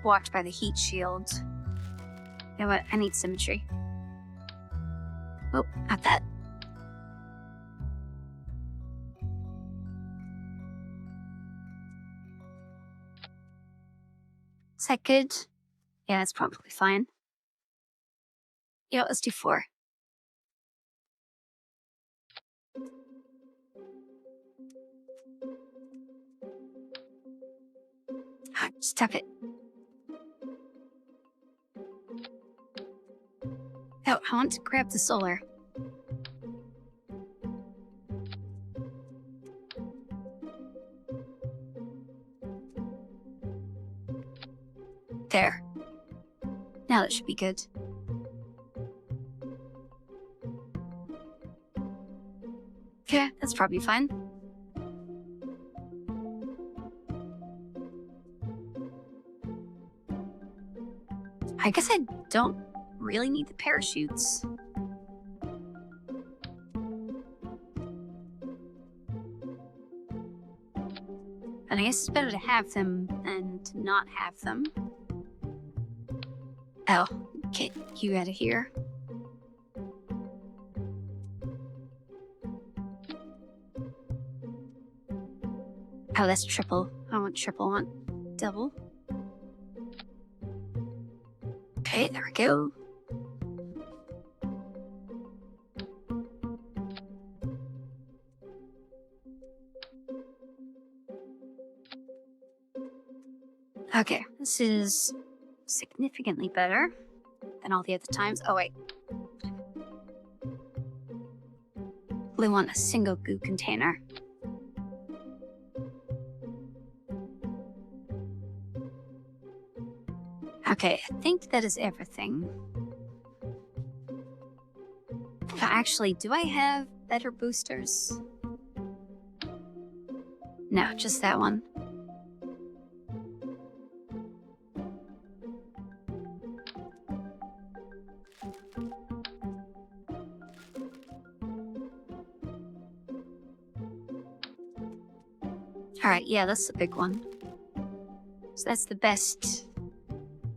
blocked by the heat shield. You know what? I need symmetry. Oh, not that. Is that good? Yeah, that's probably fine. Yeah, let's do 4. Stop it. Oh, I want to grab the solar. There. Now that should be good. Okay, that's probably fine. I guess I don't really need the parachutes. And I guess it's better to have them than to not have them. Oh, get you out of here. Oh, that's triple. I want triple, I want double. Okay, there we go. Okay, this is significantly better than all the other times. Oh, wait. We want a single goo container. Okay, I think that is everything. Actually, do I have better boosters? No, just that one. Alright, yeah, that's the big one. So that's the best,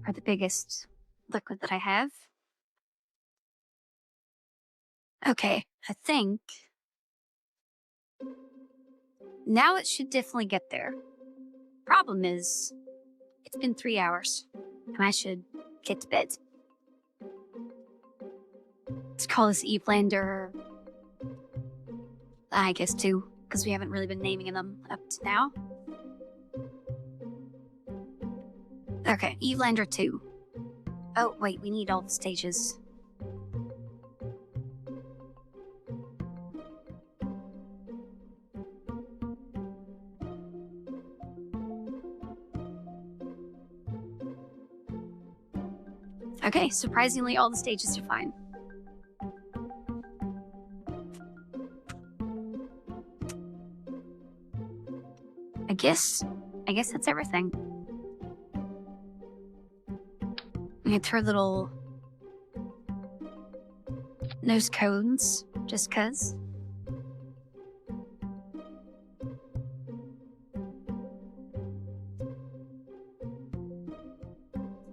or the biggest liquid that I have. Okay, I think now it should definitely get there. Problem is, it's been 3 hours, and I should get to bed. Let's call this Evelander, I guess 2, because we haven't really been naming them up to now. Okay, Evelander 2. Oh, wait, we need all the stages. Okay, surprisingly, all the stages are fine. I guess that's everything. We can throw little nose cones, just 'cause.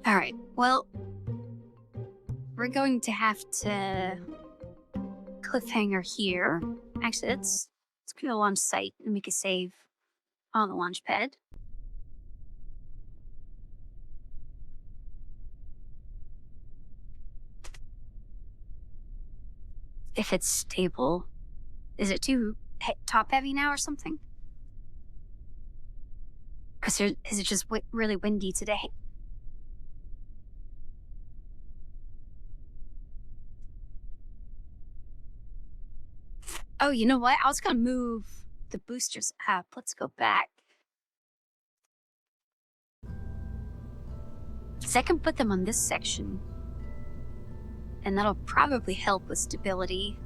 Alright, well, we're going to have to cliffhanger here. Actually, let's go to launch site and make a save on the launch pad. If it's stable. Is it too top heavy now or something? Because is it just really windy today? Oh, you know what? I was gonna move the boosters up. Let's go back. So I can put them on this section. And that'll probably help with stability.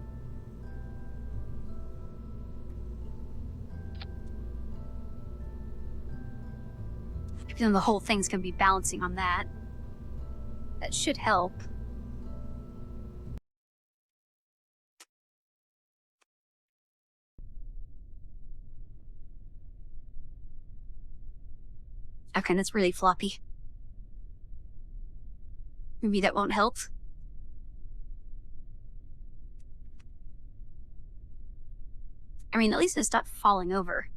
Even though the whole thing's gonna be balancing on that. That should help. Okay, that's really floppy. Maybe that won't help. I mean, at least it's not falling over.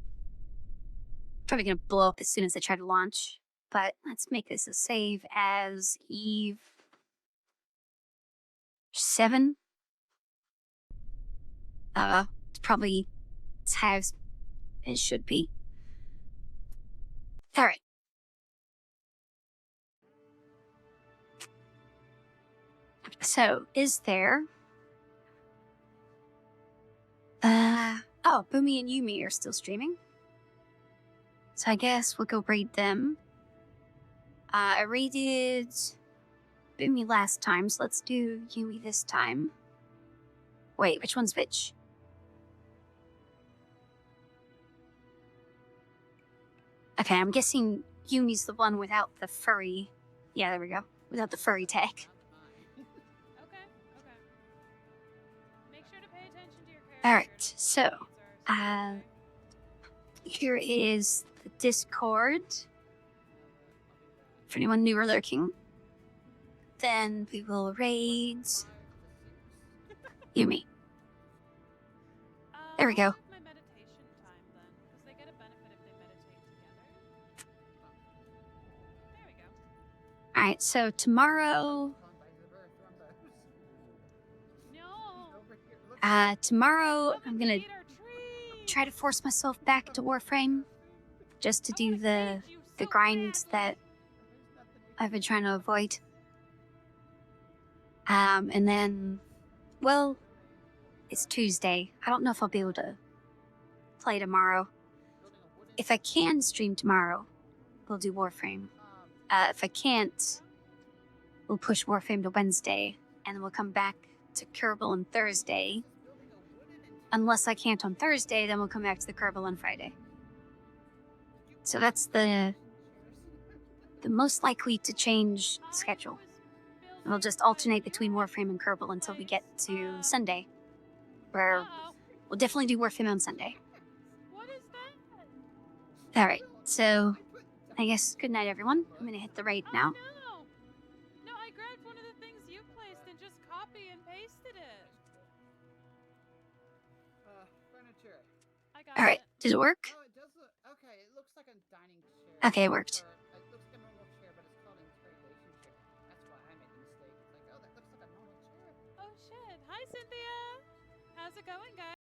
Probably gonna blow up as soon as I try to launch. But let's make this a save as Eve 7. It's probably as high as it should be. Alright. So, is there... Oh, Boomy and Yumi are still streaming. So I guess we'll go raid them. I raided Boomy last time, so let's do Yumi this time. Wait, which one's which? Okay, I'm guessing Yumi's the one without the furry... Yeah, there we go. Without the furry tag. Okay. Make sure to pay attention to your character. Alright, so... here is the Discord. For anyone new or lurking. Then we will raid... Yumi. There we go. My meditation time then, because they get a benefit if they meditate together. There we go. Alright, so tomorrow... No. Tomorrow I'm gonna try to force myself back to Warframe. Just to do the grind that I've been trying to avoid. And then... Well... It's Tuesday. I don't know if I'll be able to play tomorrow. If I can stream tomorrow, we'll do Warframe. If I can't, we'll push Warframe to Wednesday, and then we'll come back to Kerbal on Thursday. Unless I can't on Thursday, then we'll come back to the Kerbal on Friday. So that's the most likely to change schedule. And we'll just alternate between Warframe and Kerbal until we get to Sunday. Where we'll definitely do Warframe on Sunday. What is that? Alright, so I guess good night everyone. I'm gonna hit the raid now. No, I grabbed one of the things you placed and just copy and pasted it. Furniture. I got Alright, it. did it work? Oh, it does look... Okay, it looks like a dining chair. Okay, it worked. It looks like a normal chair, but it's called an interrogation chair. That's why I made the mistake. It's like, oh, that looks like a normal chair. Oh shit. Hi, Cynthia. How's it going, guys?